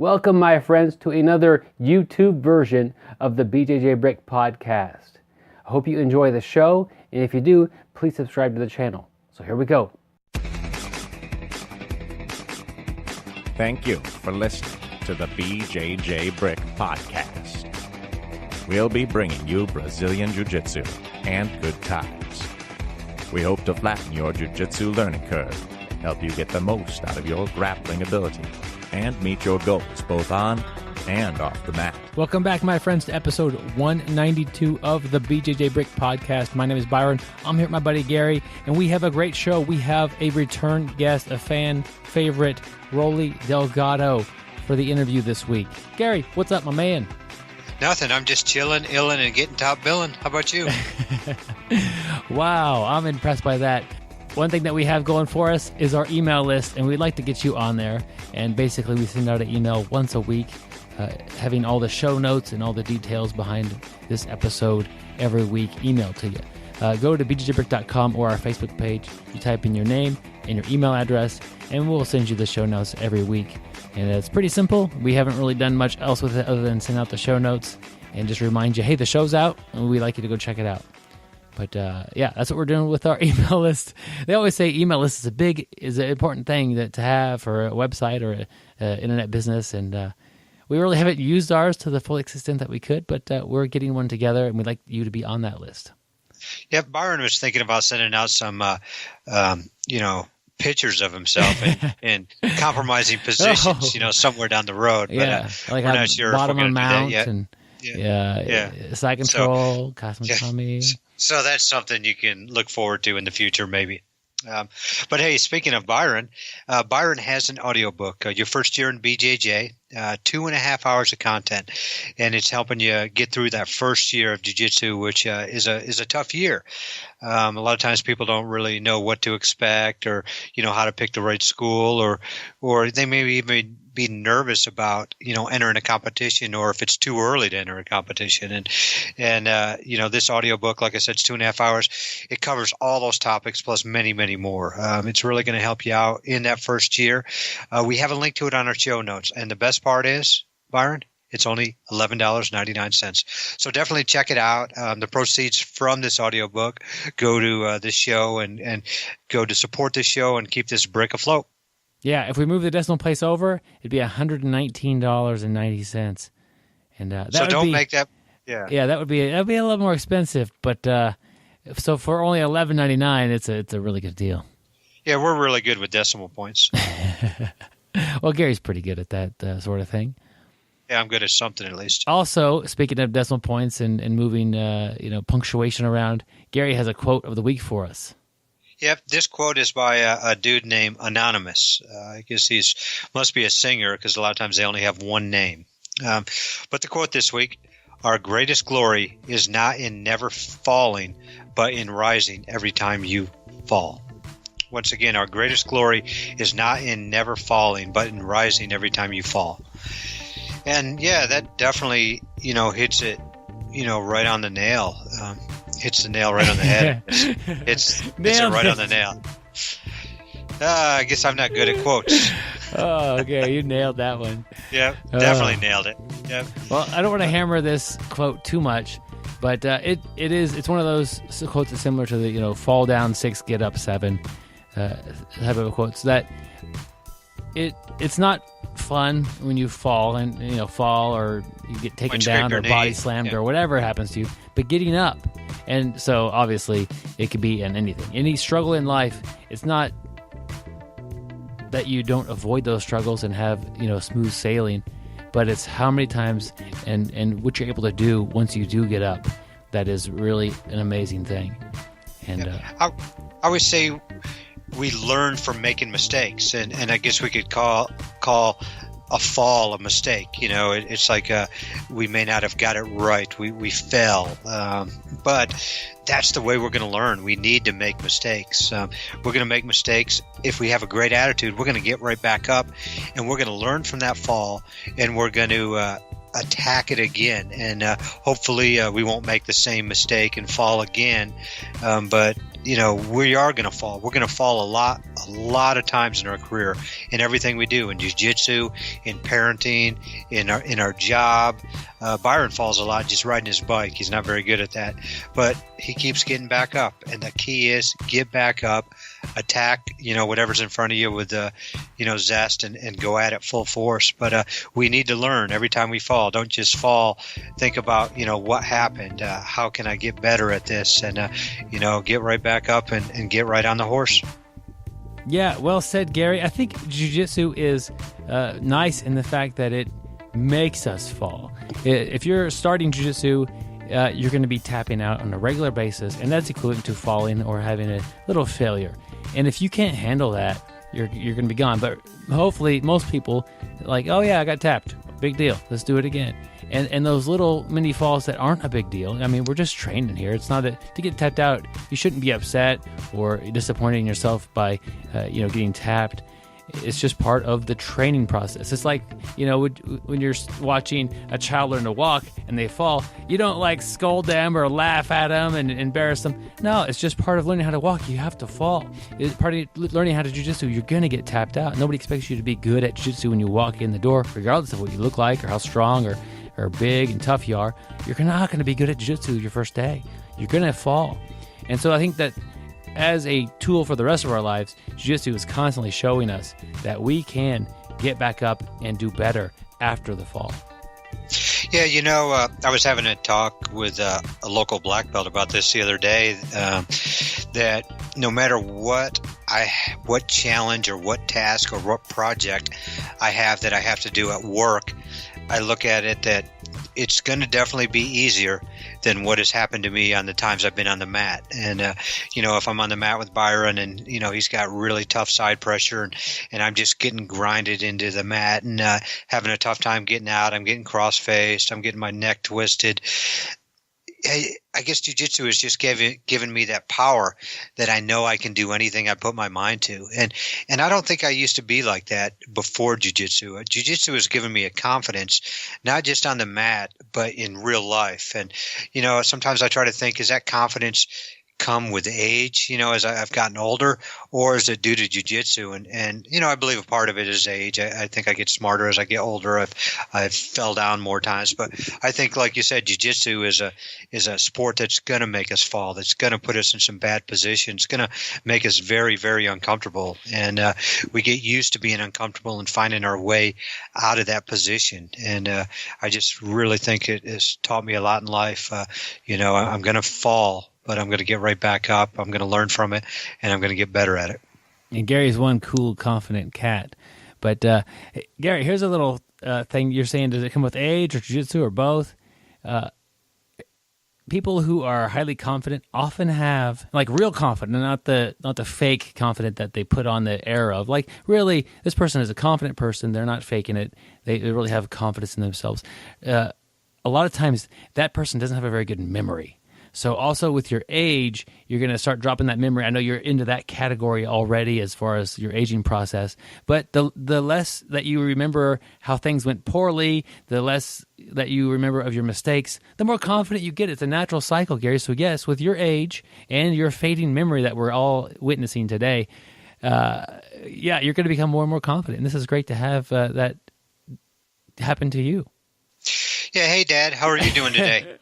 Welcome, my friends, to another YouTube version of the BJJ Brick podcast. I hope you enjoy the show, and if you do, please subscribe to the channel. So here we go. Thank you for listening to the BJJ Brick podcast. We'll be bringing you Brazilian Jiu-Jitsu and good times. We hope to flatten your Jiu-Jitsu learning curve, help you get the most out of your grappling ability, and meet your goals both on and off the mat. Welcome back, my friends, to episode 192 of the BJJ Brick podcast. My name is Byron. I'm here with my buddy Gary, and we have a great show. We have a return guest, a fan favorite, Roli Delgado, for the interview this week. Gary, what's up, my man? Nothing. I'm just chilling, illing, and getting top billing. How about you? Wow, I'm impressed by that. One thing that we have going for us is our email list, and we'd like to get you on there. And basically, we send out an email once a week, having all the show notes and all the details behind this episode every week emailed to you. Go to bjjbrick.com or our Facebook page. You type in your name and your email address, and we'll send you the show notes every week. And it's pretty simple. We haven't really done much else with it other than send out the show notes and just remind you, hey, the show's out, and we'd like you to go check it out. But yeah, that's what we're doing with our email list. They always say email list is an important thing to have for a website or an internet business. And we really haven't used ours to the full extent that we could, but we're getting one together, and we'd like you to be on that list. Yeah, Byron was thinking about sending out some, pictures of himself in compromising positions, somewhere down the road. Yeah, but, like we're not sure bottom if we're of going to do mount that yet. and side control, Kasumitami. So that's something you can look forward to in the future, maybe. But hey, speaking of Byron, Byron has an audiobook, Your First Year in BJJ, 2.5 hours of content, and it's helping you get through that first year of jiu-jitsu, which is a tough year. A lot of times people don't really know what to expect, or how to pick the right school, or they may even be nervous about entering a competition, or if it's too early to enter a competition. And this audiobook, like I said, it's 2.5 hours. It covers all those topics plus many, many more. It's really going to help you out in that first year. We have a link to it on our show notes, and the best part is, Byron, it's only $11.99. So definitely check it out. The proceeds from this audiobook go to this show and go to support this show and keep this brick afloat. Yeah, if we move the decimal place over, it'd be $119.90. And make that. Yeah, that'd be a little more expensive, but so for only $11.99, it's a really good deal. Yeah, we're really good with decimal points. Well, Gary's pretty good at that sort of thing. Yeah, I'm good at something at least. Also, speaking of decimal points and moving punctuation around, Gary has a quote of the week for us. Yep, this quote is by a dude named Anonymous. I guess must be a singer, because a lot of times they only have one name. But the quote this week: "Our greatest glory is not in never falling, but in rising every time you fall." Once again, our greatest glory is not in never falling, but in rising every time you fall. And yeah, that definitely, hits it, right on the nail. Hits the nail right on the head. It's right on the nail. I guess I'm not good at quotes. Oh, okay. You nailed that one. Yeah, definitely nailed it. Yep. Well, I don't want to hammer this quote too much, but it's one of those quotes that's similar to the, fall down 6, get up 7 type of quotes, that it's not fun when you fall and, fall or you get taken down or body slammed or whatever happens to you, but getting up. And so obviously it could be in anything, any struggle in life. It's not that you don't avoid those struggles and have, smooth sailing, but it's how many times and what you're able to do once you do get up. That is really an amazing thing. And I always say we learn from making mistakes, and I guess we could call a fall a mistake. It's like we may not have got it right. We fell, but that's the way we're going to learn. We need to make mistakes. We're going to make mistakes. If we have a great attitude, we're going to get right back up, and we're going to learn from that fall, and we're going to attack it again. And hopefully we won't make the same mistake and fall again. But we are going to fall. We're going to fall a lot of times in our career, in everything we do, in jiu-jitsu, in parenting, in our job. Byron falls a lot just riding his bike. He's not very good at that, but he keeps getting back up. And the key is get back up, attack, whatever's in front of you with, zest and go at it full force. But we need to learn every time we fall. Don't just fall. Think about, what happened. How can I get better at this? And, get right back up and get right on the horse. Yeah, well said, Gary. I think jiu-jitsu is nice in the fact that it makes us fall. If you're starting jiu-jitsu, you're going to be tapping out on a regular basis, and that's equivalent to falling or having a little failure. And if you can't handle that, you're going to be gone. But hopefully, most people like, oh yeah, I got tapped. Big deal. Let's do it again. And those little mini falls that aren't a big deal. I mean, we're just training here. It's not that to get tapped out, you shouldn't be upset or disappointed in yourself by, getting tapped. It's just part of the training process. It's like, when you're watching a child learn to walk and they fall, you don't like scold them or laugh at them and embarrass them. No, it's just part of learning how to walk. You have to fall. It's part of learning how to jiu-jitsu. You're going to get tapped out. Nobody expects you to be good at jiu-jitsu when you walk in the door, regardless of what you look like or how strong or big and tough you are. You're not going to be good at jiu-jitsu your first day. You're going to fall. And so I think that as a tool for the rest of our lives, jiu-jitsu is constantly showing us that we can get back up and do better after the fall. Yeah, I was having a talk with a local black belt about this the other day, that no matter what challenge or what task or what project I have that I have to do at work, I look at it that it's going to definitely be easier than what has happened to me on the times I've been on the mat. And, if I'm on the mat with Byron and, he's got really tough side pressure and I'm just getting grinded into the mat and having a tough time getting out, I'm getting cross-faced, I'm getting my neck twisted. I guess jiu-jitsu has just given me that power that I know I can do anything I put my mind to. And I don't think I used to be like that before jiu-jitsu. Jiu-jitsu has given me a confidence, not just on the mat, but in real life. And, sometimes I try to think, is that confidence come with age, as I've gotten older, or is it due to jiu-jitsu? And I believe a part of it is age. I think I get smarter as I get older. I've fell down more times, but I think, like you said, jiu-jitsu is a sport that's going to make us fall. That's going to put us in some bad positions. Going to make us very, very uncomfortable. And we get used to being uncomfortable and finding our way out of that position. And I just really think it has taught me a lot in life. I'm going to fall, but I'm going to get right back up. I'm going to learn from it, and I'm going to get better at it. And Gary's one cool, confident cat. But Gary, here's a little thing you're saying. Does it come with age or jiu-jitsu or both? People who are highly confident often have, like, real confident, not the fake confident that they put on the air of. Like, really, this person is a confident person. They're not faking it. They really have confidence in themselves. A lot of times, that person doesn't have a very good memory. So also with your age, you're going to start dropping that memory. I know you're into that category already as far as your aging process, but the less that you remember how things went poorly, the less that you remember of your mistakes, the more confident you get. It's a natural cycle, Gary. So yes, with your age and your fading memory that we're all witnessing today, you're going to become more and more confident. And this is great to have that happen to you. Yeah. Hey, Dad. How are you doing today?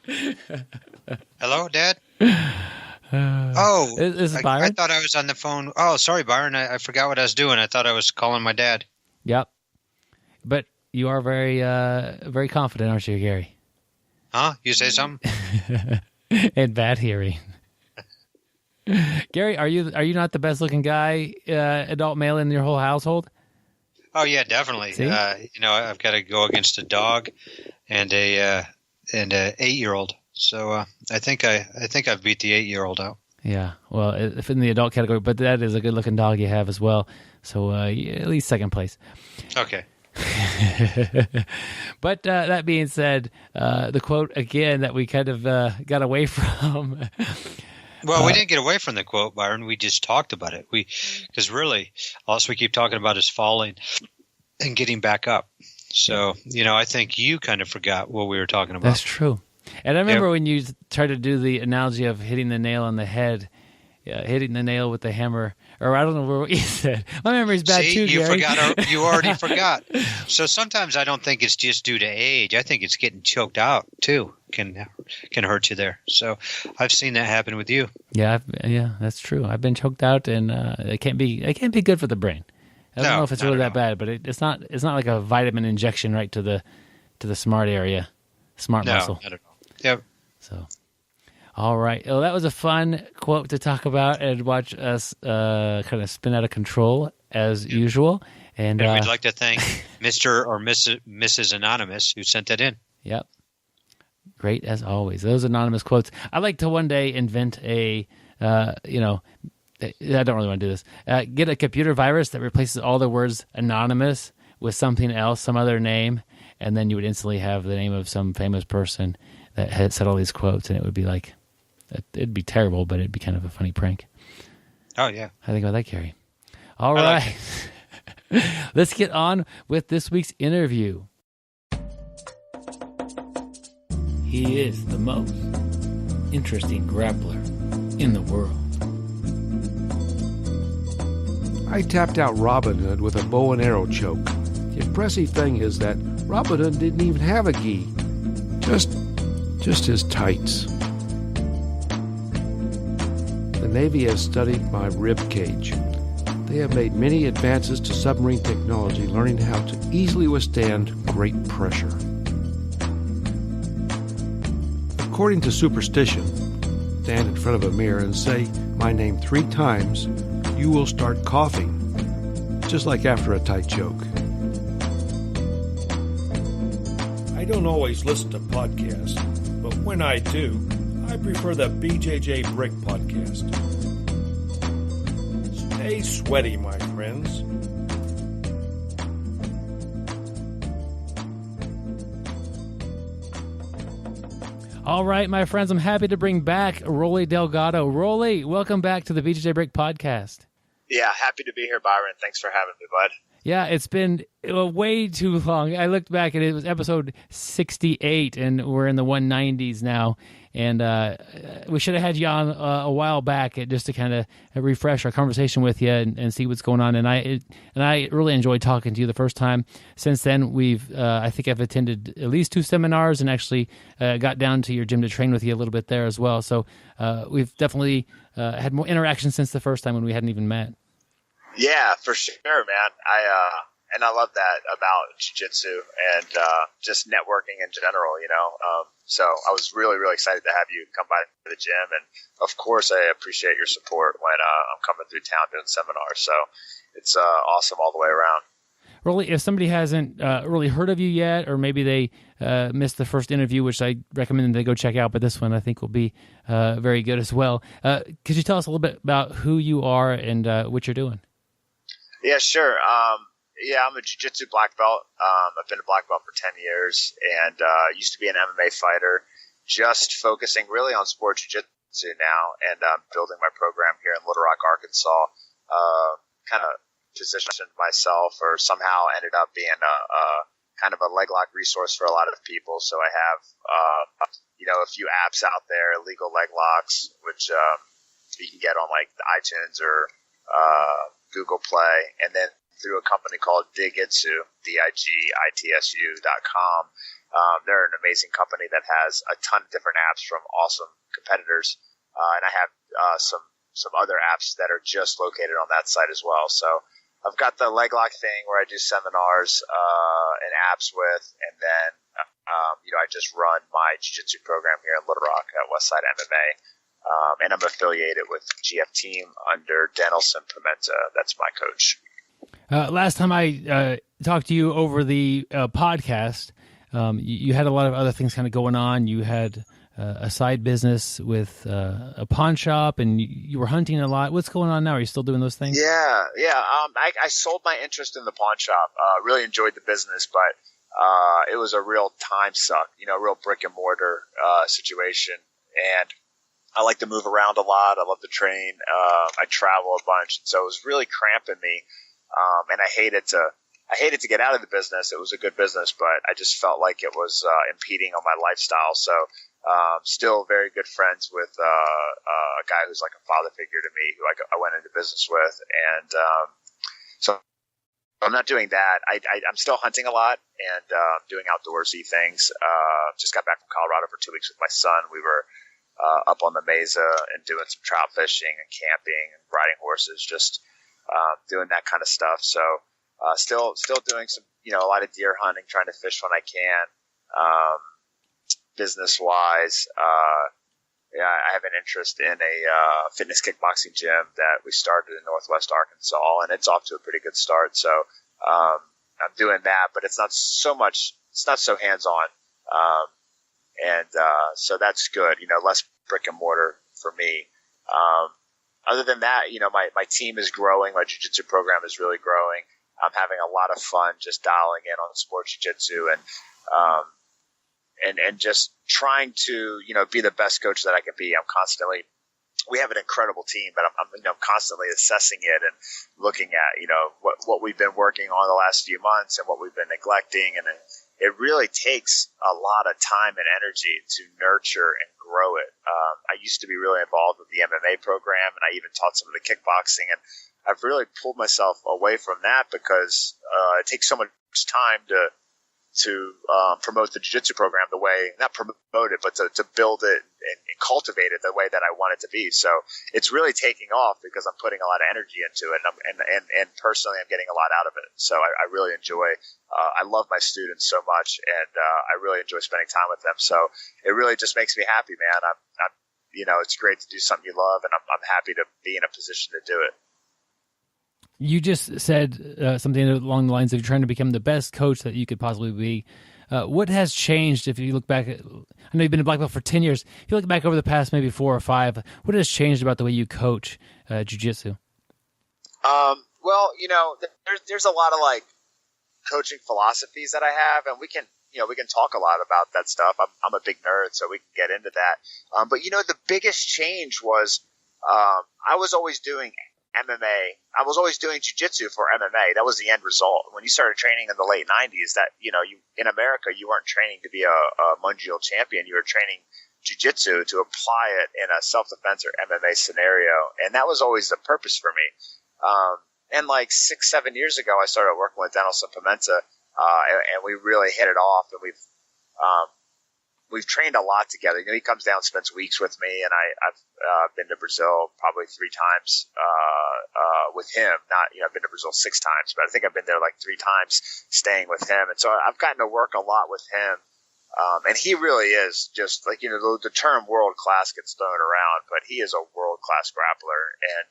Hello, Dad? Is Byron? I thought I was on the phone. Oh, sorry, Byron. I forgot what I was doing. I thought I was calling my dad. Yep. But you are very, very confident, aren't you, Gary? Huh? You say something? And bad hearing. Gary, are you not the best looking guy, adult male in your whole household? Oh yeah, definitely. I've got to go against a dog and a 8-year-old. So I think I've beat the 8-year-old out. Yeah, well, if in the adult category, but that is a good looking dog you have as well. So at least second place. Okay. But that being said, the quote again that we kind of got away from. Well, we didn't get away from the quote, Byron. We just talked about it. Because really, all we keep talking about is falling and getting back up. So, I think you kind of forgot what we were talking about. That's true. And I remember when you tried to do the analogy of hitting the nail on the head, hitting the nail with the hammer, or I don't know what you said. My memory's bad See, too, you Gary. forgot. You already forgot. So sometimes I don't think it's just due to age. I think it's getting choked out too. Can hurt you there. So I've seen that happen with you. Yeah, that's true. I've been choked out, and it can't be good for the brain. I don't know if it's really that bad, but it's not like a vitamin injection right to the smart area, muscle. No, not at all. Yep. So, all right. Well, that was a fun quote to talk about and watch us kind of spin out of control as usual. And we'd like to thank Mr. or Mrs. Anonymous who sent that in. Yep. Great as always. Those anonymous quotes. I'd like to one day invent I don't really want to do this. Get a computer virus that replaces all the words anonymous with something else, some other name, and then you would instantly have the name of some famous person that had said all these quotes, and it would be like, it'd be terrible, but it'd be kind of a funny prank. Oh, yeah. I think about that, Gary. All right. Let's get on with this week's interview. He is the most interesting grappler in the world. I tapped out Robin Hood with a bow and arrow choke. The impressive thing is that Robin Hood didn't even have a gi. Just his tights. The Navy has studied my rib cage. They have made many advances to submarine technology, learning how to easily withstand great pressure. According to superstition, stand in front of a mirror and say my name 3 times, you will start coughing, just like after a tight choke. I don't always listen to podcasts, but when I do, I prefer the BJJ Brick podcast. Stay sweaty, my friends. All right, my friends, I'm happy to bring back Roli Delgado. Roli, welcome back to the BJJ Brick podcast. Yeah, happy to be here, Byron. Thanks for having me, bud. Yeah, it's been way too long. I looked back and it was episode 68, and we're in the 190s now. And we should have had you on a while back just to kind of refresh our conversation with you and see what's going on. And I really enjoyed talking to you the first time. Since then, I think I've attended at least 2 seminars and actually got down to your gym to train with you a little bit there as well. So we've definitely had more interaction since the first time when we hadn't even met. Yeah, for sure, man. I love that about jiu-jitsu and just networking in general, So I was really, really excited to have you come by to the gym. And, of course, I appreciate your support when I'm coming through town doing seminars. So it's awesome all the way around. Roli, if somebody hasn't really heard of you yet, or maybe they missed the first interview, which I recommend they go check out, but this one I think will be very good as well. Could you tell us a little bit about who you are and what you're doing? Yeah, sure. I'm a jiu-jitsu black belt. I've been a black belt for 10 years and used to be an MMA fighter, just focusing really on sport jiu-jitsu now, and building my program here in Little Rock, Arkansas. Kind of positioned myself, or somehow ended up being a kind of a leg lock resource for a lot of people. So I have a few apps out there, legal leg locks, which you can get on like the iTunes or Google Play, and then through a company called Digitsu, digitsu.com. They're an amazing company that has a ton of different apps from awesome competitors, and I have some other apps that are just located on that site as well. So I've got the leg lock thing where I do seminars and apps with, and then I just run my jiu-jitsu program here in Little Rock at Westside MMA. And I'm affiliated with GFteam under Denilson Pimenta. That's my coach. Last time I talked to you over the podcast, you had a lot of other things kind of going on. You had a side business with a pawn shop, and you were hunting a lot. What's going on now? Are you still doing those things? Yeah. I sold my interest in the pawn shop. Really enjoyed the business, but it was a real time suck, real brick and mortar situation. And I like to move around a lot. I love to train. I travel a bunch, and so it was really cramping me. And I hated to get out of the business. It was a good business, but I just felt like it was impeding on my lifestyle. So Still very good friends with a guy who's like a father figure to me, who I went into business with, and so I'm not doing that. I'm still hunting a lot and doing outdoorsy things. Just got back from Colorado for 2 weeks with my son. We were up on the mesa and doing some trout fishing and camping and riding horses, just doing that kind of stuff. So still doing some, a lot of deer hunting, trying to fish when I can. Business wise, I have an interest in a fitness kickboxing gym that we started in Northwest Arkansas, and it's off to a pretty good start. So I'm doing that, but it's not so hands-on. So that's good, less brick and mortar for me. Other than that, my team is growing. My jiu-jitsu program is really growing. I'm having a lot of fun just dialing in on sports jiu-jitsu and just trying to, be the best coach that I can be. We have an incredible team, but I'm constantly assessing it and looking at, what we've been working on the last few months and what we've been neglecting. And it really takes a lot of time and energy to nurture and grow it. I used to be really involved with the MMA program, and I even taught some of the kickboxing, and I've really pulled myself away from that because it takes so much time to promote the jiu-jitsu program the way, not promote it, but to build it and cultivate it the way that I want it to be. So it's really taking off because I'm putting a lot of energy into it, and personally I'm getting a lot out of it. So I really enjoy, I love my students so much, and I really enjoy spending time with them. So it really just makes me happy, man. It's great to do something you love, and I'm happy to be in a position to do it. You just said something along the lines of trying to become the best coach that you could possibly be. What has changed if you look back I know you've been a black belt for 10 years. If you look back over the past maybe 4 or 5, what has changed about the way you coach jiu-jitsu? Well, there's a lot of like coaching philosophies that I have, and we can talk a lot about that stuff. I'm a big nerd, so we can get into that. But the biggest change was I was always doing MMA. I was always doing jiu-jitsu for MMA. That was the end result. When you started training in the late 90s, that, you in America, you weren't training to be a Mundial champion. You were training jiu-jitsu to apply it in a self-defense or MMA scenario. And that was always the purpose for me. And like 6-7 years ago, I started working with Denilson Pimenta, and we really hit it off, and we've trained a lot together. He comes down, spends weeks with me, and I've been to Brazil probably 3 times with him. I've been to Brazil 6 times, but I think I've been there like 3 times staying with him. And so I've gotten to work a lot with him. And he really is just like, the term world class gets thrown around, but he is a world class grappler. And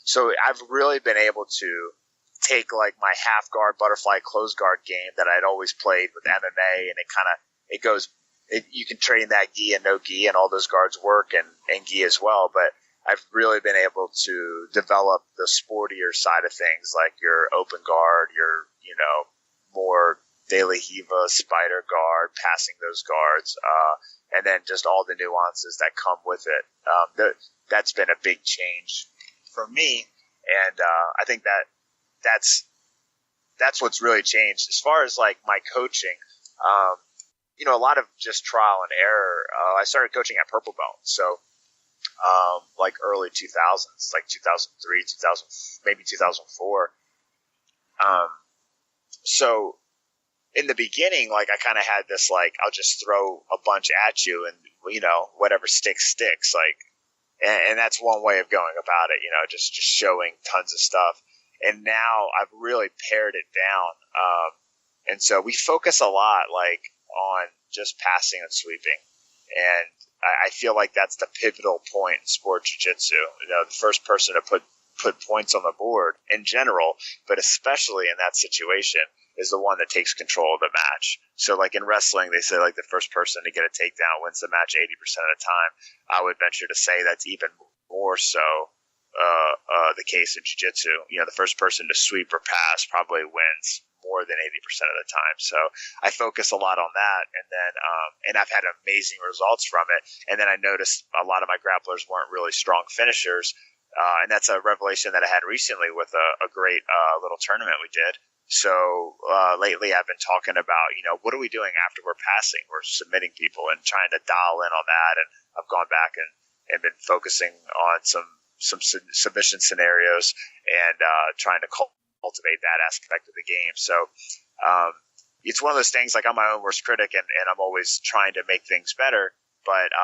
so I've really been able to take like my half guard, butterfly, close guard game that I'd always played with MMA, and it goes. You can train that gi and no gi, and all those guards work, and gi as well. But I've really been able to develop the sportier side of things, like your open guard, your more De La Riva spider guard, passing those guards, and then just all the nuances that come with it. That's been a big change for me, and I think that's what's really changed as far as like my coaching. A lot of just trial and error. I started coaching at purple belt, so like early 2000s, like 2003, 2000, maybe 2004. So in the beginning, like I kind of had this like, I'll just throw a bunch at you, and whatever sticks. Like, and that's one way of going about it. Just showing tons of stuff. And now I've really pared it down. And so we focus a lot like on just passing and sweeping. And I feel like that's the pivotal point in sport jiu-jitsu. The first person to put points on the board in general, but especially in that situation, is the one that takes control of the match. So like in wrestling, they say like the first person to get a takedown wins the match 80% of the time. I would venture to say that's even more so the case in jiu-jitsu. The first person to sweep or pass probably wins more than 80% of the time. So I focus a lot on that, and then and I've had amazing results from it. And then I noticed a lot of my grapplers weren't really strong finishers, and that's a revelation that I had recently with a great little tournament we did. So lately I've been talking about, what are we doing after we're passing? We're submitting people and trying to dial in on that. And I've gone back and been focusing on some submission scenarios and trying to cultivate that aspect of the game. So it's one of those things, like I'm my own worst critic, and I'm always trying to make things better. But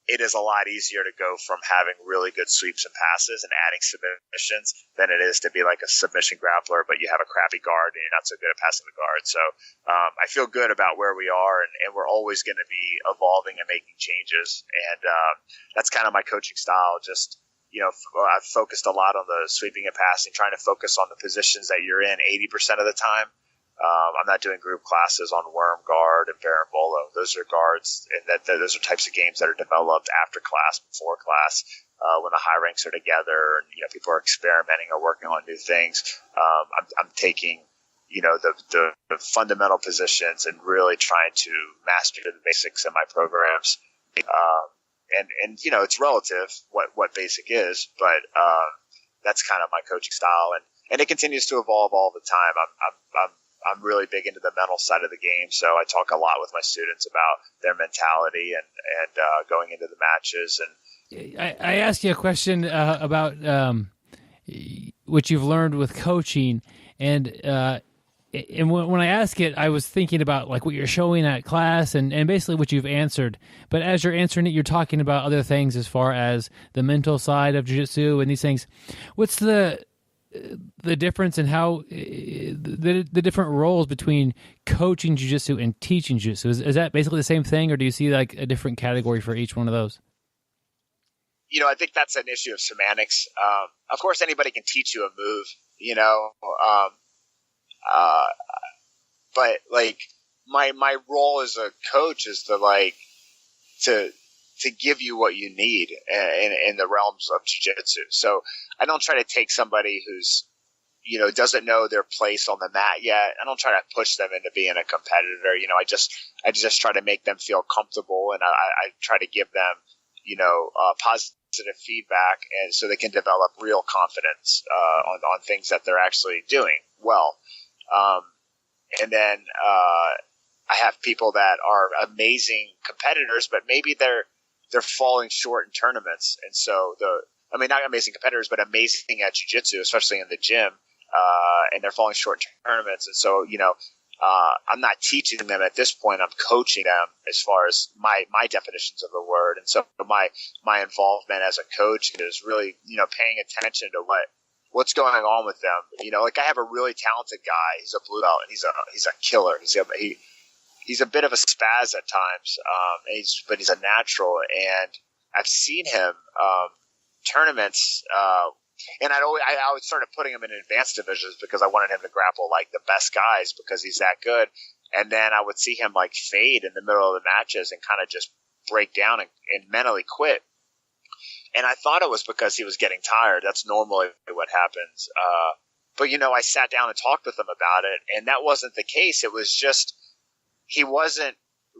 it is a lot easier to go from having really good sweeps and passes and adding submissions than it is to be like a submission grappler, but you have a crappy guard and you're not so good at passing the guard. So I feel good about where we are, and we're always going to be evolving and making changes. And that's kind of my coaching style. Just, I've focused a lot on the sweeping and passing, trying to focus on the positions that you're in 80% of the time. I'm not doing group classes on worm guard and berimbolo. Those are guards, and those are types of games that are developed after class, before class, when the high ranks are together and people are experimenting or working on new things. I'm taking the fundamental positions and really trying to master the basics in my programs. And it's relative what basic is, but that's kind of my coaching style, and it continues to evolve all the time. I'm really big into the mental side of the game, so I talk a lot with my students about their mentality and going into the matches. And I asked you a question about what you've learned with coaching, and when I ask it, I was thinking about like what you're showing at class and basically what you've answered. But as you're answering it, you're talking about other things as far as the mental side of jiu-jitsu and these things. What's the difference in how the different roles between coaching jiu-jitsu and teaching jiu-jitsu? Is that basically the same thing, or do you see like a different category for each one of those? I think that's an issue of semantics. Of course, anybody can teach you a move, but like my role as a coach is to give you what you need in the realms of jiu-jitsu. So I don't try to take somebody who's, doesn't know their place on the mat yet. I don't try to push them into being a competitor. I just try to make them feel comfortable, and I try to give them, positive feedback, and so they can develop real confidence on things that they're actually doing well. And then I have people that are amazing competitors, but maybe they're falling short in tournaments. And so not amazing competitors, but amazing at jiu-jitsu, especially in the gym. And they're falling short in tournaments. And so, I'm not teaching them at this point. I'm coaching them as far as my definitions of the word. And so my involvement as a coach is really, paying attention to what's going on with them. Like I have a really talented guy. He's a blue belt, and he's a killer. He's a bit of a spaz at times, but he's a natural. And I've seen him tournaments, and I always started putting him in advanced divisions because I wanted him to grapple like the best guys because he's that good. And then I would see him like fade in the middle of the matches and kind of just break down and mentally quit. And I thought it was because he was getting tired. That's normally what happens. But I sat down and talked with him about it, and that wasn't the case. It was just he wasn't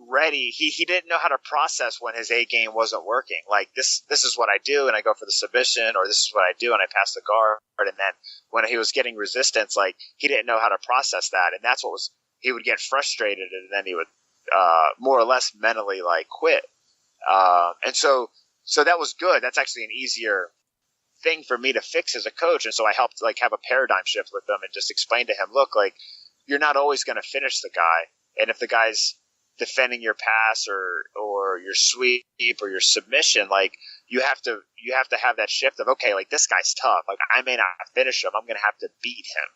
ready. He didn't know how to process when his A game wasn't working. Like this is what I do, and I go for the submission, or this is what I do, and I pass the guard. And then when he was getting resistance, like he didn't know how to process that, and that's what was. He would get frustrated, and then he would more or less mentally like quit. And so that was good. That's actually an easier thing for me to fix as a coach. And so I helped like have a paradigm shift with them and just explain to him, look, like you're not always going to finish the guy. And if the guy's defending your pass or your sweep or your submission, like you have to have that shift of, okay, like this guy's tough. Like I may not finish him. I'm going to have to beat him.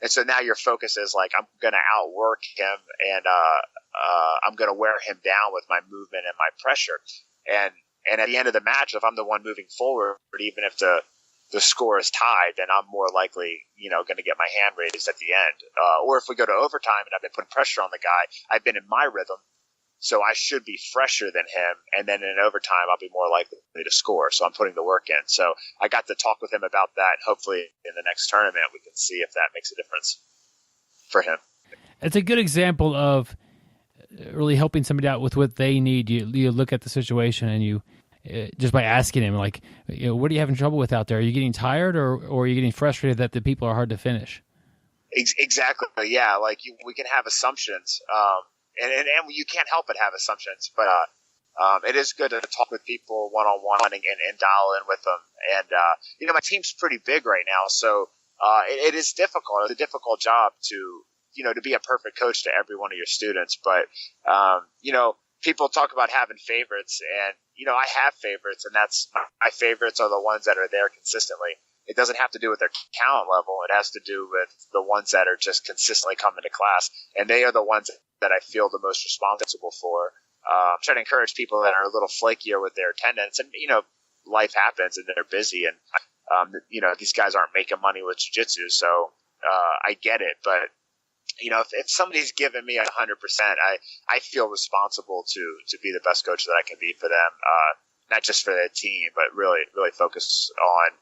And so now your focus is like, I'm going to outwork him and I'm going to wear him down with my movement and my pressure. And at the end of the match, if I'm the one moving forward, even if the score is tied, then I'm more likely, going to get my hand raised at the end. Or if we go to overtime and I've been putting pressure on the guy, I've been in my rhythm, so I should be fresher than him. And then in overtime, I'll be more likely to score. So I'm putting the work in. So I got to talk with him about that. Hopefully in the next tournament, we can see if that makes a difference for him. It's a good example of really helping somebody out with what they need. You look at the situation and you, just by asking him, like, what are you having trouble with out there? Are you getting tired or are you getting frustrated that the people are hard to finish? Exactly. Yeah. Like we can have assumptions, and you can't help but have assumptions, but it is good to talk with people one-on-one and dial in with them. And my team's pretty big right now, so it is difficult. It's a difficult job to be a perfect coach to every one of your students. But people talk about having favorites, and I have favorites, and that's my favorites are the ones that are there consistently. It doesn't have to do with their talent level. It has to do with the ones that are just consistently coming to class. And they are the ones that I feel the most responsible for. I'm trying to encourage people that are a little flakier with their attendance. And, life happens and they're busy. And, these guys aren't making money with jiu-jitsu. So I get it. But, if somebody's giving me 100%, I feel responsible to be the best coach that I can be for them. Not just for their team, but really, really focus on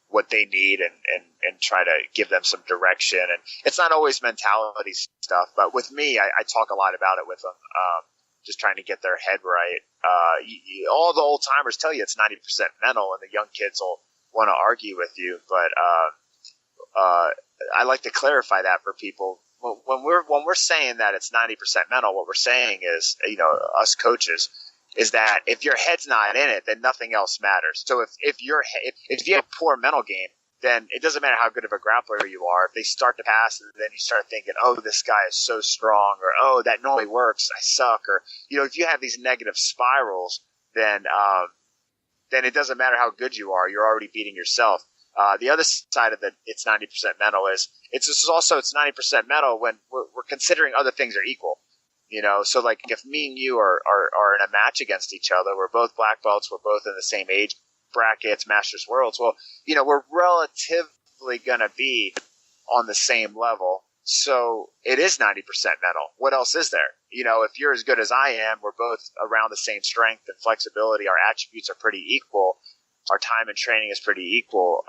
what they need and try to give them some direction. And it's not always mentality stuff, but with me, I talk a lot about it with them, just trying to get their head right. All the old timers tell you it's 90% mental, and the young kids will want to argue with you. But I like to clarify that for people. When we're saying that it's 90% mental, what we're saying is, us coaches, is that if your head's not in it, then nothing else matters. So if you have a poor mental game, then it doesn't matter how good of a grappler you are. If they start to pass, and then you start thinking, oh, this guy is so strong, or oh, that normally works, I suck, or if you have these negative spirals, then it doesn't matter how good you are. You're already beating yourself. The other side of it's 90% mental is it's 90% mental when we're considering other things are equal. So like if me and you are in a match against each other, we're both black belts, we're both in the same age brackets, Masters Worlds. Well, we're relatively going to be on the same level. So it is 90% mental. What else is there? If you're as good as I am, we're both around the same strength and flexibility. Our attributes are pretty equal. Our time and training is pretty equal.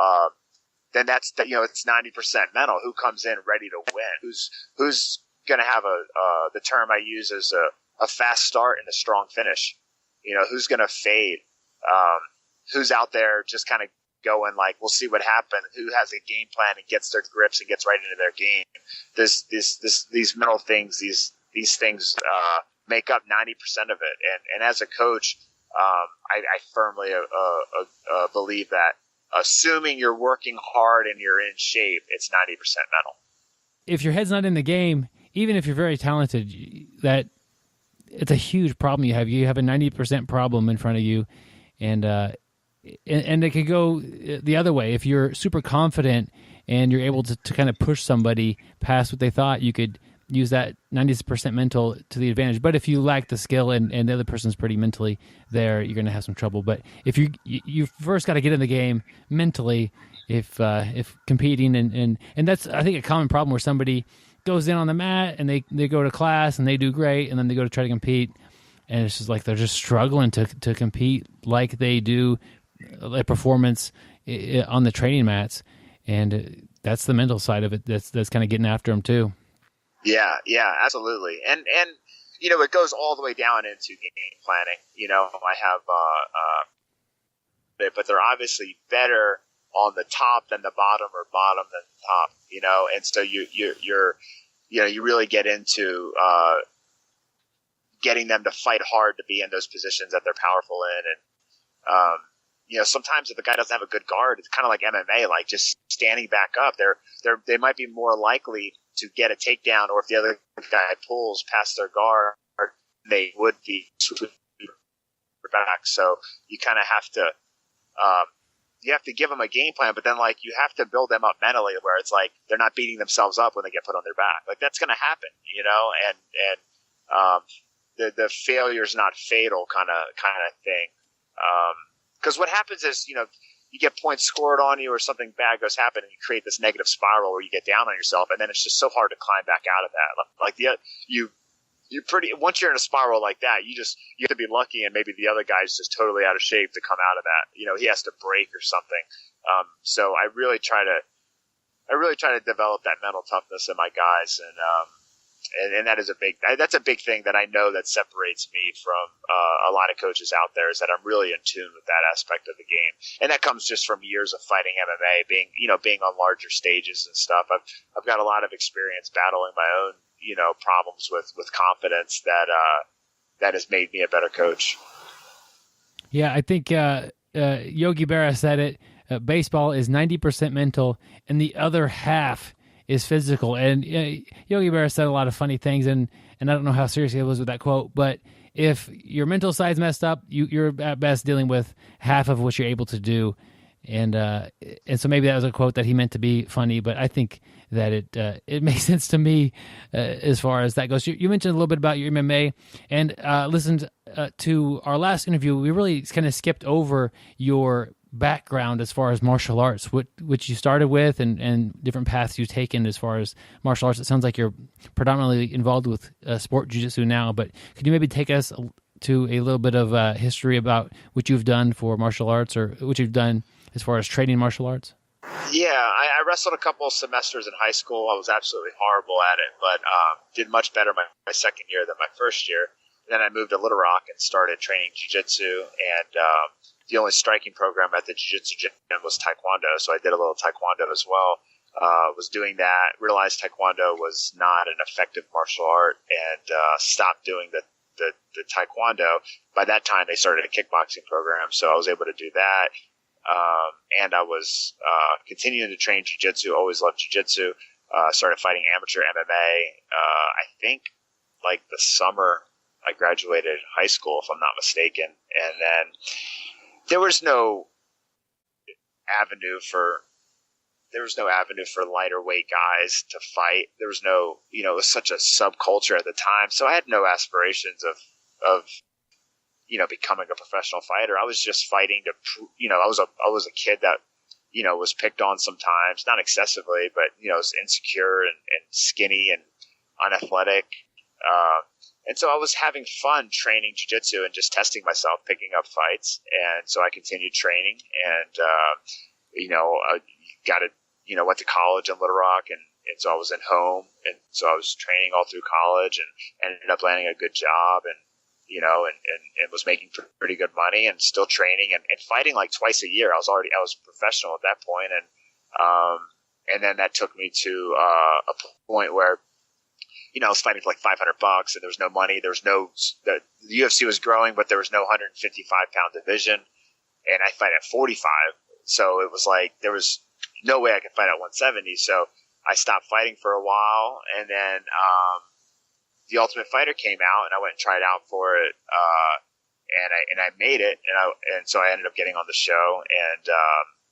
Then it's 90% mental. Who comes in ready to win? Who's going to have the term I use is a fast start and a strong finish. Who's going to fade? Who's out there just kind of going like, we'll see what happens. Who has a game plan and gets their grips and gets right into their game? These mental things, these things make up 90% of it. And as a coach, I firmly believe that assuming you're working hard and you're in shape, it's 90% mental. If your head's not in the game, even if you're very talented, that it's a huge problem you have. You have a 90% problem in front of you, and it could go the other way. If you're super confident and you're able to kind of push somebody past what they thought, you could use that 90% mental to the advantage. But if you lack the skill and the other person's pretty mentally there, you're going to have some trouble. But if you first got to get in the game mentally, if competing and that's, I think, a common problem where somebody goes in on the mat and they go to class and they do great, and then they go to try to compete, and it's just like they're just struggling to compete like they do a performance on the training mats, and that's the mental side of it that's kind of getting after them too. Yeah, absolutely. And it goes all the way down into game planning. I have but they're obviously better on the top than the bottom, or bottom than the top, and so you really get into getting them to fight hard to be in those positions that they're powerful in. And sometimes if the guy doesn't have a good guard, it's kind of like MMA, like just standing back up. They might be more likely to get a takedown, or if the other guy pulls past their guard, they would be back. So you kind of have to give them a game plan, but then like you have to build them up mentally where it's like they're not beating themselves up when they get put on their back. Like that's going to happen, and the failure's not fatal kind of thing. Because what happens is, you get points scored on you or something bad goes happen, and you create this negative spiral where you get down on yourself, and then it's just so hard to climb back out of that. Like once you're in a spiral like that, you have to be lucky, and maybe the other guy's just totally out of shape to come out of that. He has to break or something. So I really try to develop that mental toughness in my guys, and and that's a big thing that I know that separates me from a lot of coaches out there, is that I'm really in tune with that aspect of the game, and that comes just from years of fighting MMA, being on larger stages and stuff. I've got a lot of experience battling my own problems with confidence that has made me a better coach. Yeah, I think Yogi Berra said it. Baseball is 90% mental, and the other half is physical. And Yogi Berra said a lot of funny things, and I don't know how serious he was with that quote, but if your mental side's messed up, you're at best dealing with half of what you're able to do. And so maybe that was a quote that he meant to be funny, but I think that it makes sense to me as far as that goes. You mentioned a little bit about your MMA, and listened to our last interview. We really kind of skipped over your background as far as martial arts, which you started with, and different paths you've taken as far as martial arts. It sounds like you're predominantly involved with sport jiu-jitsu now, but could you maybe take us to a little bit of history about what you've done for martial arts, or what you've done as far as training martial arts? Yeah, I wrestled a couple of semesters in high school. I was absolutely horrible at it, but did much better my second year than my first year. And then I moved to Little Rock and started training jiu-jitsu, and the only striking program at the jiu-jitsu gym was taekwondo, so I did a little taekwondo as well. Was doing that, realized taekwondo was not an effective martial art, and stopped doing the taekwondo. By that time, they started a kickboxing program, so I was able to do that. And I was continuing to train jiu-jitsu, always loved jiu-jitsu. Started fighting amateur MMA, I think like the summer I graduated high school, if I'm not mistaken. And then there was no avenue for lighter weight guys to fight. There was no, it was such a subculture at the time. So I had no aspirations of becoming a professional fighter. I was just fighting to, I was a kid that, was picked on sometimes, not excessively, but, was insecure and skinny and unathletic. And so I was having fun training jiu-jitsu and just testing myself, picking up fights. And so I continued training, and, went to college in Little Rock, and so I was in home. And so I was training all through college and ended up landing a good job, and was making pretty good money, and still training and fighting like twice a year. I was professional at that point. And then that took me to a point where, I was fighting for like $500, and there was no money. The UFC was growing, but there was no 155-pound division, and I fight at 45. So it was like, there was no way I could fight at 170. So I stopped fighting for a while, and then, The Ultimate Fighter came out, and I went and tried out for it, and I made it, and so I ended up getting on the show. And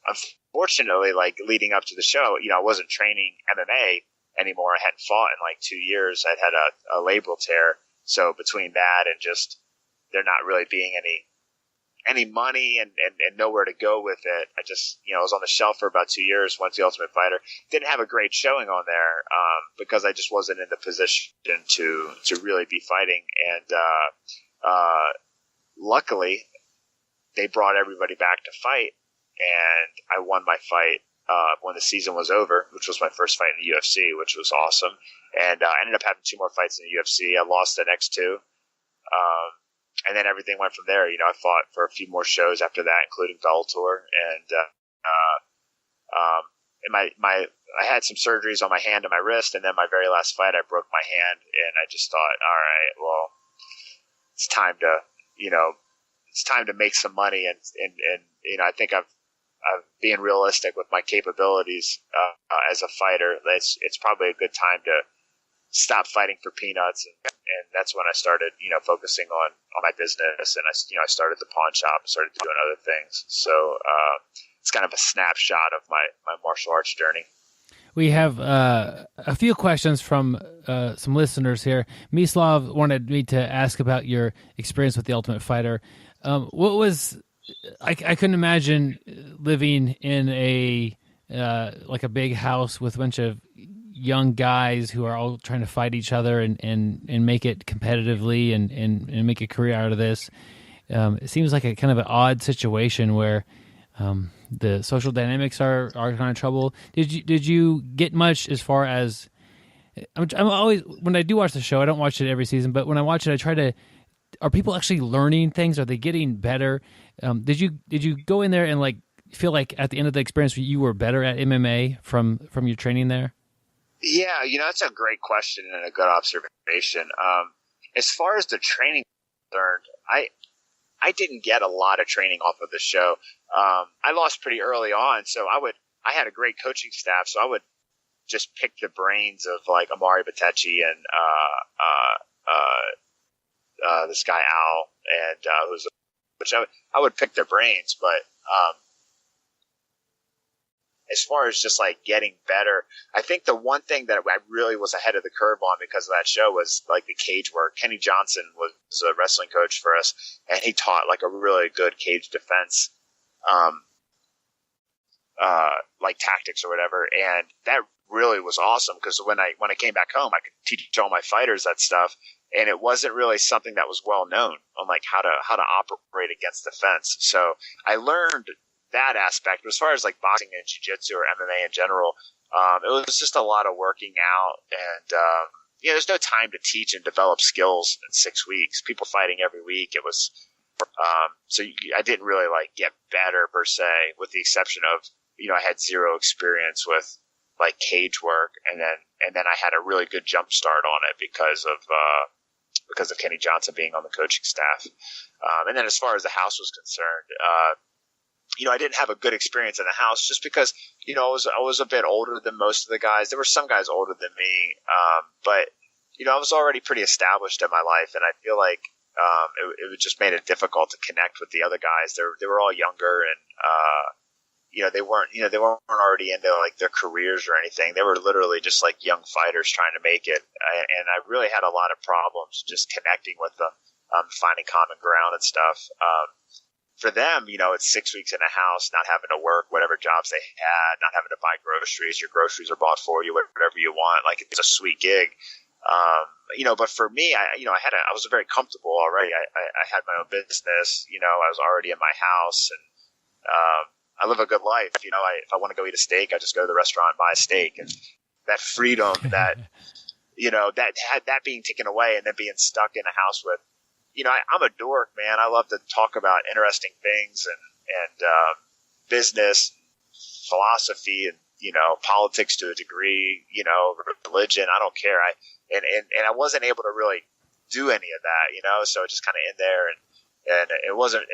unfortunately, like leading up to the show, I wasn't training MMA anymore. I hadn't fought in like 2 years. I'd had a labral tear, so between that and just there not really being any money and nowhere to go with it, I just I was on the shelf for about 2 years. Went to The Ultimate Fighter, didn't have a great showing on there because I just wasn't in the position to really be fighting. And luckily, they brought everybody back to fight, and I won my fight when the season was over, which was my first fight in the UFC, which was awesome. And I ended up having 2 more fights in the UFC. I lost the next 2. And then everything went from there. I fought for a few more shows after that, including Bellator. And I had some surgeries on my hand and my wrist. And then my very last fight, I broke my hand. And I just thought, all right, well, it's time to make some money. And I think I've being realistic with my capabilities as a fighter. It's probably a good time to stop fighting for peanuts, and that's when I started, focusing on my business, and I started the pawn shop and started doing other things. So it's kind of a snapshot of my martial arts journey. We have a few questions from some listeners here. Mislav wanted me to ask about your experience with The Ultimate Fighter. What was I couldn't imagine living in a big house with a bunch of young guys who are all trying to fight each other and make it competitively and make a career out of this. It seems like a kind of an odd situation where the social dynamics are kind of trouble. Did you get much as far as I'm always, when I do watch the show, I don't watch it every season, but when I watch it, I try to, are people actually learning things? Are they getting better? Did you go in there and like feel like at the end of the experience you were better at MMA from your training there? Yeah, that's a great question and a good observation. As far as the training is concerned, I didn't get a lot of training off of the show. I lost pretty early on, so I had a great coaching staff, so I would just pick the brains of like Amari Batechi and this guy Al, and which I would pick their brains, but as far as just like getting better, I think the one thing that I really was ahead of the curve on because of that show was like the cage work. Kenny Johnson was a wrestling coach for us, and he taught like a really good cage defense, like tactics or whatever. And that really was awesome because when I came back home, I could teach all my fighters that stuff. And it wasn't really something that was well known on like how to operate against the fence. So I learned that aspect. But as far as like boxing and jiu-jitsu or MMA in general, it was just a lot of working out, and there's no time to teach and develop skills in 6 weeks. People fighting every week. It was I didn't really like get better per se, with the exception of I had zero experience with like cage work, and then I had a really good jump start on it because of Kenny Johnson being on the coaching staff. And then as far as the house was concerned, I didn't have a good experience in the house just because, I was a bit older than most of the guys. There were some guys older than me. But I was already pretty established in my life, and I feel like, it just made it difficult to connect with the other guys. They were all younger, and, they weren't already into like their careers or anything. They were literally just like young fighters trying to make it. And I really had a lot of problems just connecting with them, finding common ground and stuff. For them, it's 6 weeks in a house, not having to work, whatever jobs they had, not having to buy groceries. Your groceries are bought for you, whatever you want. Like, it's a sweet gig. But for me, I was very comfortable already. I had my own business, I was already in my house, and, I live a good life. If I want to go eat a steak, I just go to the restaurant and buy a steak. And that freedom that, that being taken away and then being stuck in a house with, I'm a dork, man. I love to talk about interesting things and business, philosophy, and, politics to a degree, religion. I don't care. And I wasn't able to really do any of that, so it just kind of in there, and it wasn't,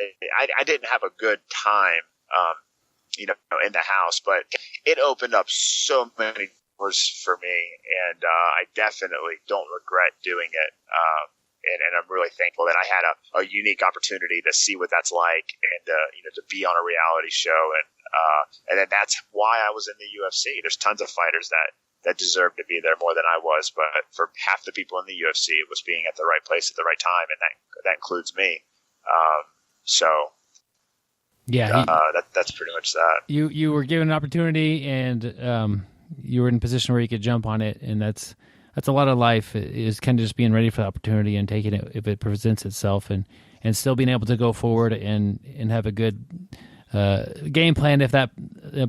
I didn't have a good time, in the house, but it opened up so many doors for me, and I definitely don't regret doing it. And I'm really thankful that I had a unique opportunity to see what that's like, and to be on a reality show, and then that's why I was in the UFC. There's tons of fighters that deserve to be there more than I was, but for half the people in the UFC, it was being at the right place at the right time, and that includes me. Yeah, that's pretty much that. You were given an opportunity, and you were in a position where you could jump on it, and that's a lot of life, is kind of just being ready for the opportunity and taking it if it presents itself, and still being able to go forward and have a good game plan if that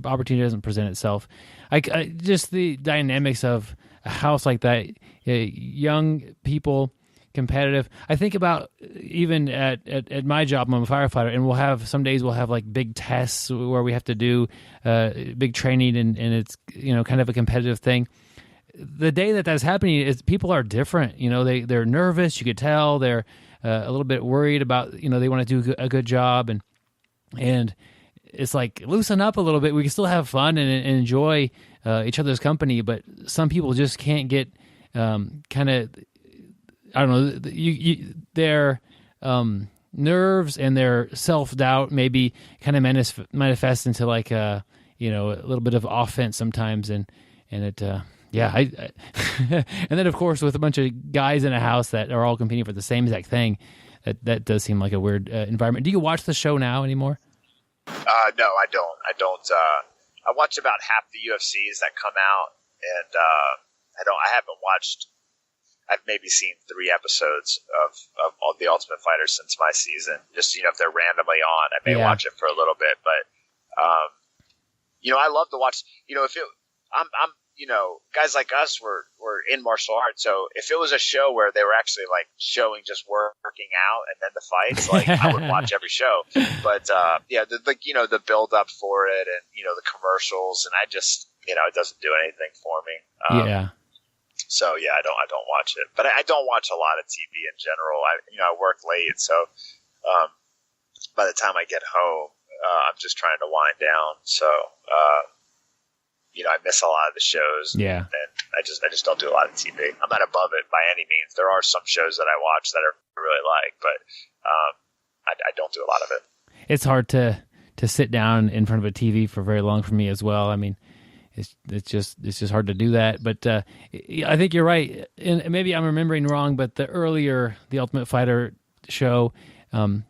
opportunity doesn't present itself. I just the dynamics of a house like that, young people, competitive. I think about even at my job, I'm a firefighter, and some days we'll have like big tests where we have to do big training, and it's kind of a competitive thing. The day that's happening is people are different. They're nervous. You could tell they're a little bit worried about, they want to do a good job, and it's like, loosen up a little bit. We can still have fun and enjoy each other's company, but some people just can't get kind of, I don't know, their nerves and their self-doubt maybe kind of manifest into like a little bit of offense sometimes, and it and then of course with a bunch of guys in a house that are all competing for the same exact thing, that does seem like a weird environment. Do you watch the show now anymore? No, I don't. I watch about half the UFCs that come out, and I haven't watched. I've maybe seen 3 episodes of all the Ultimate Fighter since my season. Just if they're randomly on, I may watch it for a little bit. But I love to watch. If it, I'm guys like us were in martial arts. So if it was a show where they were actually like showing just working out and then the fights, like I would watch every show. But the build up for it and the commercials, and I just it doesn't do anything for me. Yeah. So I don't watch it, but I don't watch a lot of TV in general. I work late, so by the time I get home, I'm just trying to wind down. So I miss a lot of the shows. Yeah, and I just don't do a lot of TV. I'm not above it by any means. There are some shows that I watch that I really like, but I don't do a lot of it. It's hard to sit down in front of a TV for very long for me as well. I mean, it's just hard to do that. But I think you're right, and maybe I'm remembering wrong. But the Ultimate Fighter show,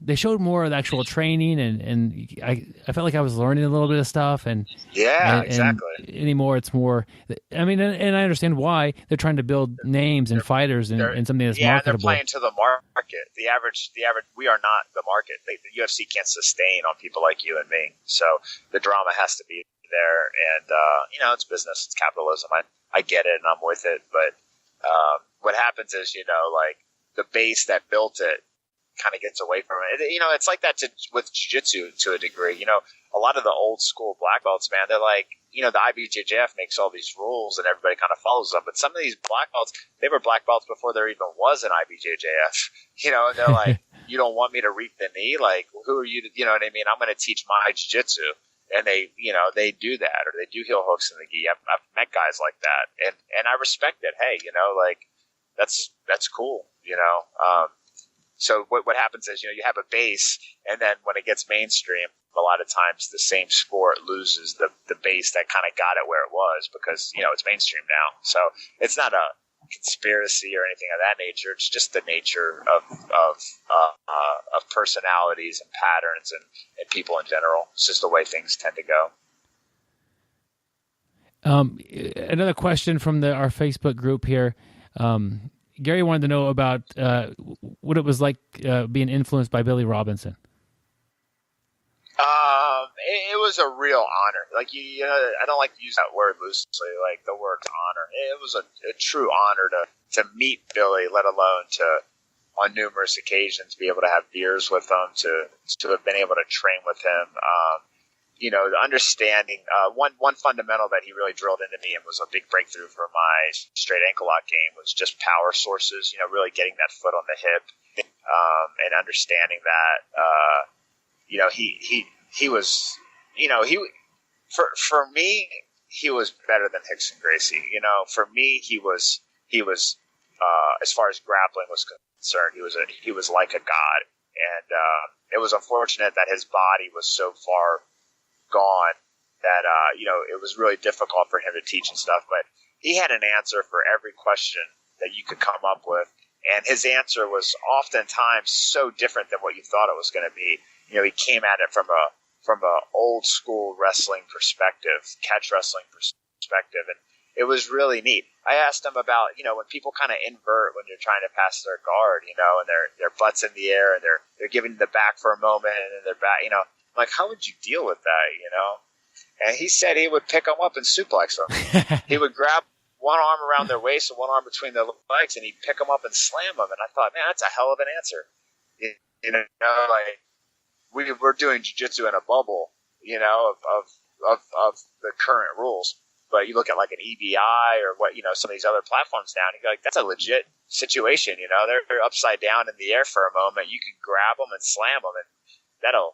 they showed more of the actual training, and I felt like I was learning a little bit of stuff. And exactly. And anymore, it's more. I mean, and I understand why they're trying to build names and fighters and something that's marketable. They're playing to the market. The average. We are not the market. The UFC can't sustain on people like you and me. So the drama has to be there, and it's business, it's capitalism. I get it, and I'm with it. But what happens is, like the base that built it kind of gets away from it. It's like that with jiu-jitsu to a degree. A lot of the old school black belts, man, they're like, the IBJJF makes all these rules and everybody kind of follows them. But some of these black belts, they were black belts before there even was an IBJJF. And they're like, you don't want me to reap the knee? Like, who are you to, you know what I mean? I'm going to teach my jiu-jitsu. And they do that, or they do heel hooks in the gi. I've met guys like that, and I respect it. Hey, like that's cool, So what happens is, you have a base, and then when it gets mainstream, a lot of times the same sport loses the base that kind of got it where it was because it's mainstream now. So it's not a conspiracy or anything of that nature. It's just the nature of personalities and patterns and people in general. It's just the way things tend to go. Another question from our Facebook group here. Gary wanted to know about what it was like being influenced by Billy Robinson. It was a real honor. Like, I don't like to use that word loosely, like the word honor. It was a true honor to meet Billy, let alone to, on numerous occasions, be able to have beers with him, to have been able to train with him. The understanding, one fundamental that he really drilled into me and was a big breakthrough for my straight ankle lock game was just power sources, really getting that foot on the hip, and understanding that, he was, for me, he was better than Rickson Gracie. For me, he was, as far as grappling was concerned, he was like a god. And, it was unfortunate that his body was so far gone that, it was really difficult for him to teach and stuff, but he had an answer for every question that you could come up with. And his answer was oftentimes so different than what you thought it was going to be. He came at it from a old school wrestling perspective, catch wrestling perspective, and it was really neat. I asked him about, when people kind of invert when you're trying to pass their guard, and their butts in the air and they're giving the back for a moment and then their back, like, how would you deal with that, And he said he would pick them up and suplex them. He would grab one arm around their waist and one arm between their legs, and he'd pick them up and slam them. And I thought, man, that's a hell of an answer. Like, we're doing jiu-jitsu in a bubble, of the current rules. But you look at like an EBI or what, some of these other platforms now, and you go like, that's a legit situation. They're upside down in the air for a moment. You can grab them and slam them, and that'll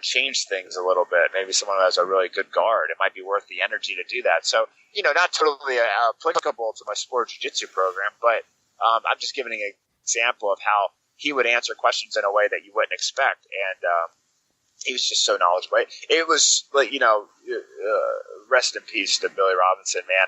change things a little bit. Maybe someone who has a really good guard, it might be worth the energy to do that. So, not totally applicable to my sport jiu-jitsu program, but I'm just giving an example of how he would answer questions in a way that you wouldn't expect. And he was just so knowledgeable. It was like, rest in peace to Billy Robinson, man.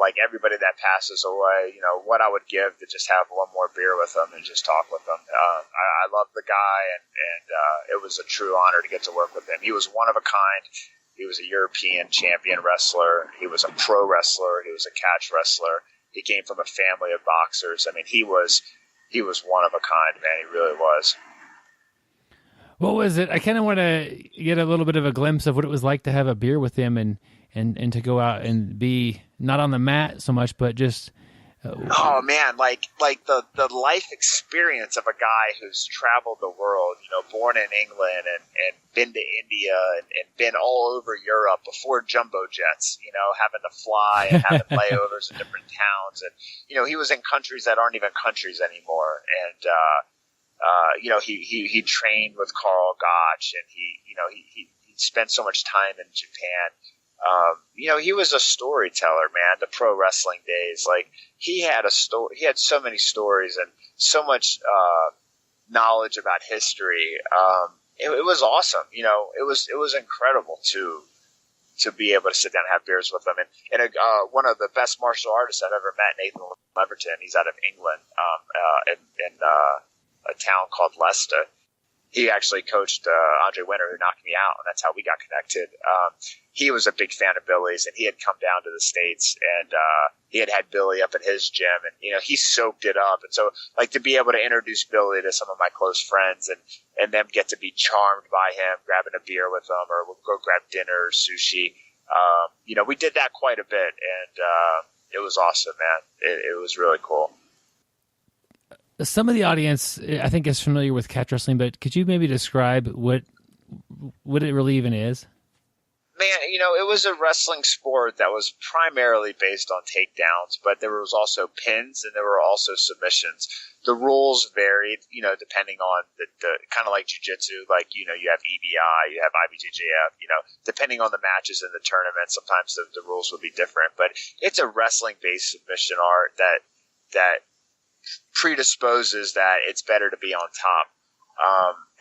Like everybody that passes away, what I would give to just have one more beer with him and just talk with him. I love the guy, and it was a true honor to get to work with him. He was one of a kind. He was a European champion wrestler. He was a pro wrestler. He was a catch wrestler. He came from a family of boxers. I mean, he was one of a kind, man. He really was. What was it? I kind of want to get a little bit of a glimpse of what it was like to have a beer with him, and and to go out and be not on the mat so much, but just oh man, like the life experience of a guy who's traveled the world, born in England and been to India and been all over Europe before jumbo jets, having to fly and having layovers in different towns. And, he was in countries that aren't even countries anymore. And, he trained with Carl Gotch, and he spent so much time in Japan. He was a storyteller, man. The pro wrestling days, like he had a story. He had so many stories and so much knowledge about history. It was awesome. It was incredible to be able to sit down and have beers with him. And one of the best martial artists I've ever met, Nathan Leverton. He's out of England, in a town called Leicester. He actually coached Andre Winter, who knocked me out, and that's how we got connected. He was a big fan of Billy's, and he had come down to the States, and he had Billy up at his gym, and he soaked it up. And so, like, to be able to introduce Billy to some of my close friends, and them get to be charmed by him, grabbing a beer with him, or we'll go grab dinner or sushi. We did that quite a bit, and it was awesome, man. It was really cool. Some of the audience, I think, is familiar with catch wrestling, but could you maybe describe what it really even is? Man, it was a wrestling sport that was primarily based on takedowns, but there was also pins and there were also submissions. The rules varied, depending on the kind of like jiu-jitsu, like, you have EBI, you have IBJJF, depending on the matches in the tournament, sometimes the rules would be different, but it's a wrestling-based submission art that predisposes that it's better to be on top.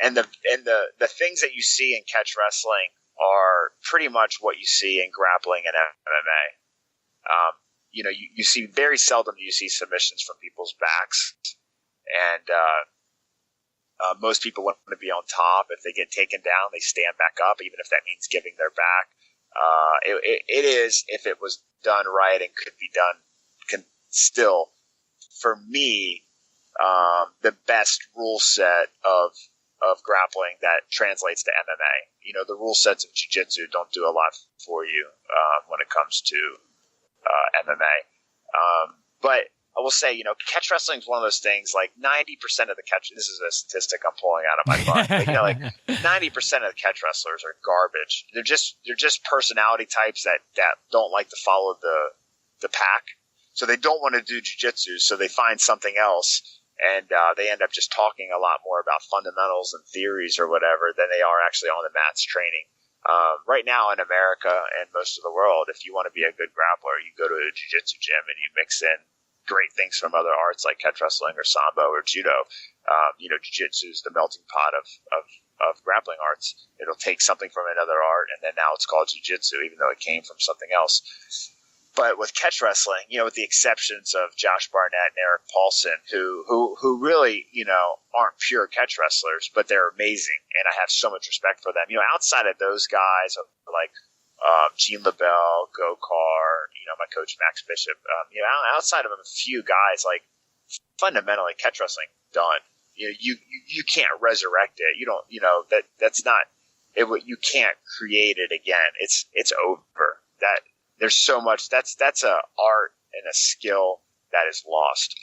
And the things that you see in catch wrestling are pretty much what you see in grappling and MMA. You see very seldom do you see submissions from people's backs, and most people want to be on top. If they get taken down, they stand back up, even if that means giving their back. It is, if it was done right and could be done, can still, for me, the best rule set of grappling that translates to MMA. The rule sets of jiu-jitsu don't do a lot for you when it comes to MMA. But I will say, catch wrestling is one of those things, like 90% of the catch, this is a statistic I'm pulling out of my butt, like 90% of the catch wrestlers are garbage. They're just personality types that don't like to follow the pack. So they don't want to do jiu-jitsu, so they find something else, and they end up just talking a lot more about fundamentals and theories or whatever than they are actually on the mats training. Right now in America and most of the world, if you want to be a good grappler, you go to a jiu-jitsu gym and you mix in great things from other arts like catch wrestling or sambo or judo. Jiu-jitsu is the melting pot of grappling arts. It'll take something from another art, and then now it's called jiu-jitsu, even though it came from something else. But with catch wrestling, with the exceptions of Josh Barnett and Eric Paulson, who really, aren't pure catch wrestlers, but they're amazing, and I have so much respect for them. Outside of those guys, like Gene LaBelle, Gokar, my coach Max Bishop, outside of a few guys, like fundamentally catch wrestling done. You can't resurrect it. You don't. That's not it. You can't create it again. It's over. There's so much. That's a art and a skill that is lost.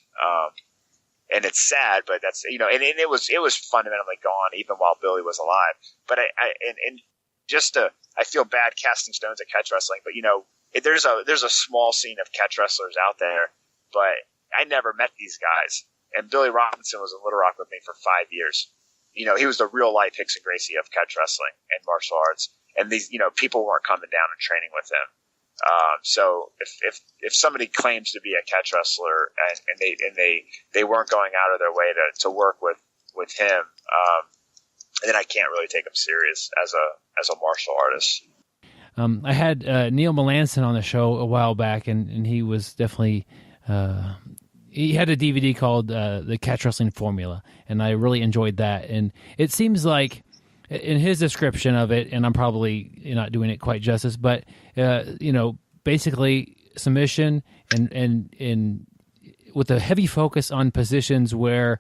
And it's sad, but that's and it was fundamentally gone even while Billy was alive. But I feel bad casting stones at catch wrestling, but there's a small scene of catch wrestlers out there, but I never met these guys. And Billy Robinson was in Little Rock with me for 5 years. He was the real life Hickson Gracie of catch wrestling and martial arts. And these, people weren't coming down and training with him. So if somebody claims to be a catch wrestler and they weren't going out of their way to work with him, then I can't really take him serious as a martial artist. I had Neil Melanson on the show a while back, and he was definitely he had a DVD called The Catch Wrestling Formula, and I really enjoyed that. And it seems like in his description of it, and I'm probably not doing it quite justice, but basically submission and with a heavy focus on positions where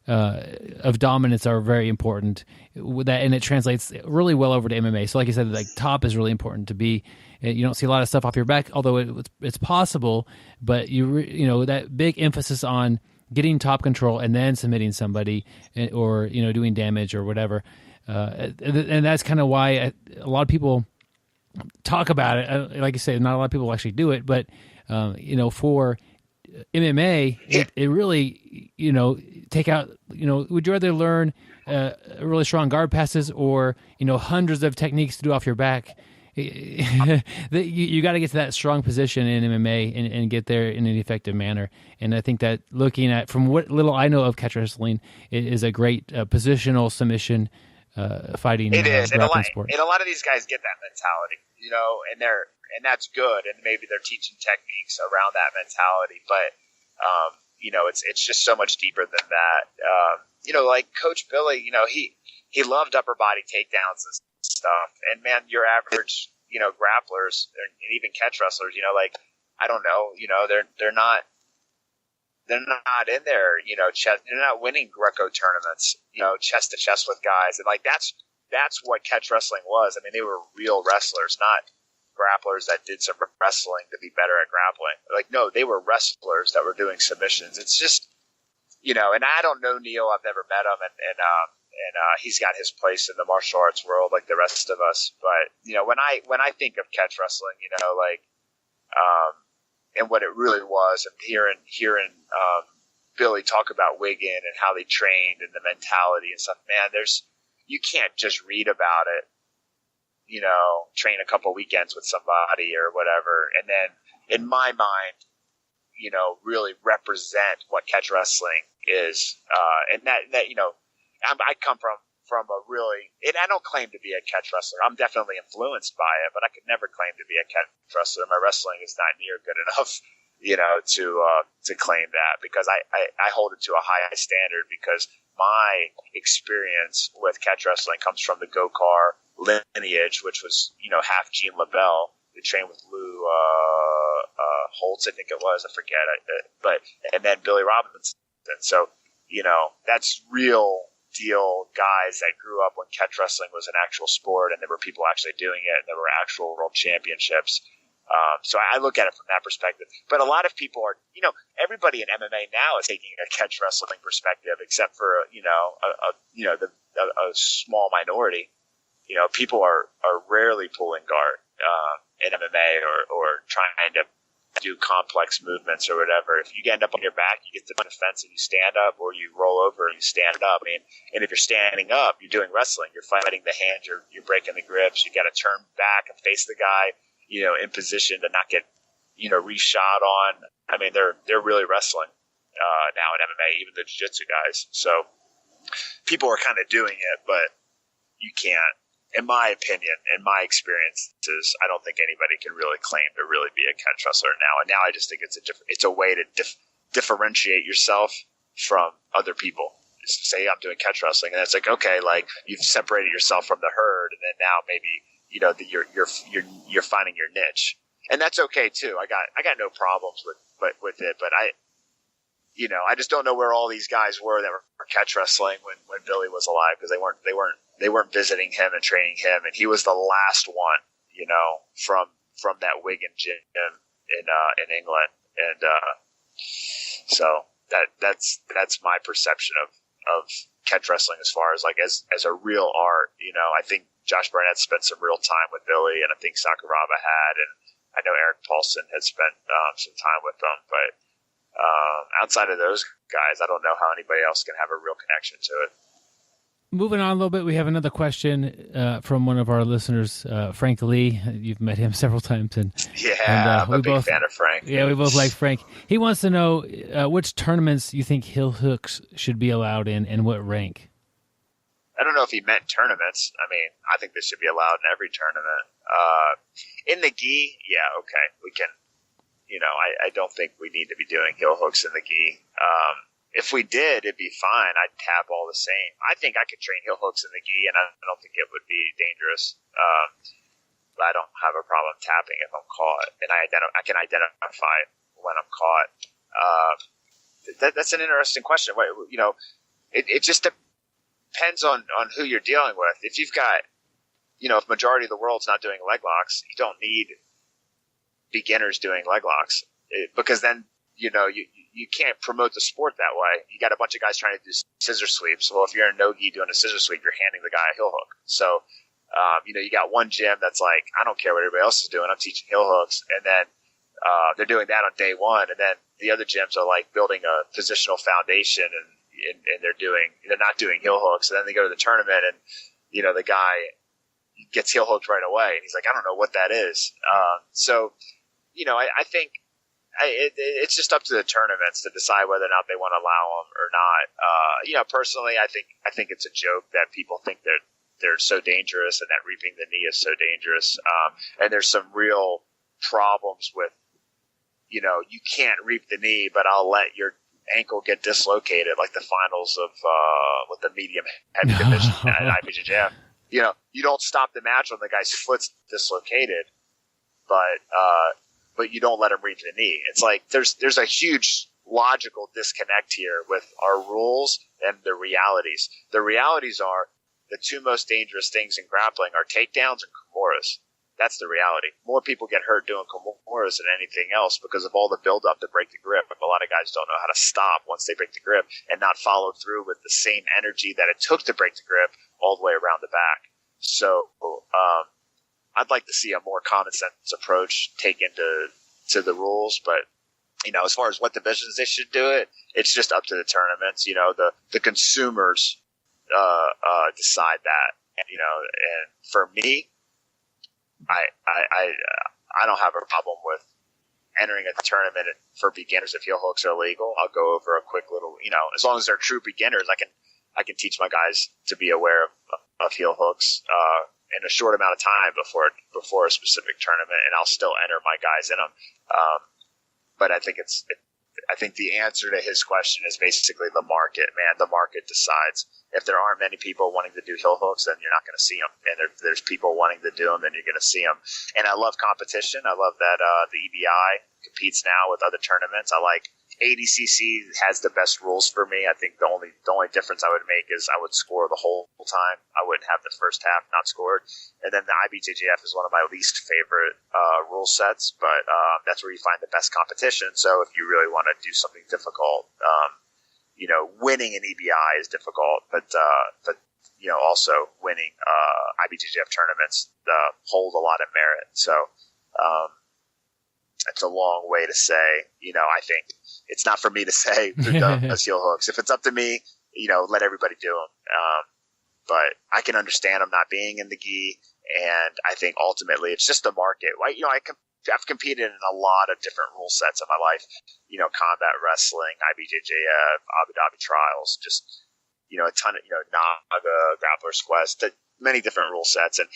of dominance are very important. And it translates really well over to MMA. So, like I said, like top is really important to be You don't see a lot of stuff off your back, although it's possible. But that big emphasis on getting top control and then submitting somebody, or doing damage or whatever, and that's kind of why a lot of people talk about it. Like you say, not a lot of people actually do it, but for MMA, it really take out. Would you rather learn really strong guard passes or hundreds of techniques to do off your back? You got to get to that strong position in MMA and get there in an effective manner. And I think that looking at, from what little I know of catch wrestling, it is a great positional submission fighting. It is, and sport. A lot of these guys get that mentality, and that's good. And maybe they're teaching techniques around that mentality, but it's just so much deeper than that. Like Coach Billy, he loved upper body takedowns and stuff. And man, your average, grapplers and even catch wrestlers, I don't know, they're not in there, they're not winning Greco tournaments, chest to chest with guys. And that's what catch wrestling was. I mean, they were real wrestlers, not grapplers that did some wrestling to be better at grappling. No, they were wrestlers that were doing submissions. It's just, and I don't know Neil. I've never met him, and he's got his place in the martial arts world like the rest of us. But when I think of catch wrestling, and what it really was, and hearing Billy talk about Wigan and how they trained and the mentality and stuff, man, you can't just read about it. Train a couple weekends with somebody or whatever, and then in my mind, really represent what catch wrestling is, and that I come from a really, and I don't claim to be a catch wrestler. I'm definitely influenced by it, but I could never claim to be a catch wrestler. My wrestling is not near good enough, to claim that, because I hold it to a high standard, because my experience with catch wrestling comes from the Go-Kar lineage, which was, half Gene LaBelle, who trained with Lou Holtz, I think it was, I forget, and then Billy Robinson. So, that's real deal guys that grew up when catch wrestling was an actual sport, and there were people actually doing it, and there were actual world championships. So I look at it from that perspective. But a lot of people are, everybody in MMA now is taking a catch wrestling perspective, except for a small minority. People are rarely pulling guard in MMA or trying to do complex movements or whatever. If you end up on your back, you get to the defense and you stand up, or you roll over and you stand up. And if you're standing up, you're doing wrestling. You're fighting the hand. You're breaking the grips. You got to turn back and face the guy, in position to not get, re-shot on. They're really wrestling now in MMA, even the jiu-jitsu guys. So people are kind of doing it, but you can't. In my opinion, in my experiences, I don't think anybody can really claim to really be a catch wrestler now. And now I just think it's a way to differentiate yourself from other people. Just to say, I'm doing catch wrestling, and it's okay, you've separated yourself from the herd, and then now maybe you're finding your niche, and that's okay too. I got no problems with it, but I just don't know where all these guys were that were catch wrestling when Billy was alive, because they weren't visiting him and training him, and he was the last one, from that Wigan gym in England, and so that's my perception of catch wrestling as far as as a real art. I think Josh Barnett spent some real time with Billy, and I think Sakuraba had, and I know Eric Paulson had spent some time with them, but outside of those guys, I don't know how anybody else can have a real connection to it. Moving on a little bit, we have another question from one of our listeners, Frank Lee. You've met him several times. I'm a big fan of Frank. Yeah, we both like Frank. He wants to know which tournaments you think heel hooks should be allowed in, and what rank. I don't know if he meant tournaments. I think they should be allowed in every tournament. In the gi, yeah, okay. We can, I don't think we need to be doing heel hooks in the gi. If we did, it'd be fine. I'd tap all the same. I think I could train heel hooks in the gi, and I don't think it would be dangerous. But I don't have a problem tapping if I'm caught, and I can identify when I'm caught. That's an interesting question. It just depends on who you're dealing with. If you've got, if majority of the world's not doing leg locks, you don't need beginners doing leg locks, because then, you can't promote the sport that way. You got a bunch of guys trying to do scissor sweeps. Well, if you're a no-gi doing a scissor sweep, you're handing the guy a heel hook. So, you got one gym that's like, I don't care what everybody else is doing. I'm teaching heel hooks. And then they're doing that on day one. And then the other gyms are like building a positional foundation and they're not doing heel hooks. And then they go to the tournament and, the guy gets heel hooked right away. And he's like, I don't know what that is. I think it's just up to the tournaments to decide whether or not they want to allow them or not. Personally, I think it's a joke that people think that they're so dangerous and that reaping the knee is so dangerous. And there's some real problems with, you can't reap the knee, but I'll let your ankle get dislocated, like the finals of with the medium heavy division at IBJJF. You don't stop the match when the guy's foot's dislocated, but you don't let him reap the knee. It's like there's a huge logical disconnect here with our rules and the realities. The realities are the two most dangerous things in grappling are takedowns and kimuras. That's the reality. More people get hurt doing kimuras than anything else because of all the buildup to break the grip. A lot of guys don't know how to stop once they break the grip and not follow through with the same energy that it took to break the grip all the way around the back. So I'd like to see a more common sense approach taken to the rules. But, as far as what divisions they should do it, it's just up to the tournaments. The consumers decide that. And for me, I don't have a problem with entering a tournament for beginners if heel hooks are illegal. I'll go over a quick little, as long as they're true beginners, I can teach my guys to be aware of heel hooks in a short amount of time before a specific tournament, and I'll still enter my guys in them. But I think I think the answer to his question is basically the market, man. The market decides. If there aren't many people wanting to do heel hooks, then you're not going to see them. And if there's people wanting to do them, then you're going to see them. And I love competition. I love that the EBI competes now with other tournaments. I like ADCC has the best rules for me. I think the only difference I would make is I would score the whole time. I wouldn't have the first half not scored. And then the IBJJF is one of my least favorite rule sets, but that's where you find the best competition. So if you really want to do something difficult, winning an EBI is difficult, but also winning IBJJF tournaments hold a lot of merit. So it's a long way to say, I think it's not for me to say who does heel hooks. If it's up to me, let everybody do them. But I can understand them not being in the gi, and I think ultimately it's just the market. Right? I've competed in a lot of different rule sets in my life. Combat wrestling, IBJJF, Abu Dhabi trials, just a ton of Naga, Grappler's Quest, many different rule sets, and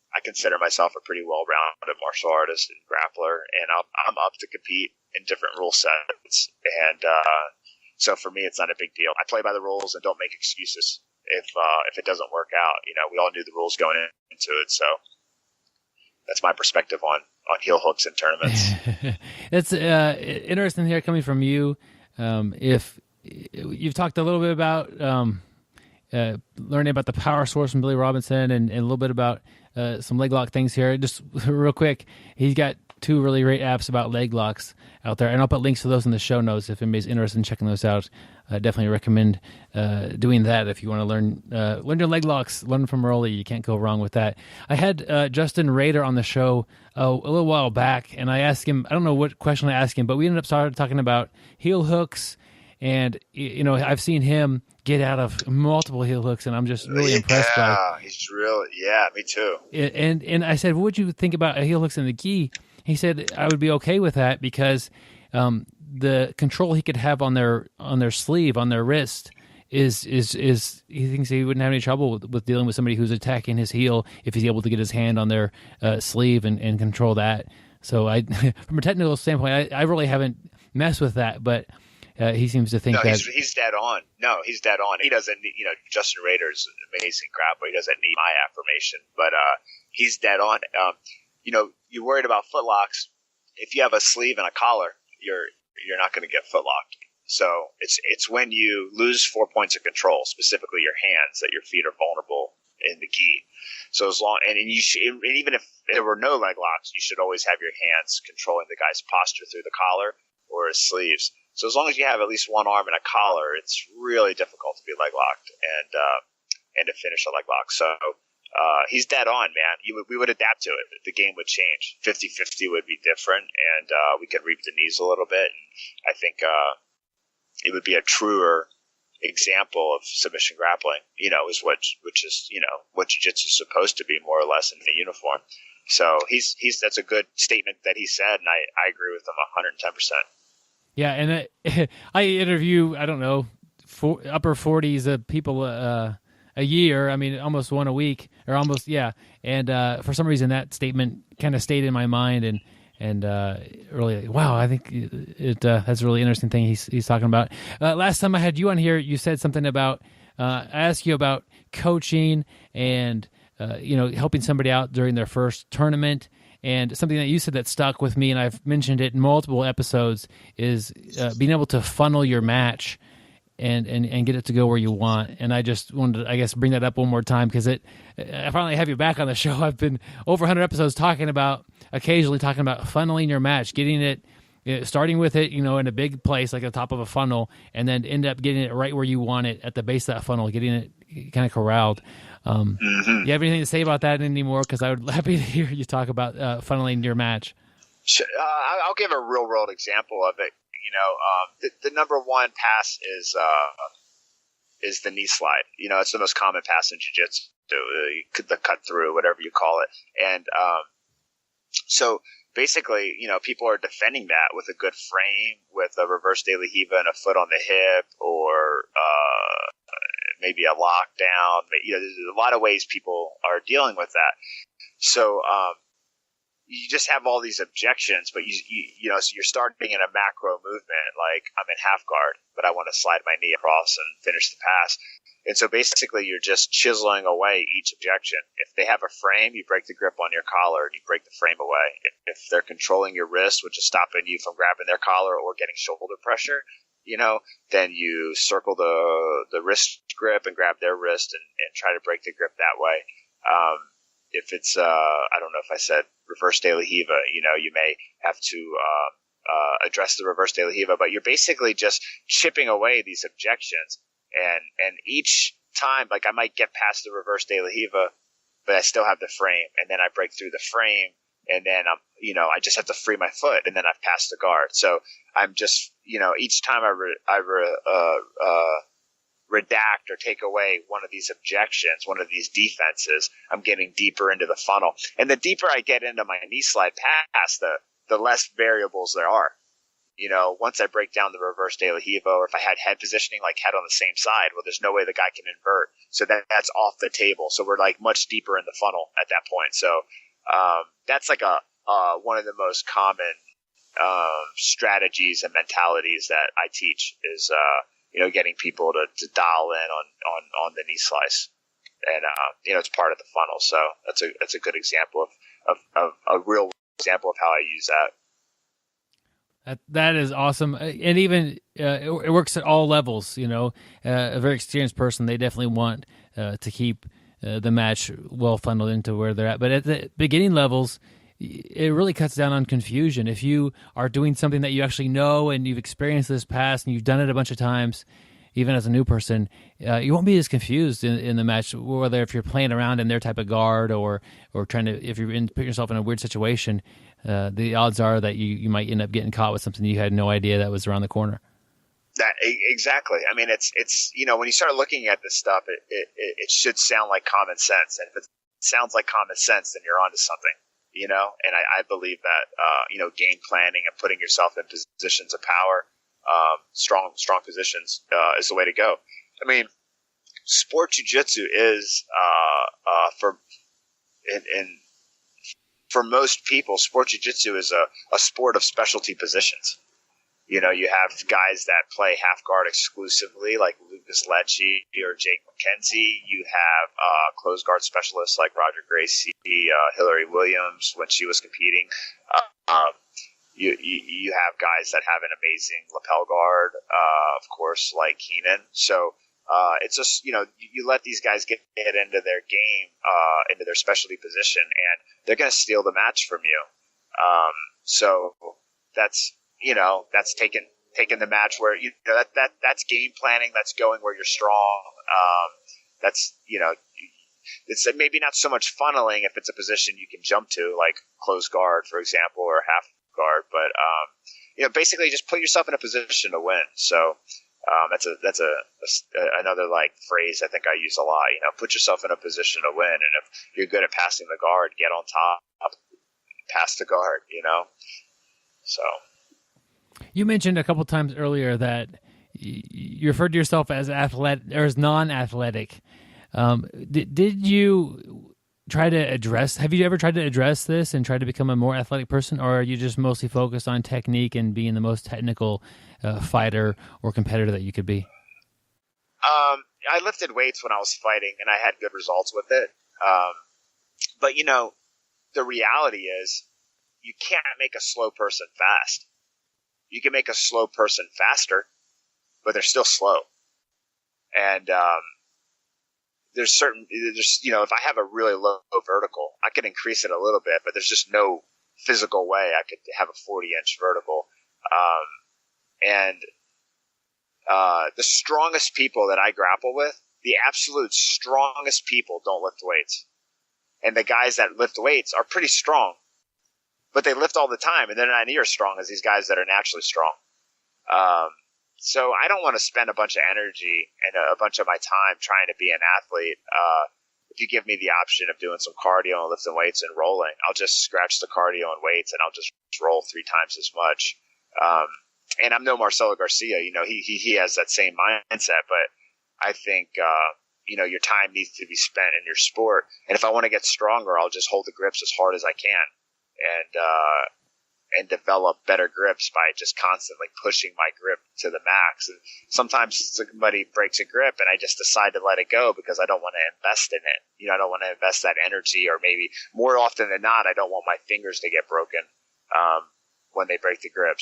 I consider myself a pretty well-rounded martial artist and grappler, and I'm up to compete in different rule sets. And so for me, it's not a big deal. I play by the rules and don't make excuses if it doesn't work out. We all knew the rules going into it, so that's my perspective on heel hooks in tournaments. It's interesting here coming from you. If you've talked a little bit about learning about the power source from Billy Robinson and a little bit about some leg lock things here. Just real quick, he's got 2 really great apps about leg locks out there, and I'll put links to those in the show notes if anybody's interested in checking those out. I definitely recommend doing that if you want to learn your leg locks. Learn from Roli. You can't go wrong with that. I had Justin Rader on the show a little while back, and I asked him, I don't know what question I asked him, but we ended up started talking about heel hooks, and I've seen him get out of multiple heel hooks, and I'm just really impressed by it. Yeah, me too. And I said, what would you think about heel hooks in the gi? He said I would be okay with that because the control he could have on their sleeve, on their wrist, is he thinks he wouldn't have any trouble with dealing with somebody who's attacking his heel if he's able to get his hand on their sleeve and control that. So from a technical standpoint, I really haven't messed with that, but he seems to think that he's dead on. No, he's dead on. He doesn't need, Justin Rader's an amazing grappler. He doesn't need my affirmation, but he's dead on. You're worried about foot locks. If you have a sleeve and a collar, you're not going to get foot locked. So it's when you lose 4 points of control, specifically your hands, that your feet are vulnerable in the gi. So as long and you should, and even if there were no leg locks, you should always have your hands controlling the guy's posture through the collar or his sleeves. So as long as you have at least one arm in a collar, it's really difficult to be leg locked and to finish a leg lock. So he's dead on, man. We would adapt to it. The game would change. 50-50 would be different, and we could reap the knees a little bit. And I think it would be a truer example of submission grappling, which is what jiu-jitsu is supposed to be, more or less, in the uniform. So that's a good statement that he said, and I agree with him 110%. Yeah, and I interview, I don't know, upper 40s of people a year. I mean, almost one a week, or almost, yeah. And for some reason, that statement kind of stayed in my mind, and really, wow, I think that's a really interesting thing he's talking about. Last time I had you on here, you said something about, I asked you about coaching and, helping somebody out during their first tournament. And something that you said that stuck with me, and I've mentioned it in multiple episodes, is being able to funnel your match and get it to go where you want. And I just wanted to, I guess, bring that up one more time, because I finally have you back on the show. I've been over 100 episodes occasionally talking about funneling your match, getting it, starting with it, in a big place like the top of a funnel, and then end up getting it right where you want it at the base of that funnel, getting it kind of corralled. Do you have anything to say about that anymore? Because I would be happy to hear you talk about funneling your match. I'll give a real world example of it. The number one pass is the knee slide. It's the most common pass in jiu-jitsu, the cut through, whatever you call it. And so basically, people are defending that with a good frame, with a reverse De La Riva and a foot on the hip, or maybe a lockdown. There's a lot of ways people are dealing with that. So you just have all these objections, but so you're starting in a macro movement, like I'm in half guard, but I want to slide my knee across and finish the pass. And so basically you're just chiseling away each objection. If they have a frame, you break the grip on your collar and you break the frame away. If they're controlling your wrist, which is stopping you from grabbing their collar or getting shoulder pressure, then you circle the wrist grip and grab their wrist and try to break the grip that way. If it's, I don't know if I said reverse De La Riva, you may have to address the reverse De La Riva, but you're basically just chipping away these objections. And each time, like I might get past the reverse De La Riva, but I still have the frame, and then I break through the frame, and then I just have to free my foot, and then I've passed the guard. So I'm just, each time I redact or take away one of these objections, one of these defenses, I'm getting deeper into the funnel. And the deeper I get into my knee slide pass, the less variables there are. Once I break down the reverse De La Riva, or if I had head positioning, like head on the same side, well, there's no way the guy can invert. So that's off the table. So we're like much deeper in the funnel at that point. So that's like one of the most common strategies and mentalities that I teach is getting people to dial in on the knee slice, and it's part of the funnel. So that's a good example of a real example of how I use that. That is awesome, and even it works at all levels. A very experienced person, they definitely want to keep the match well funneled into where they're at. But at the beginning levels, it really cuts down on confusion. If you are doing something that you actually know and you've experienced this past and you've done it a bunch of times, even as a new person, you won't be as confused in the match, whether if you're playing around in their type of guard or trying to, if you're put yourself in a weird situation, the odds are that you might end up getting caught with something you had no idea that was around the corner. That exactly. I mean, it's when you start looking at this stuff, it should sound like common sense, and if it sounds like common sense, then you're onto something. And I believe that game planning and putting yourself in positions of power, strong positions, is the way to go. I mean, sport jiu-jitsu is for most people, sport jiu-jitsu is a sport of specialty positions. You have guys that play half guard exclusively, like Lucas Lecce or Jake McKenzie. You have closed guard specialists like Roger Gracie, Hillary Williams when she was competing. You have guys that have an amazing lapel guard, of course, like Keenan. So It's just, you let these guys get into their game, into their specialty position, and they're going to steal the match from you. So that's taking the match where, that's game planning. That's going where you're strong. That's, it's maybe not so much funneling if it's a position you can jump to, like close guard, for example, or half guard. But, basically just put yourself in a position to win. So, that's another like phrase I think I use a lot. Put yourself in a position to win, and if you're good at passing the guard, get on top, pass the guard. So you mentioned a couple times earlier that you referred to yourself as athletic or as non-athletic. Did you try to address? Have you ever tried to address this and try to become a more athletic person, or are you just mostly focused on technique and being the most technical fighter or competitor that you could be? I lifted weights when I was fighting, and I had good results with it. But the reality is, you can't make a slow person fast. You can make a slow person faster, but they're still slow. And if I have a really low vertical, I could increase it a little bit, but there's just no physical way I could have a 40-inch vertical. The strongest people that I grapple with, the absolute strongest people don't lift weights. And the guys that lift weights are pretty strong, but they lift all the time, and they're not near as strong as these guys that are naturally strong. So I don't want to spend a bunch of energy and a bunch of my time trying to be an athlete. If you give me the option of doing some cardio and lifting weights and rolling, I'll just scratch the cardio and weights, and I'll just roll 3 times as much. And I'm no Marcelo Garcia. He has that same mindset, but I think, your time needs to be spent in your sport. And if I want to get stronger, I'll just hold the grips as hard as I can and develop better grips by just constantly pushing my grip to the max. And sometimes somebody breaks a grip and I just decide to let it go because I don't want to invest in it. I don't want to invest that energy, or maybe more often than not, I don't want my fingers to get broken when they break the grip.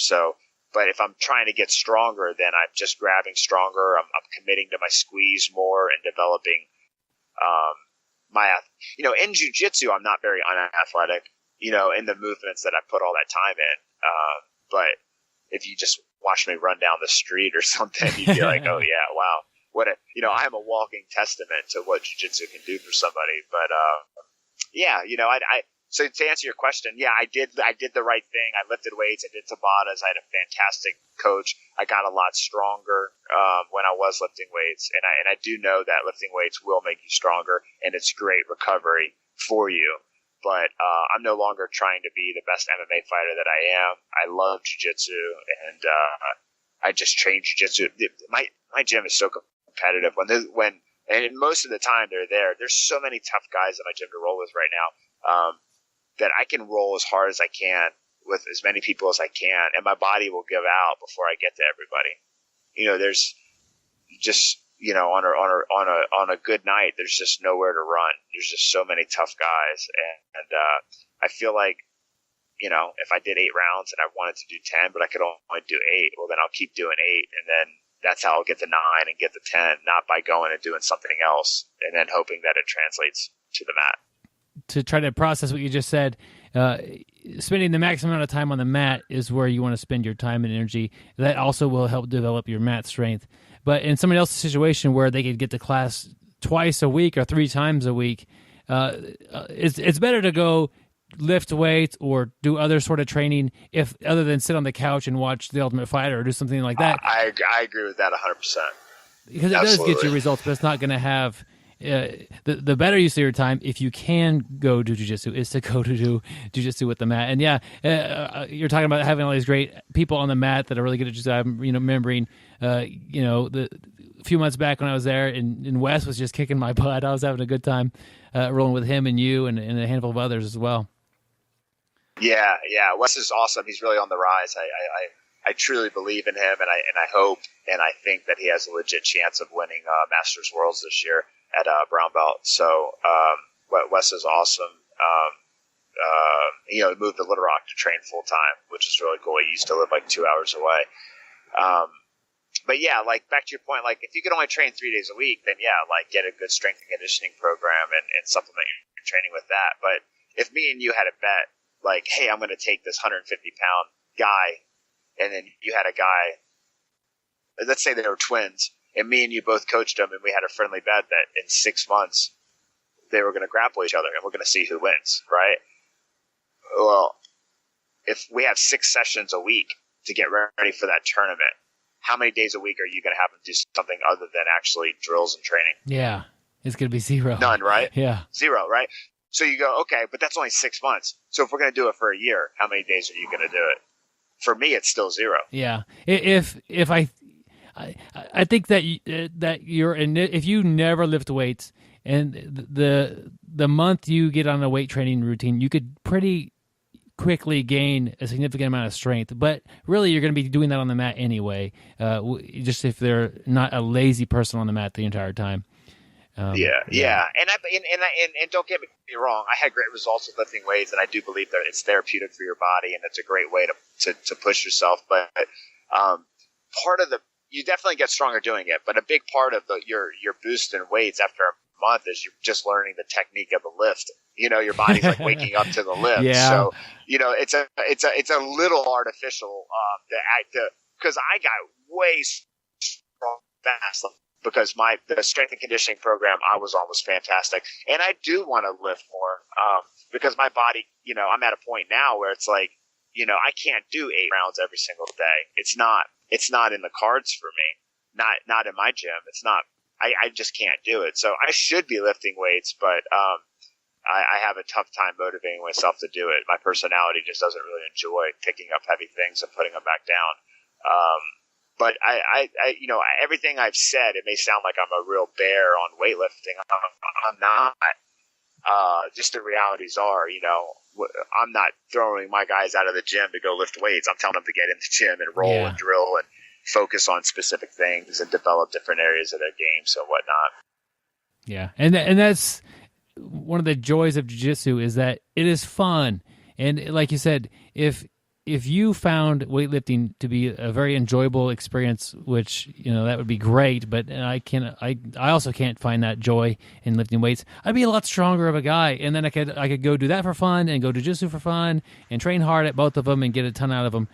But if I'm trying to get stronger, then I'm just grabbing stronger. I'm committing to my squeeze more and developing in jiu-jitsu, I'm not very unathletic, in the movements that I put all that time in. But if you just watch me run down the street or something, you'd be like, oh yeah, wow. I'm a walking testament to what jiu-jitsu can do for somebody. But, so to answer your question, yeah, I did the right thing. I lifted weights. I did Tabatas. I had a fantastic coach. I got a lot stronger when I was lifting weights, and I do know that lifting weights will make you stronger, and it's great recovery for you. But I'm no longer trying to be the best MMA fighter that I am. I love jiu-jitsu, and I just train jiu-jitsu. My gym is so competitive. And most of the time they're there. There's so many tough guys in my gym to roll with right now. That I can roll as hard as I can with as many people as I can, and my body will give out before I get to everybody. There's just, on a good night, there's just nowhere to run. There's just so many tough guys. And I feel like, if I did 8 rounds and I wanted to do 10, but I could only do 8, well, then I'll keep doing 8. And then that's how I'll get to 9 and get to 10, not by going and doing something else and then hoping that it translates to the mat. To try to process what you just said, spending the maximum amount of time on the mat is where you want to spend your time and energy. That also will help develop your mat strength. But in somebody else's situation where they could get to class twice a week or 3 times a week, it's better to go lift weights or do other sort of training other than sit on the couch and watch The Ultimate Fighter or do something like that. I agree with that 100%. Because it does get you results, but it's not going to have... the better use of your time, if you can go do jiu-jitsu, is to go to do jiu-jitsu with the mat. And you're talking about having all these great people on the mat that are really good at jiu-jitsu. I'm remembering the few months back when I was there and Wes was just kicking my butt. I was having a good time rolling with him and you and a handful of others as well. Yeah, Wes is awesome. He's really on the rise. I truly believe in him, and I hope and I think that he has a legit chance of winning Masters Worlds this year at brown belt. So Wes is awesome. He moved to Little Rock to train full time, which is really cool. He used to live like 2 hours away. but yeah, like back to your point, like if you could only train 3 days a week, then yeah, like get a good strength and conditioning program and supplement your training with that. But if me and you had a bet, like, hey, I'm going to take this 150-pound guy, and then you had a guy, let's say they were twins, and me and you both coached them, and we had a friendly bet that in 6 months they were going to grapple each other, and we're going to see who wins, right? Well, if we have 6 sessions a week to get ready for that tournament, how many days a week are you going to have them do something other than actually drills and training? Yeah, it's going to be 0. None, right? Yeah. 0, right? So you go, okay, but that's only 6 months. So if we're going to do it for a year, how many days are you going to do it? For me, it's still 0. Yeah. If I think that if you never lift weights and the month you get on a weight training routine, you could pretty quickly gain a significant amount of strength, but really you're going to be doing that on the mat anyway. Just if they're not a lazy person on the mat the entire time. Yeah. And don't get me wrong, I had great results with lifting weights, and I do believe that it's therapeutic for your body, and it's a great way to push yourself. But part of you definitely get stronger doing it. But a big part of your boost in weights after a month is you're just learning the technique of the lift. You know, your body's like waking up to the lift. Yeah. So, you know, it's a little artificial because I got way strong fast because the strength and conditioning program I was on was fantastic. And I do want to lift more because my body, you know, I'm at a point now where it's like, you know, I can't do 8 rounds every single day. It's not in the cards for me. Not in my gym. It's not. I just can't do it. So I should be lifting weights, but I have a tough time motivating myself to do it. My personality just doesn't really enjoy picking up heavy things and putting them back down. But I you know, everything I've said, it may sound like I'm a real bear on weightlifting. I'm not. Just the realities are, you know, I'm not throwing my guys out of the gym to go lift weights. I'm telling them to get in the gym and roll and drill and focus on specific things and develop different areas of their games and whatnot. Yeah, and that's one of the joys of jiu-jitsu is that it is fun. And like you said, if you found weightlifting to be a very enjoyable experience, which, you know, that would be great, but I also can't find that joy in lifting weights, I'd be a lot stronger of a guy, and then I could go do that for fun and go to jiu-jitsu for fun and train hard at both of them and get a ton out of them.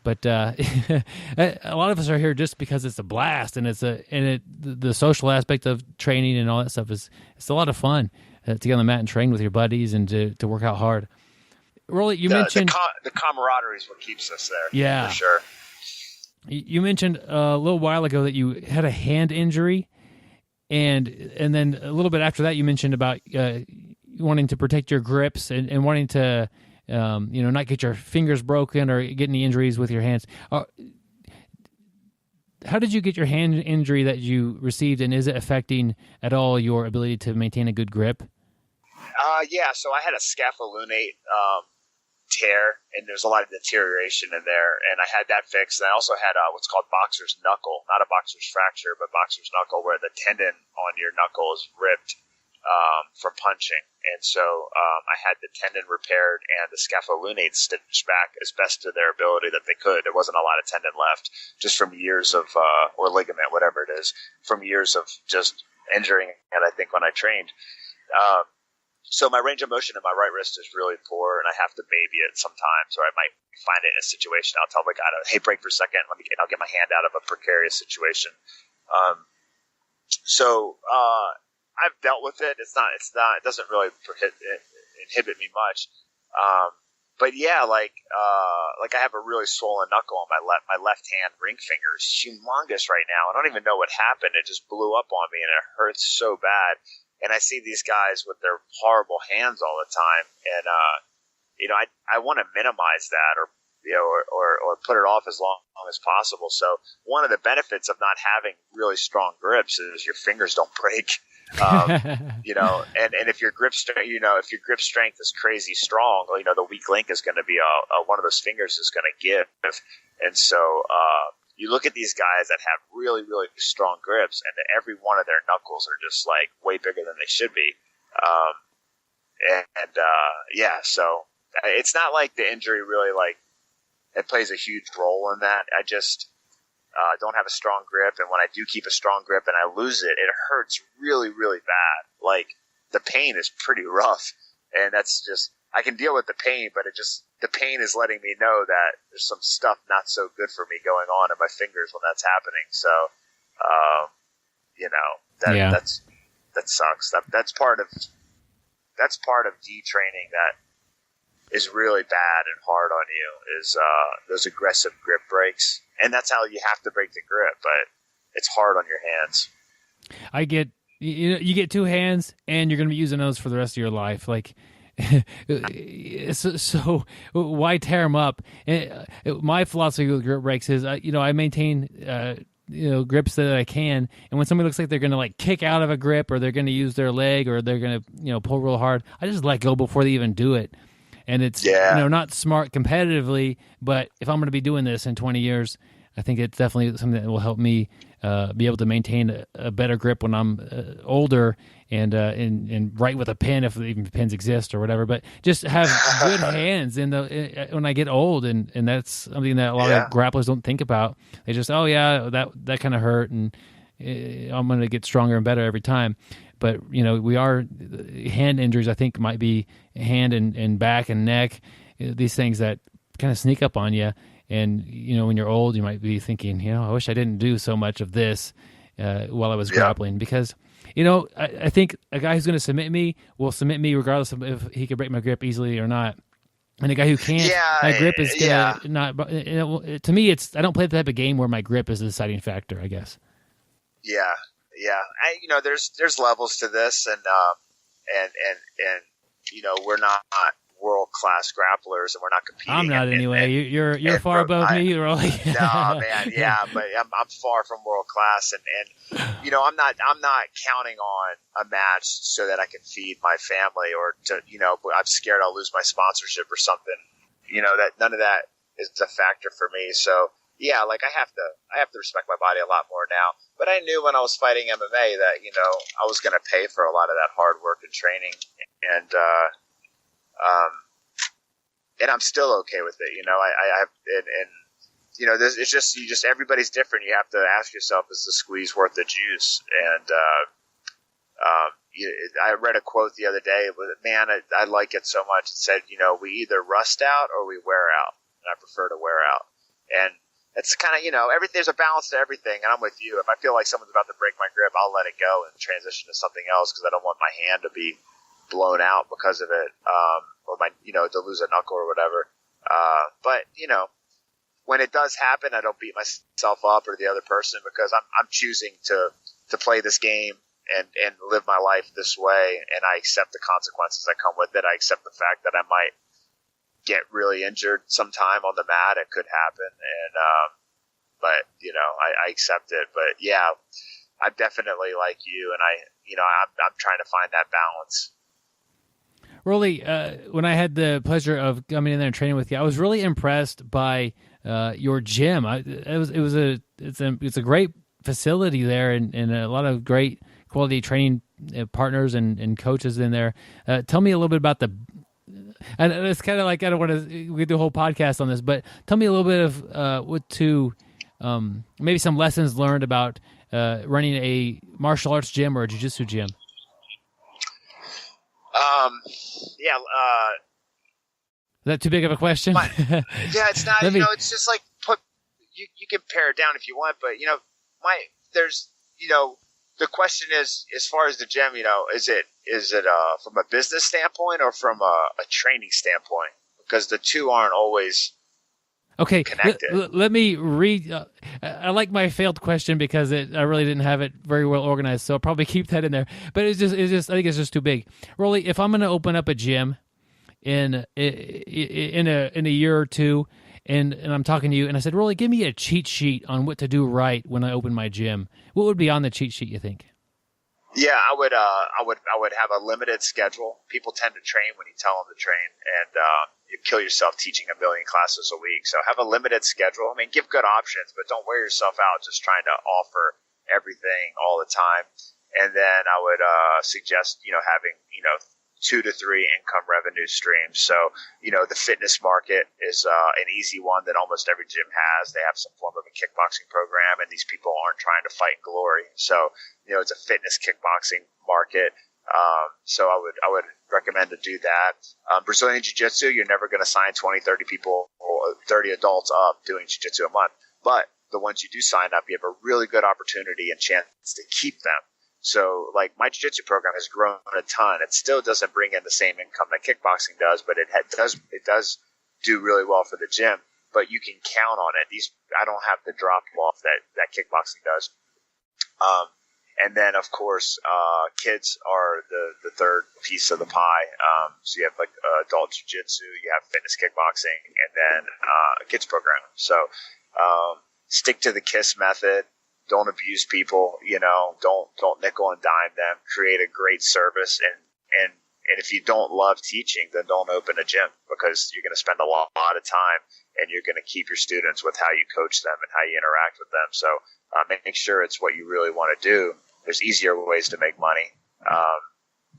But a lot of us are here just because it's a blast, and the social aspect of training and all that stuff it's a lot of fun to get on the mat and train with your buddies and to work out hard. Roli, you mentioned the camaraderie is what keeps us there. Yeah, for sure. You mentioned a little while ago that you had a hand injury, and then a little bit after that, you mentioned about wanting to protect your grips and wanting to not get your fingers broken or get any injuries with your hands. How did you get your hand injury that you received, and is it affecting at all your ability to maintain a good grip? Yeah, so I had a scapholunate tear, and there's a lot of deterioration in there, and I had that fixed. And I also had what's called boxer's knuckle, not a boxer's fracture, but boxer's knuckle, where the tendon on your knuckle is ripped from punching. And so I had the tendon repaired and the scapholunate stitched back as best to their ability that they could. There wasn't a lot of tendon left, just from years of or ligament, whatever it is, from years of just injuring it, I think, when I trained. So my range of motion in my right wrist is really poor, and I have to baby it sometimes, or I might find it in a situation. I'll tell the guy to, hey, break for a second. I'll get my hand out of a precarious situation. So I've dealt with it. It doesn't really inhibit me much. But yeah, like I have a really swollen knuckle on my left hand ring finger is humongous right now. I don't even know what happened. It just blew up on me, and it hurts so bad. And I see these guys with their horrible hands all the time, and I want to minimize that, or put it off as long as possible. So one of the benefits of not having really strong grips is your fingers don't break. And if your grip strength is crazy strong, the weak link is going to be one of those fingers is going to give. And so you look at these guys that have really, really strong grips, and every one of their knuckles are just like way bigger than they should be. So it's not like the injury really it plays a huge role in that. don't have a strong grip, and when I do keep a strong grip and I lose it, it hurts really, really bad. Like, the pain is pretty rough, and that's just, I can deal with the pain, but the pain is letting me know that there's some stuff not so good for me going on in my fingers when that's happening. So, that sucks. That's part of detraining that is really bad and hard on you, is those aggressive grip breaks. And that's how you have to break the grip, but it's hard on your hands. I get, you get two hands and you're going to be using those for the rest of your life. Like, so why tear them up? My philosophy with grip breaks is, I maintain, grips that I can. And when somebody looks like they're going to like kick out of a grip, or they're going to use their leg, or they're going to, pull real hard, I just let go before they even do it. And it's, not smart competitively, but if I'm going to be doing this in 20 years, I think it's definitely something that will help me be able to maintain a better grip when I'm older and write with a pen, if even pens exist or whatever. But just have good hands when I get old, and that's something that a lot of grapplers don't think about. They just, that kind of hurt, and I'm going to get stronger and better every time. But we are hand injuries. I think might be hand and back and neck. These things that kind of sneak up on you. And, when you're old, you might be thinking, I wish I didn't do so much of this while I was grappling. Because, I think a guy who's going to submit me will submit me regardless of if he can break my grip easily or not. And a guy who can't, my grip is going to not. To me, I don't play the type of game where my grip is the deciding factor, I guess. Yeah. There's levels to this, and we're not world-class grapplers, and we're not competing. I'm not anyway. You're far above me, Roli. No, man, but I'm far from world-class, and I'm not counting on a match so that I can feed my family, or to I'm scared I'll lose my sponsorship or something. That none of that is a factor for me. So I have to respect my body a lot more now. But I knew when I was fighting MMA that I was going to pay for a lot of that hard work and training, and I'm still okay with it. It's just everybody's different. You have to ask yourself, is the squeeze worth the juice? And I read a quote the other day. Man, I like it so much. It said, we either rust out or we wear out, and I prefer to wear out. And it's kind of, there's a balance to everything, and I'm with you. If I feel like someone's about to break my grip, I'll let it go and transition to something else, because I don't want my hand to be blown out because of it, or my, to lose a knuckle or whatever. But when it does happen, I don't beat myself up or the other person, because I'm choosing to play this game and live my life this way, and I accept the consequences that come with it. I accept the fact that I might get really injured sometime on the mat. It could happen, and but I accept it. But I'm definitely like you, and I'm trying to find that balance. Roli, when I had the pleasure of coming in there and training with you, I was really impressed by your gym. It's a great facility there, and a lot of great quality training partners and coaches in there. Tell me a little bit about and it's kind of like, I don't want to, we do a whole podcast on this, but tell me a little bit of maybe some lessons learned about running a martial arts gym or a jiu-jitsu gym. Is that too big of a question? It's not. It's just like you can pare it down if you want, but the question is, as far as the gym, is it from a business standpoint or from a training standpoint? Because the two aren't always connected. Let me read. I like my failed question because I really didn't have it very well organized, so I'll probably keep that in there. But it's just I think it's just too big. Roli, if I'm going to open up a gym in a year or two, and I'm talking to you, and I said, Roli, give me a cheat sheet on what to do right when I open my gym. What would be on the cheat sheet, you think? Yeah, I would have a limited schedule. People tend to train when you tell them to train, and you kill yourself teaching 1 million classes a week. So have a limited schedule. I mean, give good options, but don't wear yourself out just trying to offer everything all the time. And then I would suggest, having, 2 to 3 income revenue streams. So, the fitness market is an easy one that almost every gym has. They have some form of a kickboxing program, and these people aren't trying to fight glory. So, it's a fitness kickboxing market. So I would recommend to do that. Brazilian Jiu-Jitsu, you're never going to sign 20, 30 people or 30 adults up doing Jiu-Jitsu a month. But the ones you do sign up, you have a really good opportunity and chance to keep them. So, like, my jiu-jitsu program has grown a ton. It still doesn't bring in the same income that kickboxing does, but it does do really well for the gym. But you can count on it. I don't have the drop off that kickboxing does. And then, of course, kids are the third piece of the pie. So you have like adult jiu-jitsu, you have fitness kickboxing, and then a kids program. So stick to the KISS method. Don't abuse people, don't nickel and dime them. Create a great service, and if you don't love teaching, then don't open a gym, because you're going to spend a lot of time, and you're going to keep your students with how you coach them and how you interact with them. So make sure it's what you really want to do. There's easier ways to make money,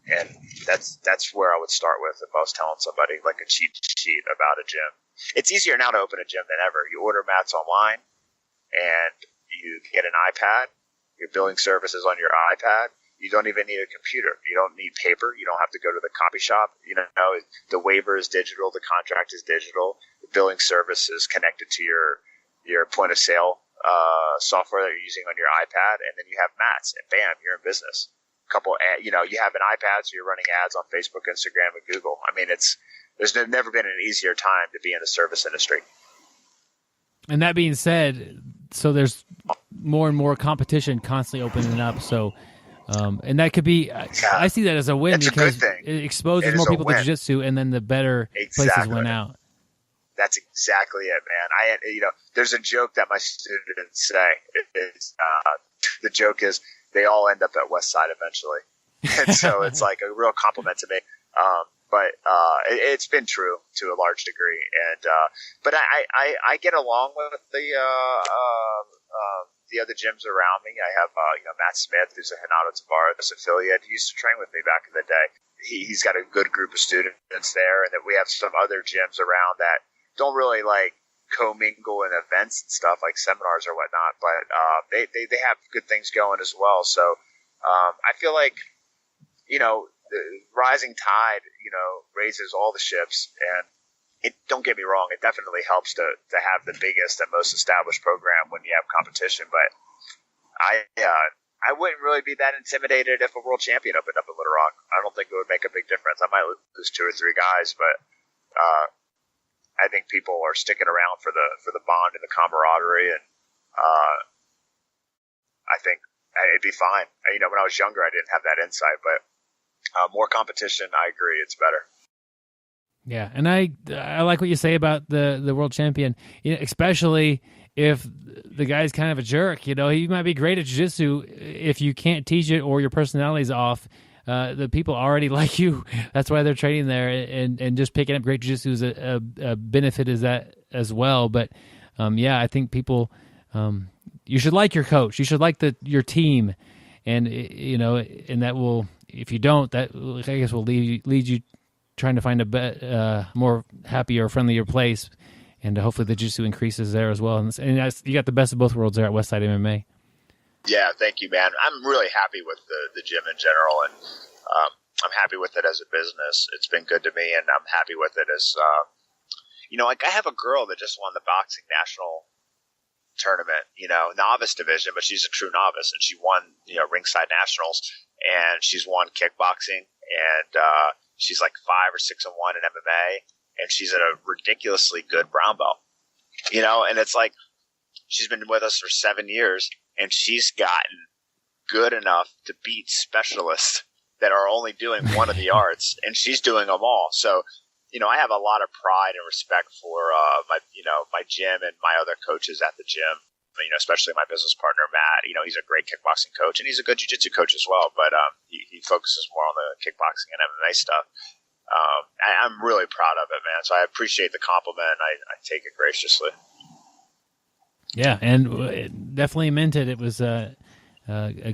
and that's where I would start with if I was telling somebody like a cheat sheet about a gym. It's easier now to open a gym than ever. You order mats online, and you get an iPad. Your billing services on your iPad. You don't even need a computer. You don't need paper. You don't have to go to the copy shop. The waiver is digital. The contract is digital. The billing service is connected to your point of sale software that you're using on your iPad, and then you have mats, and bam, you're in business. You have an iPad, so you're running ads on Facebook, Instagram, and Google. I mean, there's never been an easier time to be in the service industry. And that being said, so there's more and more competition constantly opening up. So, and that could be, I see that as a win, because it exposes more people to jiu-jitsu, and then the better places win out. That's exactly it, man. There's a joke that my students say. The joke is they all end up at Westside eventually. And so it's like a real compliment to me. But it's been true to a large degree. And but I get along with the other gyms around me. I have Matt Smith, who's a Hanato Tavares affiliate. He used to train with me back in the day. He's got a good group of students there, and that we have some other gyms around that don't really like commingle in events and stuff like seminars or whatnot, but they have good things going as well. So I feel like the rising tide raises all the ships, and don't get me wrong, it definitely helps to have the biggest and most established program when you have competition. But I wouldn't really be that intimidated if a world champion opened up in Little Rock. I don't think it would make a big difference. I might lose 2 or 3 guys, but I think people are sticking around for the bond and the camaraderie, and I think it'd be fine. When I was younger, I didn't have that insight, but more competition, I agree, it's better. Yeah, and I like what you say about the world champion, especially if the guy's kind of a jerk. He might be great at jiu-jitsu. If you can't teach it or your personality's off, the people already like you. That's why they're training there, and just picking up great jiu-jitsu is a benefit is that as well. But I think people, you should like your coach. You should like your team, and and that will, if you don't, that I guess will lead you trying to find a more happier, friendlier place, and hopefully the jiu-jitsu increases there as well. And you got the best of both worlds there at Westside MMA. Yeah, thank you, man. I'm really happy with the gym in general, and I'm happy with it as a business. It's been good to me, and I'm happy with it as, I have a girl that just won the boxing national tournament, novice division, but she's a true novice, and she won, ringside nationals, and she's won kickboxing, and she's like 5 or 6-1 in MMA, and she's at a ridiculously good brown belt, and it's like she's been with us for 7 years, and she's gotten good enough to beat specialists that are only doing one of the arts, and she's doing them all. So, I have a lot of pride and respect for my gym and my other coaches at the gym. Especially my business partner Matt. He's a great kickboxing coach, and he's a good jiu-jitsu coach as well. But he focuses more on the kickboxing and MMA stuff. I'm really proud of it, man. So I appreciate the compliment. I take it graciously. Yeah, and it definitely meant it. It was a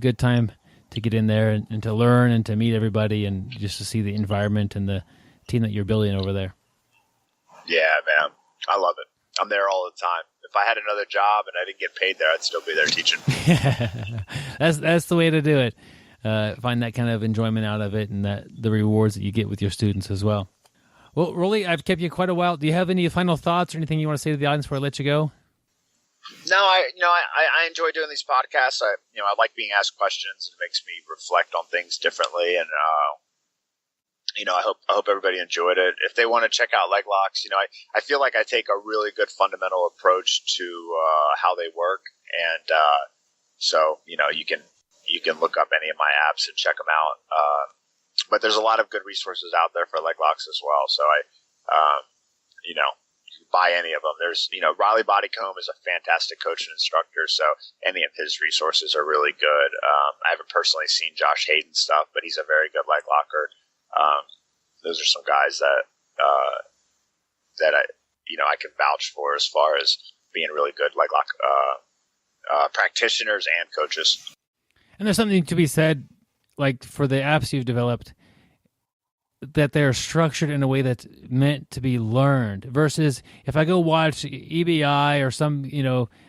good time to get in there and to learn and to meet everybody and just to see the environment and the team that you're building over there. Yeah, man. I love it. I'm there all the time. If I had another job and I didn't get paid there, I'd still be there teaching. That's the way to do it. Find that kind of enjoyment out of it and the rewards that you get with your students as well. Well, Roli, I've kept you quite a while. Do you have any final thoughts or anything you want to say to the audience before I let you go? No, I enjoy doing these podcasts. I like being asked questions. It makes me reflect on things differently, and I hope everybody enjoyed it. If they want to check out leg locks, I feel like I take a really good fundamental approach to how they work, and so you can look up any of my apps and check them out. But there's a lot of good resources out there for leg locks as well. So you can buy any of them. There's Roli Bodycomb is a fantastic coach and instructor, so any of his resources are really good. I haven't personally seen Josh Hayden's stuff, but he's a very good leg locker. Those are some guys that I can vouch for as far as being really good leg lock practitioners and coaches. And there's something to be said, like for the apps you've developed, that they're structured in a way that's meant to be learned. Versus if I go watch EBI or some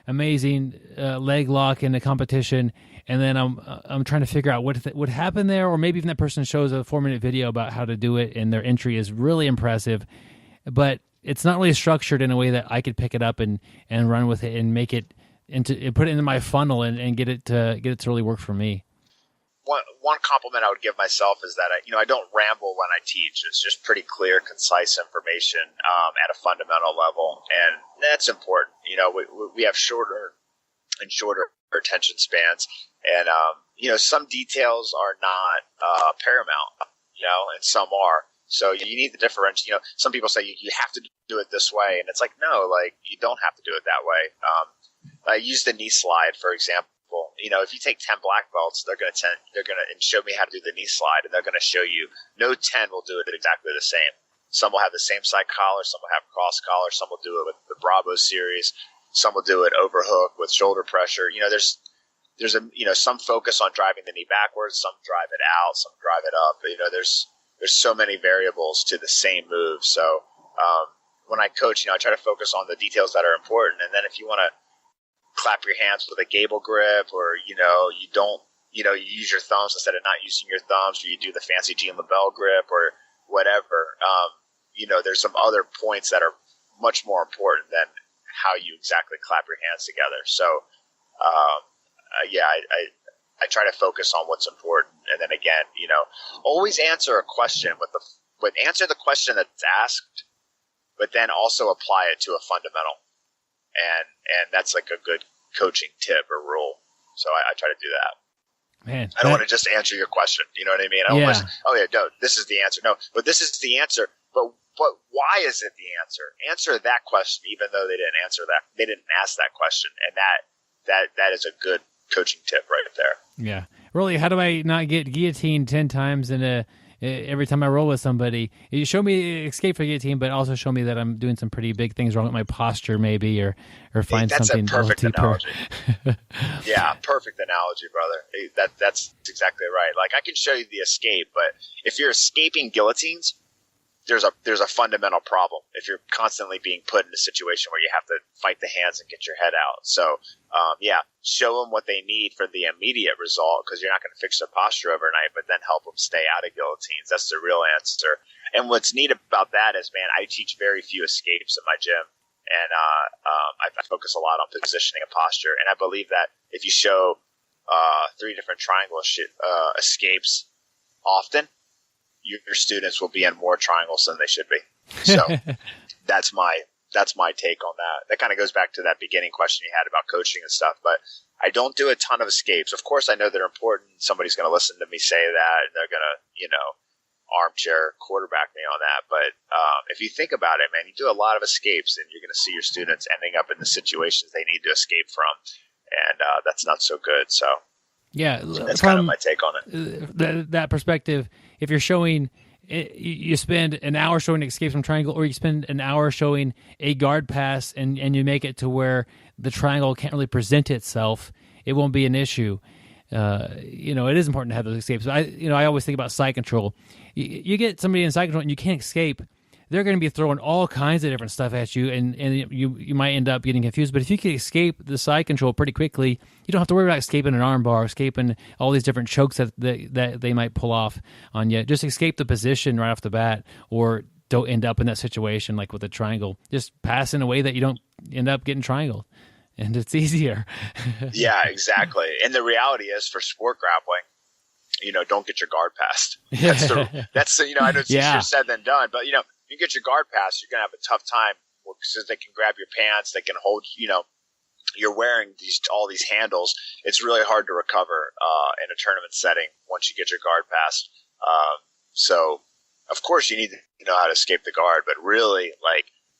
amazing leg lock in a competition, and then I'm trying to figure out what happened there, or maybe even that person shows a 4-minute video about how to do it, and their entry is really impressive, but it's not really structured in a way that I could pick it up and run with it and make it put it into my funnel and get it to really work for me. One compliment I would give myself is that I don't ramble when I teach. It's just pretty clear, concise information at a fundamental level, and that's important. We have shorter and shorter attention spans, and some details are not paramount, and some are. So you need the differential. Some people say you have to do it this way, and it's like, no, like you don't have to do it that way. I use the knee slide, for example. If you take 10 black belts, they're going to show me how to do the knee slide, and they're going to show you no 10 will do it exactly the same. Some will have the same side collar, some will have cross collar, some will do it with the Bravo series, some will do it overhook with shoulder pressure. There's some focus on driving the knee backwards, some drive it out, some drive it up. There's so many variables to the same move. So when I coach, I try to focus on the details that are important, and then if you want to clap your hands with a gable grip, or you use your thumbs instead of not using your thumbs, or you do the fancy Jean LaBelle grip or whatever. There's some other points that are much more important than how you exactly clap your hands together. So I try to focus on what's important, and then again, always answer a question answer the question that's asked, but then also apply it to a fundamental. And that's like a good coaching tip or rule. So I try to do that. Man, I don't want to just answer your question. You know what I mean? I don't want to, no, this is the answer. No, but this is the answer. But why is it the answer? Answer that question, even though they didn't answer that. They didn't ask that question. And that is a good coaching tip right there. Yeah. Roli, how do I not get guillotined 10 times every time I roll with somebody? You show me escape for guillotine, but also show me that I'm doing some pretty big things wrong with my posture, maybe, or find something. That's a perfect analogy. Yeah, perfect analogy, brother. That's exactly right. Like I can show you the escape, but if you're escaping guillotines, there's a fundamental problem. If you're constantly being put in a situation where you have to fight the hands and get your head out. So, show them what they need for the immediate result, because you're not going to fix their posture overnight, but then help them stay out of guillotines. That's the real answer. And what's neat about that is, man, I teach very few escapes in my gym, and I focus a lot on positioning and posture. And I believe that if you show 3 different triangle escapes often, your students will be in more triangles than they should be. So that's my take on that. That kind of goes back to that beginning question you had about coaching and stuff, but I don't do a ton of escapes. Of course, I know they're important. Somebody's going to listen to me say that, and they're going to, armchair quarterback me on that. But if you think about it, man, you do a lot of escapes, and you're going to see your students ending up in the situations they need to escape from. And that's not so good. So yeah, that's kind of my take on it. That perspective, if you're showing, you spend an hour showing escape from triangle, or you spend an hour showing a guard pass, and you make it to where the triangle can't really present itself, it won't be an issue. it is important to have those escapes. I always think about side control. You get somebody in side control and you can't escape, they're going to be throwing all kinds of different stuff at you, and you might end up getting confused. But if you can escape the side control pretty quickly, you don't have to worry about escaping an arm bar, escaping all these different chokes that they might pull off on you. Just escape the position right off the bat, or don't end up in that situation like with a triangle. Just pass in a way that you don't end up getting triangled, and it's easier. Yeah, exactly. And the reality is, for sport grappling, don't get your guard passed. That's I know it's easier said than done, but you get your guard pass, you're going to have a tough time because they can grab your pants, they can hold, you're wearing all these handles. It's really hard to recover in a tournament setting once you get your guard passed. So, of course, you need to know how to escape the guard, but really,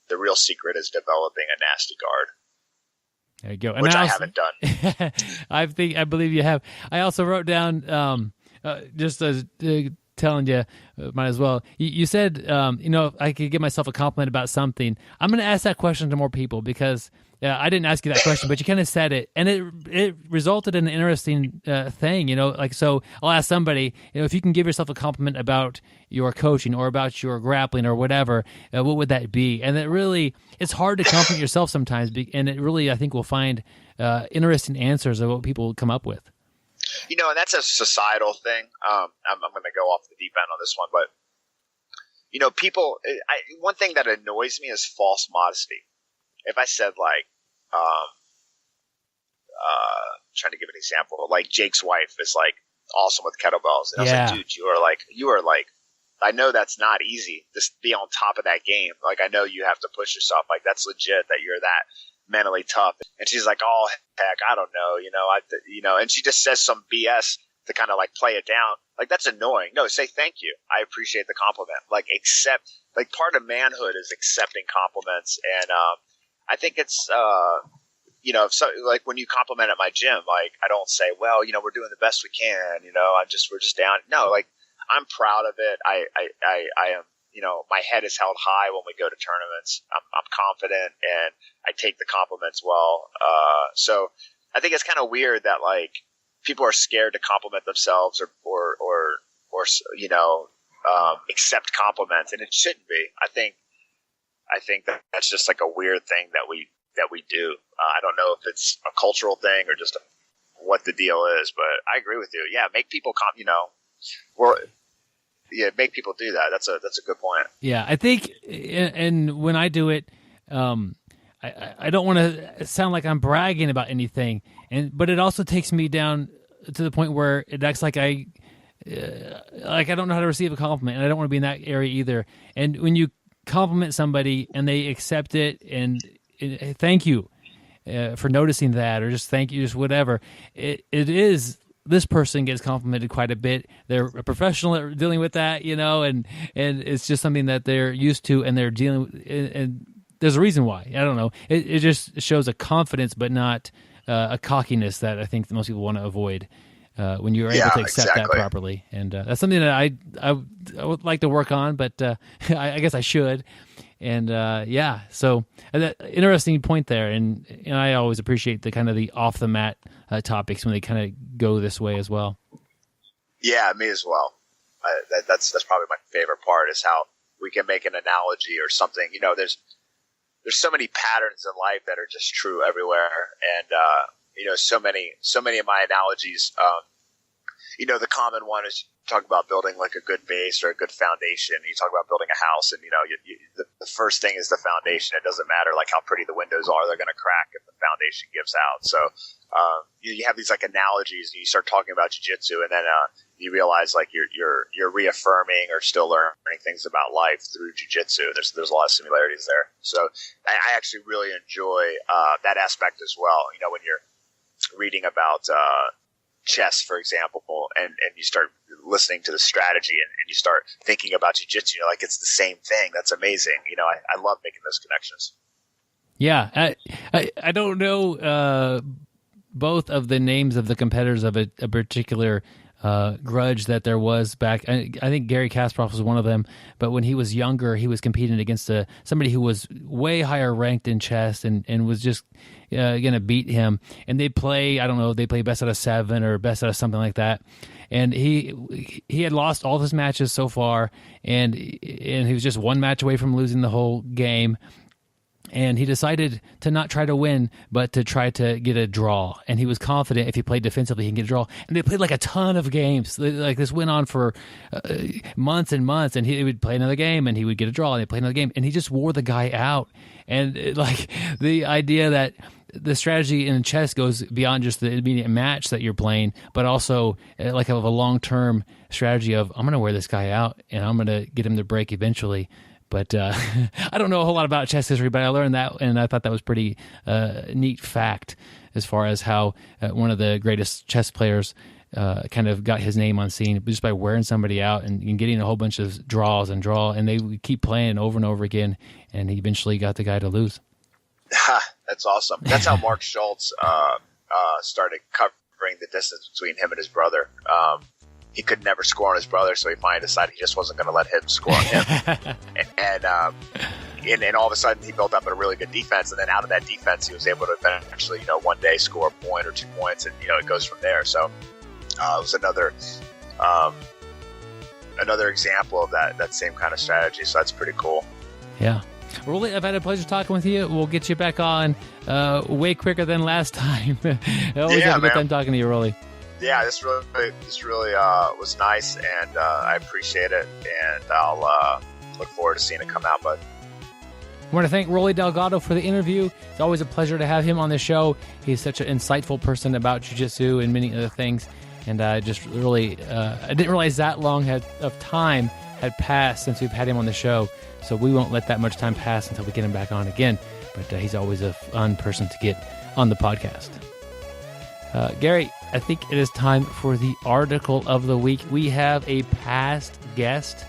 the real secret is developing a nasty guard. There you go. Which I haven't done. I believe you have. I also wrote down just as telling you, might as well. You said, if I could give myself a compliment about something. I'm going to ask that question to more people because I didn't ask you that question, but you kind of said it, and it resulted in an interesting thing. So I'll ask somebody, if you can give yourself a compliment about your coaching or about your grappling or whatever, what would that be? And it's hard to compliment yourself sometimes, and it really, I think, will find interesting answers of what people come up with. And that's a societal thing. I'm going to go off the deep end on this one, but people. One thing that annoys me is false modesty. If I said trying to give an example, Jake's wife is awesome with kettlebells, and I was dude, you are I know that's not easy. Just be on top of that game. I know you have to push yourself. That's legit that you're that mentally tough. And she's like, oh heck, I don't know, and she just says some BS to kind of play it down. That's annoying. No, say thank you. I appreciate the compliment. Accept. Part of manhood is accepting compliments, and I think it's if when you compliment at my gym, I don't say, well, we're doing the best we can, we're just down. No, I'm proud of it. I am. My head is held high when we go to tournaments. I'm confident, and I take the compliments well. So I think it's kind of weird that people are scared to compliment themselves or accept compliments, and it shouldn't be. I think that's just a weird thing that we do. I don't know if it's a cultural thing or just what the deal is, but I agree with you. Yeah, make people make people do that. That's a good point. Yeah, I think, and when I do it, I don't want to sound like I'm bragging about anything, but it also takes me down to the point where it acts like I don't know how to receive a compliment, and I don't want to be in that area either. And when you compliment somebody and they accept it and thank you for noticing that, or just thank you, just whatever, it is. This person gets complimented quite a bit. They're a professional at dealing with that, and it's just something that they're used to, and they're dealing with, and there's a reason why. I don't know. It just shows a confidence, but not a cockiness that I think that most people want to avoid when you're able to accept that properly. And that's something that I would like to work on, but I guess I should. And so that interesting point there, and I always appreciate the kind of the off the mat topics when they kind of go this way as well. Yeah, me as well. That's probably my favorite part, is how we can make an analogy or something. There's so many patterns in life that are just true everywhere, and so many of my analogies. The common one is talk about building a good base or a good foundation. You talk about building a house, and the first thing is the foundation. It doesn't matter how pretty the windows are; they're going to crack if the foundation gives out. So you have these analogies, and you start talking about jiu-jitsu, and then you realize you're reaffirming or still learning things about life through jiu-jitsu. There's a lot of similarities there. So I actually really enjoy that aspect as well. When you're reading about chess, for example, and you start listening to the strategy and you start thinking about jiu-jitsu, it's the same thing. That's amazing. I love making those connections. Yeah. I don't know both of the names of the competitors of a particular grudge that there was back. I think Gary Kasparov was one of them, but when he was younger, he was competing against somebody who was way higher ranked in chess and was just going to beat him. And they play, I don't know, they play best out of 7 or best out of something like that. And he had lost all of his matches so far, and he was just one match away from losing the whole game. And he decided to not try to win, but to try to get a draw. And he was confident if he played defensively, he can get a draw. And they played like a ton of games. Like this went on for months and months. And he would play another game, and he would get a draw, and he'd play another game. And he just wore the guy out. And like the idea that the strategy in chess goes beyond just the immediate match that you're playing, but also like of a long-term strategy of, I'm going to wear this guy out, and I'm going to get him to break eventually. But I don't know a whole lot about chess history, but I learned that, and I thought that was pretty neat fact as far as how one of the greatest chess players kind of got his name on scene just by wearing somebody out and getting a whole bunch of draws, and they would keep playing over and over again, and he eventually got the guy to lose. That's awesome. That's how Mark Schultz started covering the distance between him and his brother. He could never score on his brother, so he finally decided he just wasn't going to let him score on him. and all of a sudden, he built up a really good defense, and then out of that defense, he was able to eventually, one day score a point or 2 points, and it goes from there. So it was another example of that same kind of strategy. So that's pretty cool. Yeah. Roli, I've had a pleasure talking with you. We'll get you back on way quicker than last time. I always have a good time talking to you, Roli. Yeah, this really was nice, and I appreciate it, and I'll look forward to seeing it come out, bud. I want to thank Roli Delgado for the interview. It's always a pleasure to have him on the show. He's such an insightful person about jiu-jitsu and many other things, and I just really I didn't realize that long of time had passed since we've had him on the show, so we won't let that much time pass until we get him back on again, but he's always a fun person to get on the podcast. Gary, I think it is time for the article of the week. We have a past guest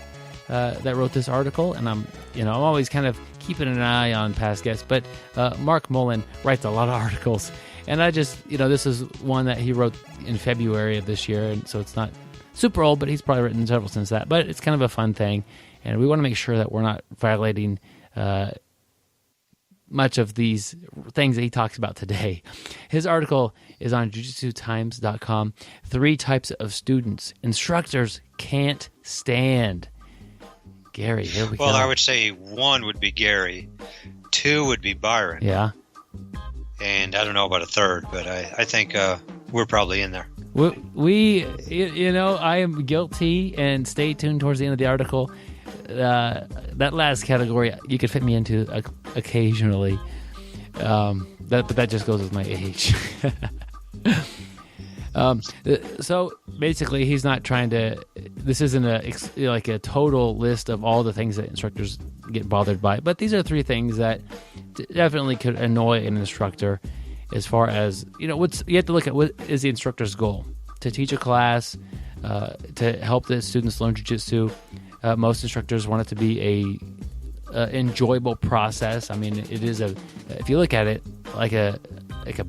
that wrote this article, and I'm always kind of keeping an eye on past guests, but Mark Mullen writes a lot of articles, and I just, this is one that he wrote in February of this year, and so it's not super old, but he's probably written several since that, but it's kind of a fun thing, and we want to make sure that we're not violating much of these things that he talks about today. His article is on jujitsutimes.com. 3 types of students instructors can't stand. Gary, here we go. Well, I would say 1 would be Gary, 2 would be Byron. Yeah. And I don't know about a 3rd, but I think we're probably in there. We I am guilty, and stay tuned towards the end of the article. That last category you could fit me into occasionally, but that just goes with my age. So basically, he's not trying to. This isn't a total list of all the things that instructors get bothered by, but these are 3 things that definitely could annoy an instructor. As far as you have to look at what is the instructor's goal: to teach a class, to help the students learn jiu-jitsu. Most instructors want it to be a enjoyable process. I mean, it is if you look at it like a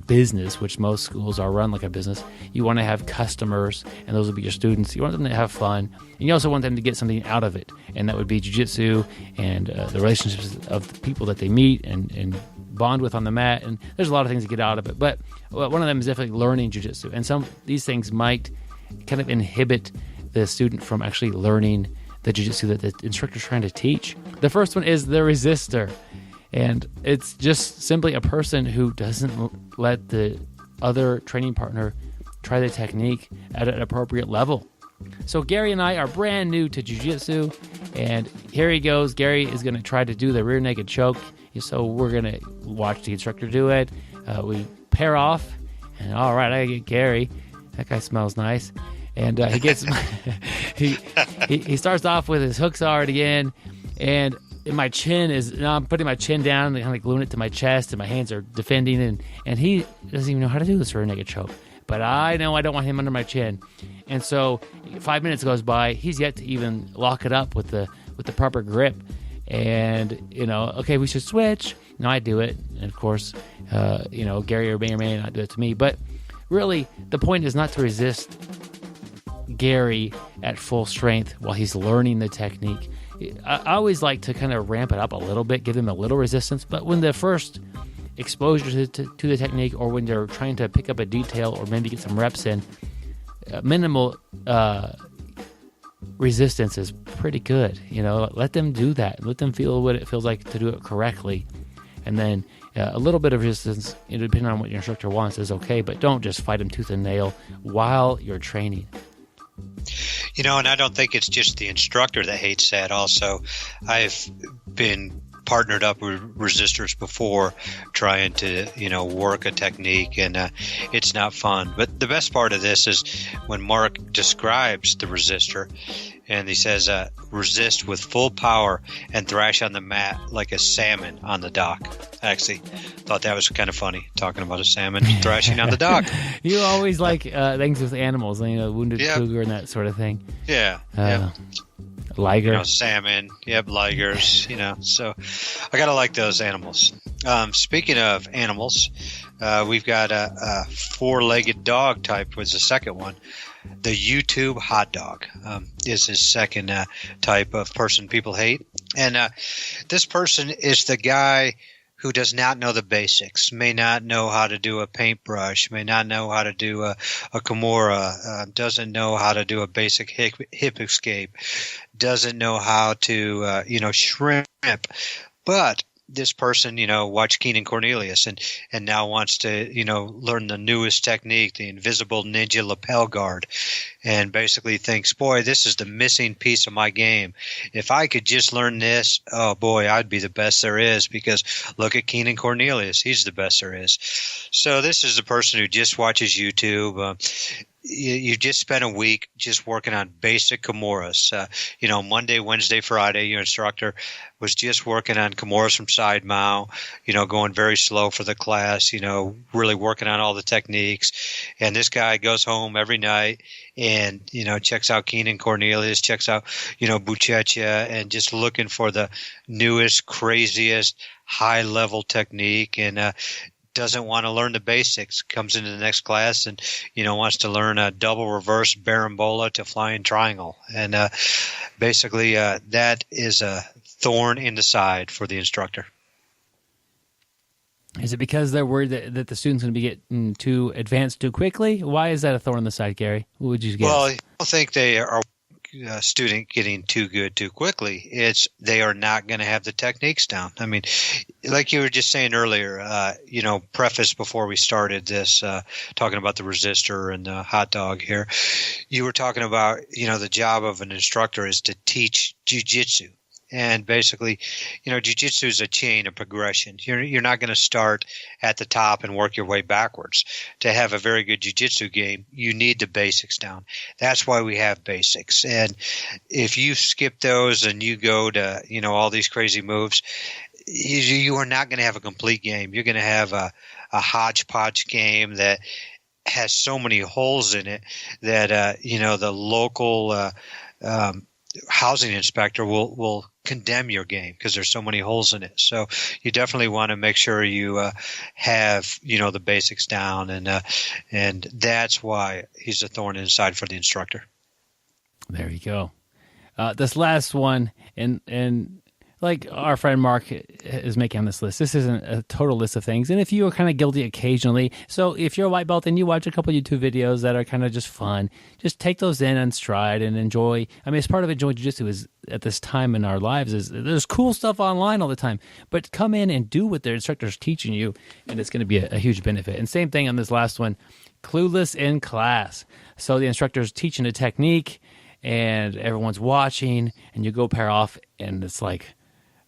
business, which most schools are run like a business, you want to have customers, and those will be your students. You want them to have fun, and you also want them to get something out of it, and that would be jiu-jitsu and the relationships of the people that they meet and bond with on the mat, and there's a lot of things to get out of it, but one of them is definitely learning jiu-jitsu, and these things might kind of inhibit the student from actually learning the jiu-jitsu that the instructor's trying to teach. The first one is the resistor, and it's just simply a person who doesn't let the other training partner try the technique at an appropriate level. So Gary and I are brand new to jiu-jitsu, and here he goes. Gary is going to try to do the rear naked choke, so we're going to watch the instructor do it. We pair off, and all right, I get Gary. That guy smells nice. And he gets he starts off with his hooks already in, and my chin is, I'm putting my chin down and kind of gluing it to my chest, and my hands are defending, and he doesn't even know how to do this rear naked choke. But I know I don't want him under my chin, and so 5 minutes goes by. He's yet to even lock it up with the proper grip, and okay, we should switch. No, I do it, and of course, Gary may or may not do it to me. But really, the point is not to resist Gary at full strength while he's learning the technique. I always like to kind of ramp it up a little bit, give them a little resistance, but when the first exposure to the technique, or when they're trying to pick up a detail or maybe get some reps in, minimal resistance is pretty good. Let them do that. Let them feel what it feels like to do it correctly. And then a little bit of resistance, depending on what your instructor wants, is okay, but don't just fight them tooth and nail while you're training. And I don't think it's just the instructor that hates that. Also, I've been partnered up with resistors before, trying to work a technique, and it's not fun. But the best part of this is when Mark describes the resistor, and he says resist with full power and thrash on the mat like a salmon on the dock. I actually thought that was kind of funny, talking about a salmon thrashing on the dock. You always like things with animals, wounded cougar and that sort of thing. Yeah. Liger. Salmon, ligers, so I gotta like those animals. Speaking of animals, we've got a four-legged dog type was the second one. The YouTube hot dog is his second type of person people hate. And this person is the guy who does not know the basics, may not know how to do a paintbrush, may not know how to do a Kimura, doesn't know how to do a basic hip escape, doesn't know how to, shrimp. But this person, watched Keenan Cornelius and now wants to, learn the newest technique, the invisible ninja lapel guard, and basically thinks, boy, this is the missing piece of my game. If I could just learn this, oh boy, I'd be the best there is, because look at Keenan Cornelius. He's the best there is. So this is the person who just watches YouTube. You just spent a week just working on basic Kimuras. Monday, Wednesday, Friday, your instructor was just working on Kimuras from side mount, going very slow for the class, really working on all the techniques. And this guy goes home every night and, checks out Keenan Cornelius, checks out, Buchecha, and just looking for the newest, craziest, high-level technique. And doesn't want to learn the basics, comes into the next class and, wants to learn a double reverse barambola to flying triangle. And basically that is a thorn in the side for the instructor. Is it because they're worried that the student's going to be getting too advanced too quickly? Why is that a thorn in the side, Gary? What would you guess? Well, I don't think they are student getting too good too quickly. It's they are not going to have the techniques down. I mean, like you were just saying earlier, preface before we started this, talking about the resistor and the hot dog here, you were talking about, the job of an instructor is to teach jiu-jitsu. And basically, jiu-jitsu is a chain of progression. You're not going to start at the top and work your way backwards. To have a very good jiu-jitsu game, you need the basics down. That's why we have basics. And if you skip those and you go to, all these crazy moves, you are not going to have a complete game. You're going to have a hodgepodge game that has so many holes in it that, the local housing inspector will condemn your game because there's so many holes in it. So you definitely want to make sure you have the basics down, and that's why he's a thorn in the side for the instructor. There you go. This last one, and like our friend Mark is making on this list, this isn't a total list of things. And if you are kind of guilty occasionally, so if you're a white belt and you watch a couple YouTube videos that are kind of just fun, just take those in and stride and enjoy. I mean, it's part of enjoying jiu-jitsu is at this time in our lives is there's cool stuff online all the time, but come in and do what their instructor's teaching you, and it's going to be a huge benefit. And same thing on this last one, clueless in class. So the instructor's teaching a technique and everyone's watching and you go pair off and it's like,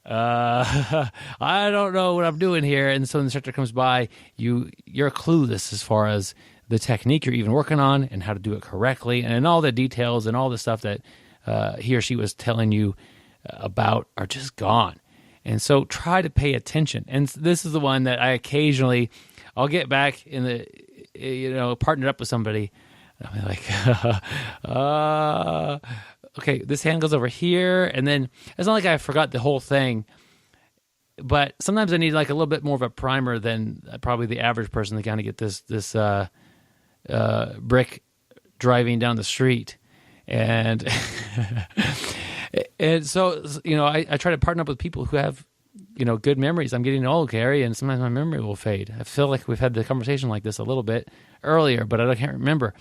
I don't know what I'm doing here. And so the instructor comes by, you're clueless as far as the technique you're even working on and how to do it correctly, and all the details and all the stuff that he or she was telling you about are just gone. And so try to pay attention. And this is the one that I occasionally, I'll get back in the, partnered up with somebody. I'm like, okay, this hand goes over here, and then it's not like I forgot the whole thing, but sometimes I need like a little bit more of a primer than probably the average person to kind of get this brick driving down the street. And and so, I try to partner up with people who have, good memories. I'm getting old, Gary, and sometimes my memory will fade. I feel like we've had the conversation like this a little bit earlier, but I can't remember.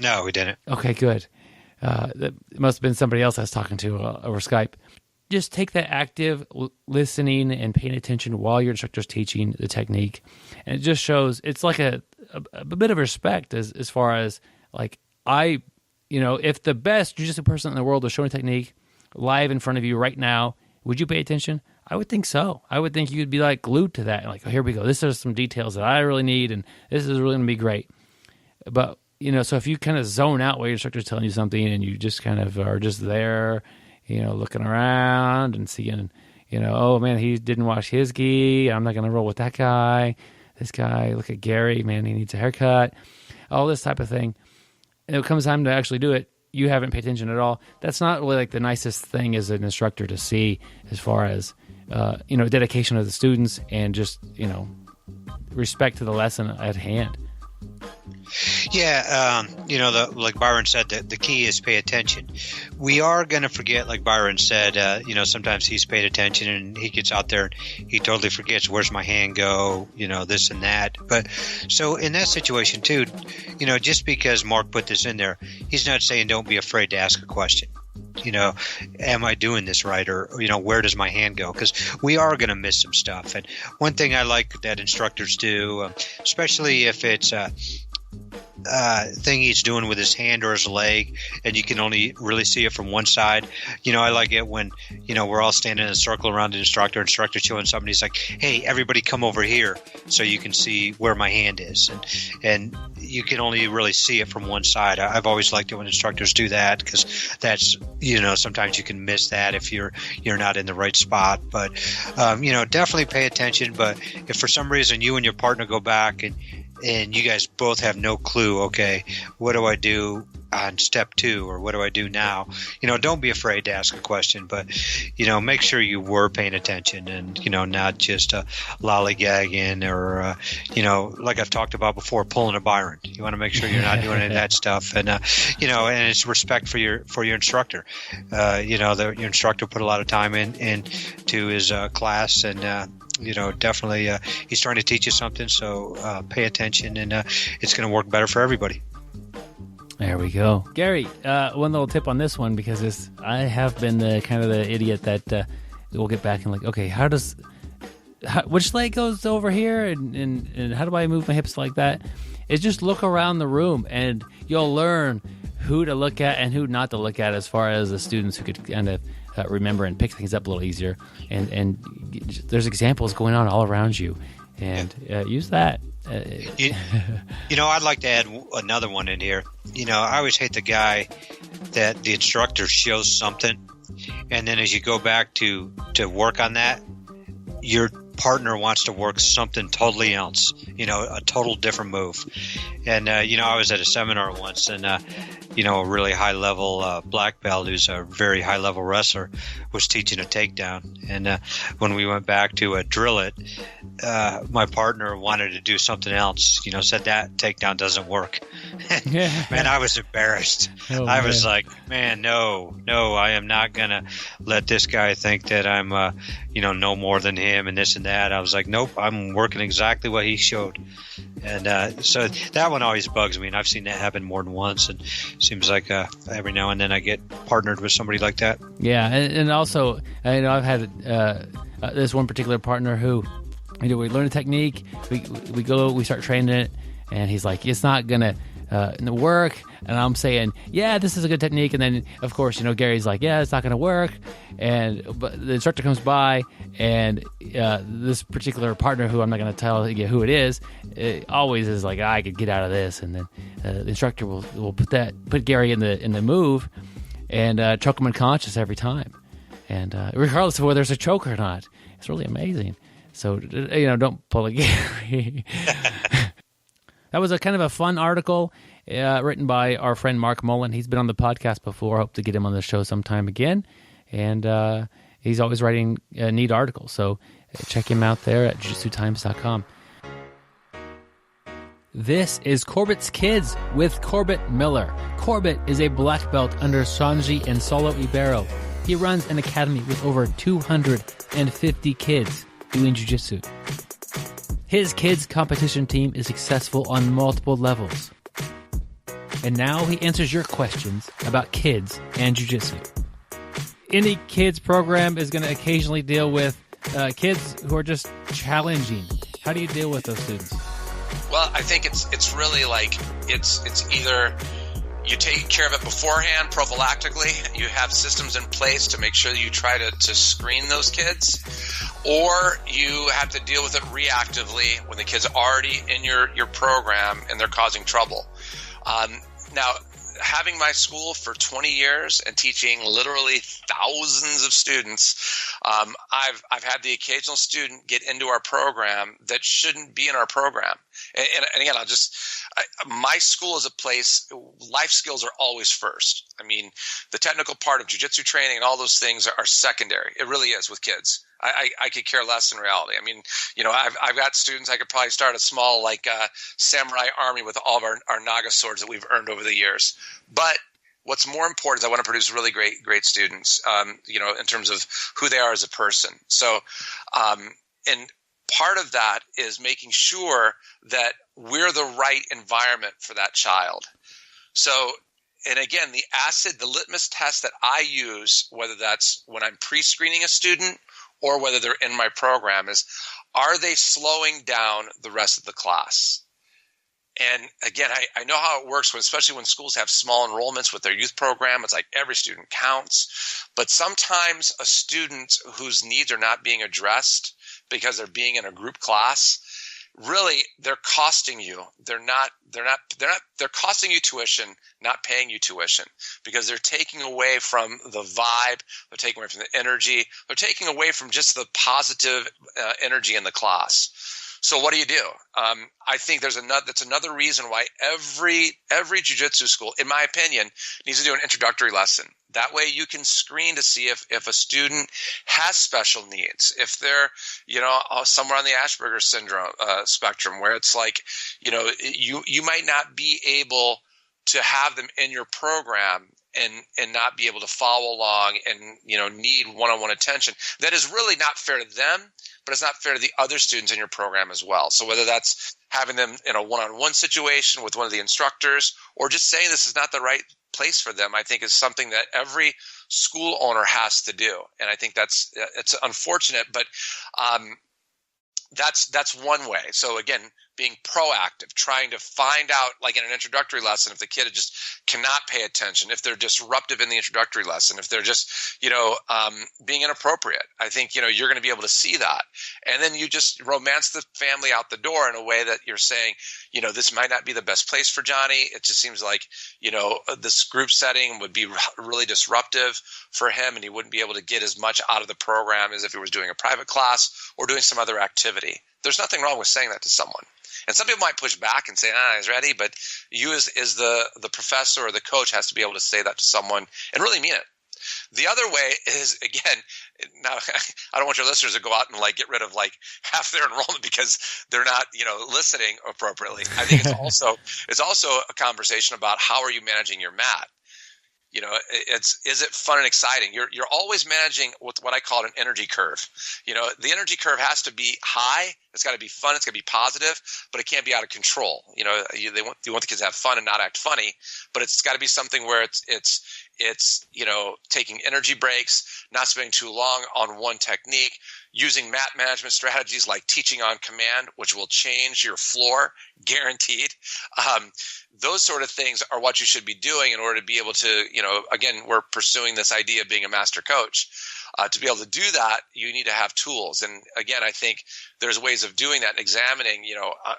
No, we didn't. Okay, good. That must have been somebody else I was talking to over Skype. Just take that active listening and paying attention while your instructor's teaching the technique. And it just shows, it's like a bit of respect as far as, like, if the best jiu-jitsu person in the world was showing technique live in front of you right now, would you pay attention? I would think so. I would think you'd be like glued to that. Like, oh, here we go. This is some details that I really need, and this is really going to be great. But, so if you kind of zone out while your instructor's telling you something and you just kind of are just there, looking around and seeing, oh, man, he didn't wash his gi. I'm not going to roll with that guy. This guy, look at Gary, man, he needs a haircut. All this type of thing. And it comes time to actually do it, you haven't paid attention at all. That's not really like the nicest thing as an instructor to see, as far as, dedication of the students and just, respect to the lesson at hand. Yeah, like Byron said, the key is pay attention. We are going to forget, like Byron said, sometimes he's paid attention and he gets out there and he totally forgets, where's my hand go, this and that. But so in that situation too, just because Mark put this in there, he's not saying don't be afraid to ask a question. Am I doing this right? Or, where does my hand go? Because we are going to miss some stuff. And one thing I like that instructors do, especially if it's thing he's doing with his hand or his leg, and you can only really see it from one side. I like it when, we're all standing in a circle around the instructor showing something. He's like, hey, everybody come over here so you can see where my hand is. And you can only really see it from one side. I've always liked it when instructors do that, because that's, sometimes you can miss that if you're not in the right spot. But, definitely pay attention. But if for some reason you and your partner go back and you guys both have no clue, okay, what do I do on step 2, or what do I do now? Don't be afraid to ask a question, but, make sure you were paying attention and, not just lollygagging or, like I've talked about before, pulling a Byron. You want to make sure you're not doing any of that stuff. And, and it's respect for your instructor. Your instructor put a lot of time into his class, and, definitely he's trying to teach you something, so pay attention, and it's going to work better for everybody. There we go. Gary, one little tip on this one, because I have been the kind of the idiot that will get back and like, okay, which leg goes over here, and how do I move my hips like that? Is just look around the room, and you'll learn who to look at and who not to look at, as far as the students who could kind of remember and pick things up a little easier. And there's examples going on all around you, and use that. I'd like to add another one in here. I always hate the guy that the instructor shows something, and then as you go back to work on that, your partner wants to work something totally else, a total different move. And, I was at a seminar once, and, a really high-level black belt who's a very high-level wrestler was teaching a takedown. And when we went back to drill it, my partner wanted to do something else, said that takedown doesn't work. Man, I was embarrassed. I was like, man, no, I am not going to let this guy think that I'm, no more than him and this and that. I was like, nope, I'm working exactly what he showed. And so that one always bugs me, and I've seen that happen more than once, and it seems like every now and then I get partnered with somebody like that. Yeah, and also, I've had this one particular partner who, we learn a technique, we start training it, and he's like, it's not going to work. And I'm saying, yeah, this is a good technique. And then, of course, Gary's like, yeah, it's not going to work. But the instructor comes by, and this particular partner, who I'm not going to tell you who it is, always is like, I could get out of this. And then the instructor will put Gary in the move and choke him unconscious every time. And regardless of whether there's a choke or not, it's really amazing. So, don't pull a Gary. That was a kind of a fun article written by our friend Mark Mullen. He's been on the podcast before. Hope to get him on the show sometime again. And he's always writing neat articles. So check him out there at jiu-jitsutimes.com. This is Corbett's Kids with Corbett Miller. Corbett is a black belt under Sanji and Saulo Ibero. He runs an academy with over 250 kids doing jiu-jitsu. His kids' competition team is successful on multiple levels. And now he answers your questions about kids and jiu-jitsu. Any kids program is going to occasionally deal with kids who are just challenging. How do you deal with those students? Well, I think it's really like it's either you take care of it beforehand, prophylactically, you have systems in place to make sure that you try to screen those kids, or you have to deal with it reactively when the kid's already in your program and they're causing trouble. Now, having my school for 20 years and teaching literally thousands of students, I've had the occasional student get into our program that shouldn't be in our program. And again, my school is a place, life skills are always first. I mean, the technical part of jiu-jitsu training and all those things are secondary. It really is with kids. I could care less in reality. I mean, I've got students, I could probably start a small samurai army with all of our Naga swords that we've earned over the years. But what's more important is I want to produce really great students, in terms of who they are as a person. So, and part of that is making sure that we're the right environment for that child. So, and again, the litmus test that I use, whether that's when I'm pre-screening a student or whether they're in my program, is, are they slowing down the rest of the class? And again, I know how it works, especially when schools have small enrollments with their youth program. It's like every student counts. But sometimes a student whose needs are not being addressed because they're being in a group class, really, they're costing you. They're costing you tuition, not paying you tuition, because they're taking away from the vibe. They're taking away from the energy. They're taking away from just the positive energy in the class. So what do you do? I think that's another reason why every jiu-jitsu school, in my opinion, needs to do an introductory lesson. That way you can screen to see if a student has special needs, if they're, somewhere on the Asperger's syndrome spectrum, where it's like, you might not be able to have them in your program and not be able to follow along and, need one-on-one attention. That is really not fair to them, but it's not fair to the other students in your program as well. So whether that's having them in a one-on-one situation with one of the instructors or just saying this is not the right place for them, I think is something that every school owner has to do. And I think it's unfortunate, but that's one way. So again, being proactive, trying to find out, like in an introductory lesson, if the kid just cannot pay attention, if they're disruptive in the introductory lesson, if they're just, being inappropriate. I think, you're going to be able to see that. And then you just romance the family out the door in a way that you're saying, this might not be the best place for Johnny. It just seems like, this group setting would be really disruptive for him, and he wouldn't be able to get as much out of the program as if he was doing a private class or doing some other activity. There's nothing wrong with saying that to someone. And some people might push back and say, he's ready, but you as the professor or the coach has to be able to say that to someone and really mean it. The other way is, again, now I don't want your listeners to go out and get rid of half their enrollment because they're not, listening appropriately. I think it's also a conversation about how are you managing your mat. Is it fun and exciting? You're always managing with what I call an energy curve. The energy curve has to be high. It's got to be fun. It's got to be positive, but it can't be out of control. You want the kids to have fun and not act funny, but it's got to be something where it's taking energy breaks, not spending too long on one technique, using mat management strategies like teaching on command, which will change your floor, guaranteed. Those sort of things are what you should be doing in order to be able to, again, we're pursuing this idea of being a master coach. To be able to do that, you need to have tools. And again, I think there's ways of doing that and examining,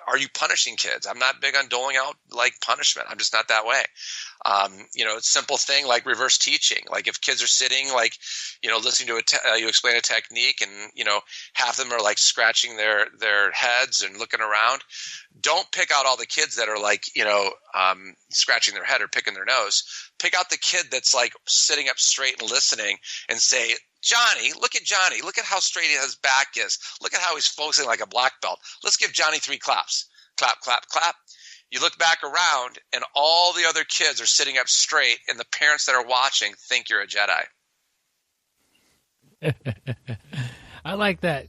are you punishing kids? I'm not big on doling out punishment. I'm just not that way. It's a simple thing like reverse teaching. Like if kids are sitting, listening to you explain a technique and, half of them are scratching their heads and looking around. Don't pick out all the kids that are scratching their head or picking their nose. Pick out the kid that's sitting up straight and listening and say, Johnny, look at how straight his back is. Look at how he's focusing like a black belt. Let's give Johnny 3 claps. Clap, clap, clap. you look back around and all the other kids are sitting up straight, and the parents that are watching think you're a Jedi. I like that.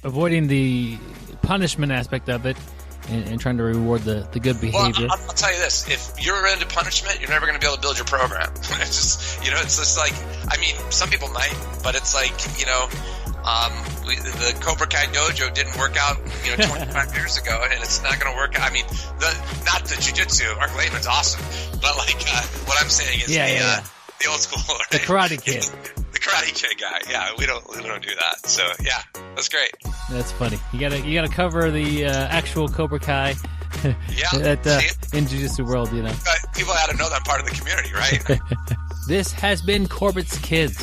Avoiding the punishment aspect of it and trying to reward the good behavior. Well, I'll tell you this. If you're into punishment, you're never going to be able to build your program. It's just, it's just like, I mean, some people might, but it's like, the Cobra Kai dojo didn't work out, 25 years ago, and it's not going to work out. I mean, not the jiu-jitsu. Mark Laidman's awesome, but like, what I'm saying is the old school, right? The Karate Kid. The Karate Kid guy. Yeah, we don't do that. So yeah, that's great. That's funny. You gotta cover the actual Cobra Kai. Yeah. In jiu-jitsu world, People had to know that part of the community, right? This has been Corbett's Kids.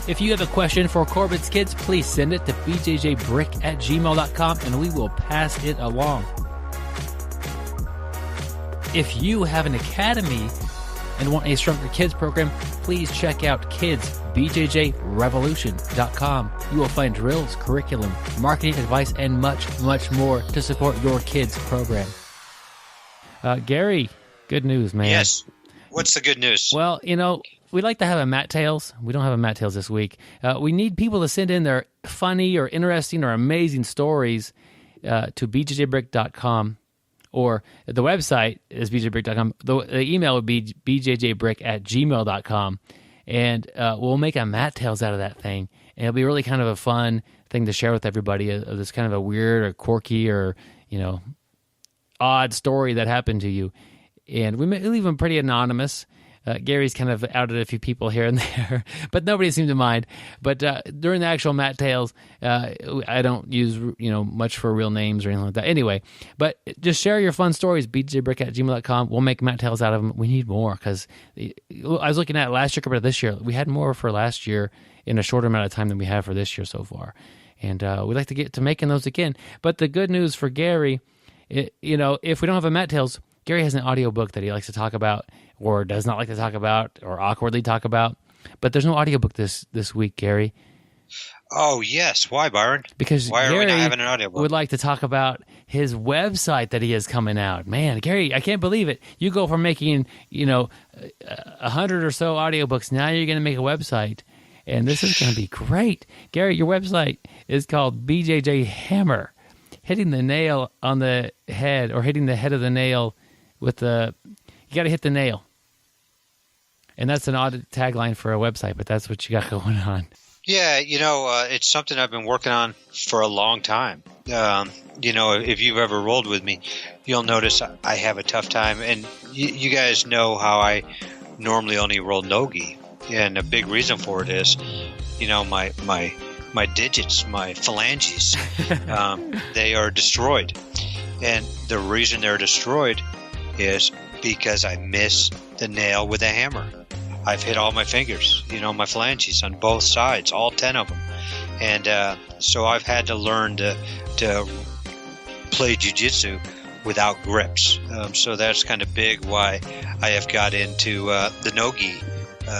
If you have a question for Corbett's Kids, please send it to bjjbrick@gmail.com and we will pass it along. If you have an academy and want a Stronger Kids program, please check out kidsbjjrevolution.com. You will find drills, curriculum, marketing advice, and much, much more to support your kids' program. Gary, good news, man. Yes. What's the good news? Well, we'd like to have a Matt Tales. We don't have a Matt Tales this week. We need people to send in their funny or interesting or amazing stories to bjjbrick.com. Or the website is bjjbrick.com. The email would be bjjbrick@gmail.com. And we'll make a Matt Tales out of that thing. And it'll be really kind of a fun thing to share with everybody, of this kind of a weird or quirky or, odd story that happened to you. And we may leave them pretty anonymous. Gary's kind of outed a few people here and there, but nobody seemed to mind. But during the actual Matt Tales, I don't use much for real names or anything like that. Anyway, but just share your fun stories, bjbrick@gmail.com. We'll make Matt Tales out of them. We need more, because I was looking at last year compared to this year. We had more for last year in a shorter amount of time than we have for this year so far. And we'd like to get to making those again. But the good news for Gary, if we don't have a Matt Tales, Gary has an audiobook that he likes to talk about, or does not like to talk about, or awkwardly talk about. But there's no audiobook this week, Gary. Oh, yes. Why, Byron? Because why Gary are we not having an audiobook? Would like to talk about his website that he has coming out. Man, Gary, I can't believe it. You go from making, 100 or so audiobooks. Now you're going to make a website. And this is going to be great. Gary, your website is called BJJ Hammer. Hitting the nail on the head, or hitting the head of the nail with you got to hit the nail. And that's an odd tagline for a website, but that's what you got going on. Yeah, it's something I've been working on for a long time. If you've ever rolled with me, you'll notice I have a tough time. And you guys know how I normally only roll no-gi. And a big reason for it is, my digits, my phalanges, they are destroyed. And the reason they're destroyed is because I miss the nail with a hammer. I've hit all my fingers, my phalanges on both sides, all 10 of them. And so I've had to learn to play jiu-jitsu without grips. So that's kind of big why I have got into the no-gi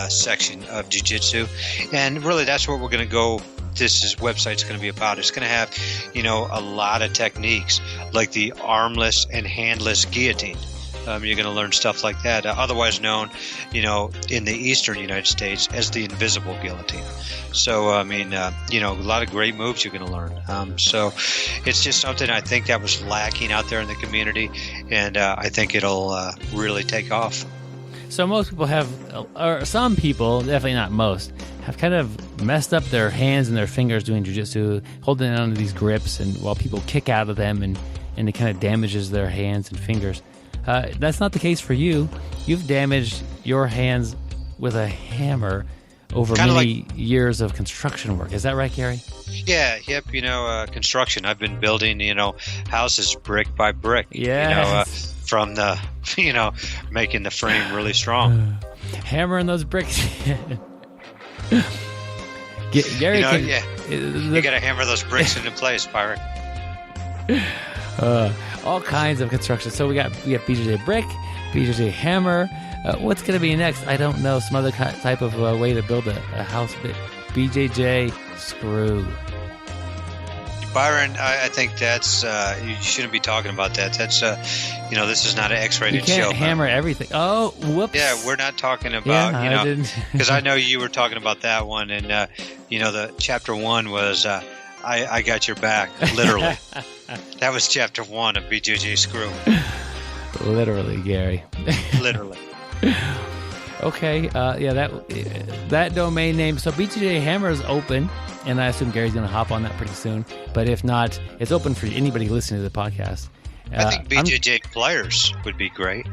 section of jiu-jitsu. And really that's what we're going to go. This website's going to be about. It's going to have, a lot of techniques like the armless and handless guillotine. You're going to learn stuff like that, otherwise known, in the eastern United States as the invisible guillotine. So, a lot of great moves you're going to learn. So it's just something I think that was lacking out there in the community, and I think it'll really take off. So most people have, or some people, definitely not most, have kind of messed up their hands and their fingers doing jiu-jitsu, holding on to these grips, and while people kick out of them, and it kind of damages their hands and fingers. That's not the case for you. You've damaged your hands with a hammer over many years of construction work. Is that right, Gary? Yeah, yep. Construction. I've been building, houses brick by brick. Yeah. From the, making the frame really strong. Hammering those bricks. Gary, you got to hammer those bricks into place, Byron. All kinds of construction. So we got BJJ brick, BJJ hammer. What's going to be next? I don't know. Some other type of way to build a house. BJJ screw. Byron, I think that's you shouldn't be talking about that. That's this is not an You X-rated can't show. hammer everything. Oh, whoops. Yeah, we're not talking about I didn't. because I know you were talking about that one, and the chapter 1 was I got your back, literally. That was chapter 1 of BJJ Screw. Literally, Gary. Literally. Okay, that domain name. So BJJ Hammer is open, and I assume Gary's going to hop on that pretty soon. But if not, it's open for anybody listening to the podcast. I think BJJ players would be great.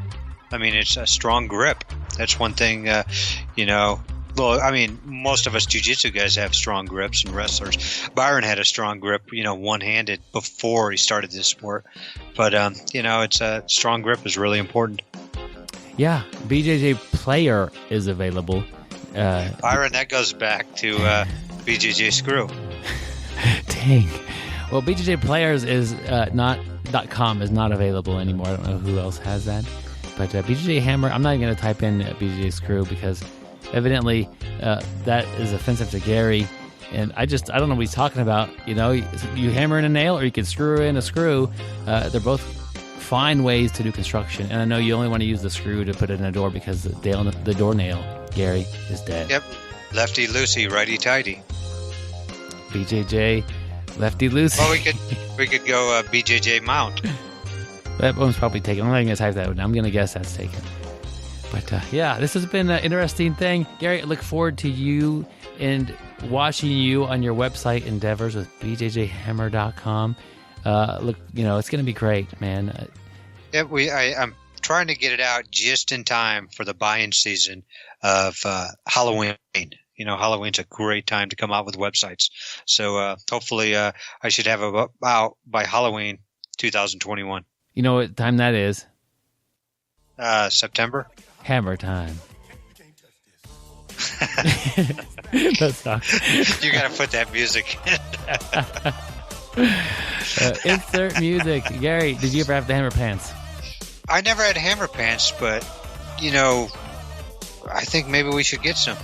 I mean, it's a strong grip. That's one thing, Well, I mean, most of us jiu-jitsu guys have strong grips, and wrestlers. Byron had a strong grip, one-handed before he started this sport. But, it's a strong grip is really important. Yeah, BJJ Player is available. Byron, that goes back to BJJ Screw. Dang. Well, BJJ Players is .com is not available anymore. I don't know who else has that. But BJJ Hammer, I'm not even going to type in BJJ Screw because evidently that is offensive to Gary. And I don't know what he's talking about. You hammer in a nail or you can screw in a screw. They're both fine ways to do construction, and I know you only want to use the screw to put it in a door because the door nail, Gary, is dead. Yep, lefty loosey, righty tighty. BJJ, lefty loosey. Well, we could go BJJ mount. That one's probably taken. I'm not going to type that one. I'm going to guess that's taken. But this has been an interesting thing, Gary. I look forward to you and watching you on your website endeavors with BJJhammer.com. Look, it's going to be great, man. Yeah, I'm trying to get it out just in time for the buy-in season of Halloween. Halloween's a great time to come out with websites. So hopefully I should have it out by Halloween 2021. You know what time that is? September. Hammer time. That's not. You got to put that music in. Insert music. Gary, did you ever have the hammer pants? I never had hammer pants, but I think maybe we should get some.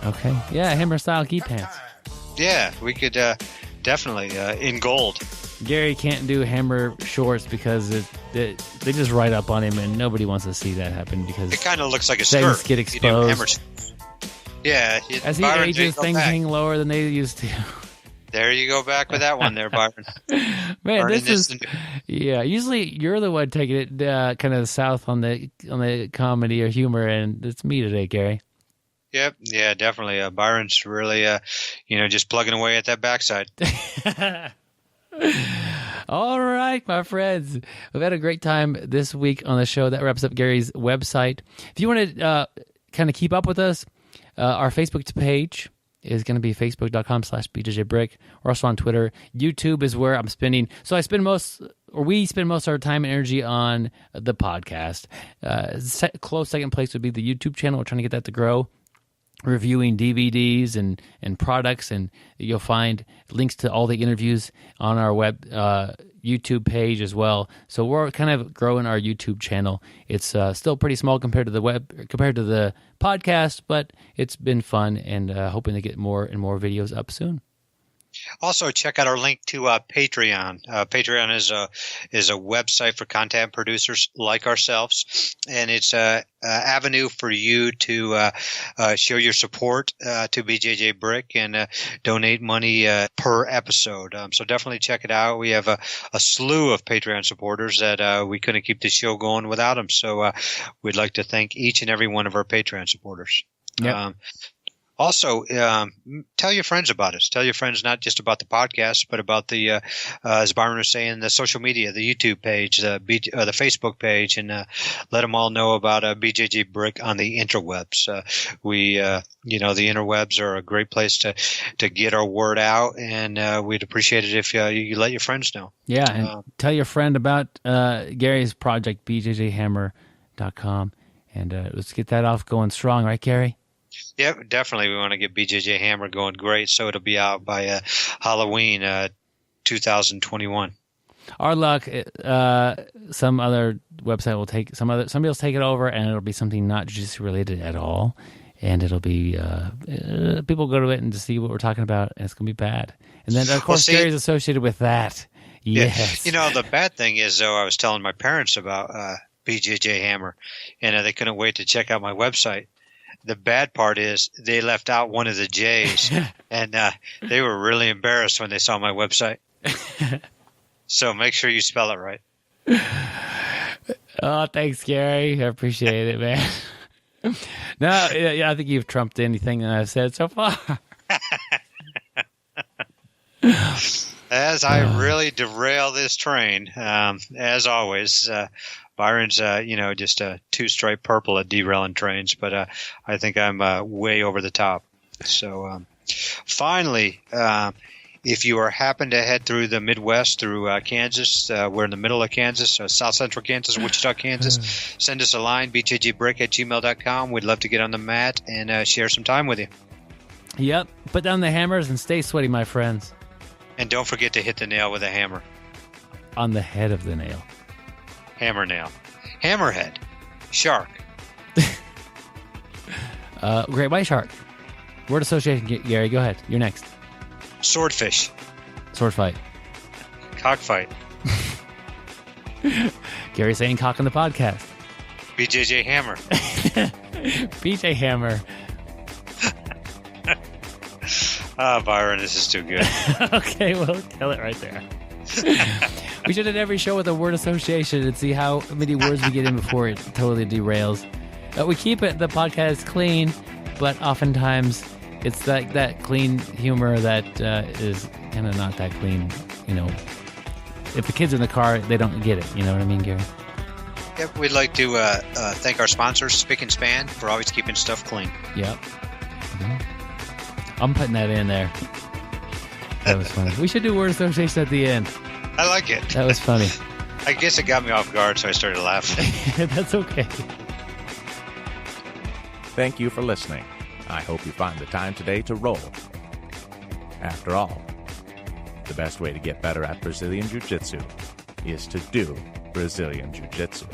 Okay. Yeah, hammer style gi pants. Yeah, we could definitely in gold. Gary can't do hammer shorts because they just write up on him, and nobody wants to see that happen because it kind of looks like a things skirt. get exposed. Yeah. As he ages, things hang lower than they used to. There you go back with that one there, Byron. Man, usually you're the one taking it kind of south on the comedy or humor, and it's me today, Gary. Yep, yeah, definitely. Byron's really, just plugging away at that backside. All right, my friends. We've had a great time this week on the show. That wraps up Gary's website. If you want to kind of keep up with us, our Facebook page is going to be facebook.com/BJJBrick. We're also on Twitter. YouTube is where I'm spending. So we spend most of our time and energy on the podcast. Close second place would be the YouTube channel. We're trying to get that to grow. Reviewing DVDs and products, and you'll find links to all the interviews on our YouTube page as well. So we're kind of growing our YouTube channel. It's still pretty small compared to the podcast, but it's been fun, and hoping to get more and more videos up soon. Also, check out our link to Patreon. Patreon is a website for content producers like ourselves, and it's an avenue for you to show your support to BJJ Brick and donate money per episode. So definitely check it out. We have a slew of Patreon supporters that we couldn't keep the show going without them. So we'd like to thank each and every one of our Patreon supporters. Yep. Also, tell your friends about us. Tell your friends not just about the podcast, but about the, as Byron was saying, the social media, the YouTube page, the Facebook page, and let them all know about BJJ Brick on the interwebs. The interwebs are a great place to get our word out, and we'd appreciate it if you let your friends know. Yeah, and tell your friend about Gary's project, BJJhammer.com, and let's get that off going strong, right, Gary? Yeah, definitely. We want to get BJJ Hammer going great, so it'll be out by Halloween 2021. Our luck, some other website will take somebody else take it over, and it'll be something not jiu-jitsu related at all. and it'll be people go to it and to see what we're talking about, and it's gonna be bad. And then of course Gary's associated with that. Yes. Yeah. The bad thing is, though, I was telling my parents about BJJ Hammer, and they couldn't wait to check out my website. The bad part is they left out one of the J's, and they were really embarrassed when they saw my website. So make sure you spell it right. Oh, thanks, Gary. I appreciate it, man. No, yeah, I think you've trumped anything that I've said so far. As I really derail this train, as always, Byron's, just a two-stripe purple at derailing trains, but I think I'm way over the top. So finally, if you happen to head through the Midwest, through Kansas, we're in the middle of Kansas, South Central Kansas, Wichita, Kansas, send us a line, bjjbrick@gmail.com. We'd love to get on the mat and share some time with you. Yep. Put down the hammers and stay sweaty, my friends. And don't forget to hit the nail with a hammer. On the head of the nail. Hammer nail. Hammerhead. Shark. Great white shark. Word association, Gary. Go ahead. You're next. Swordfish. Sword fight. Cockfight. Gary saying cock on the podcast. BJJ Hammer. BJ Hammer. Byron, this is too good. Okay, well, tell it right there. We should end every show with a word association and see how many words we get in before it totally derails. We keep the podcast clean, but oftentimes it's like that clean humor that is kind of not that clean. If the kids are in the car, they don't get it. You know what I mean, Gary? Yep, we'd like to thank our sponsors, Spick and Span, for always keeping stuff clean. Yep. Mm-hmm. I'm putting that in there. That was funny. We should do word association at the end. I like it. That was funny. I guess it got me off guard, so I started laughing. That's okay. Thank you for listening. I hope you find the time today to roll. After all, the best way to get better at Brazilian Jiu-Jitsu is to do Brazilian Jiu-Jitsu.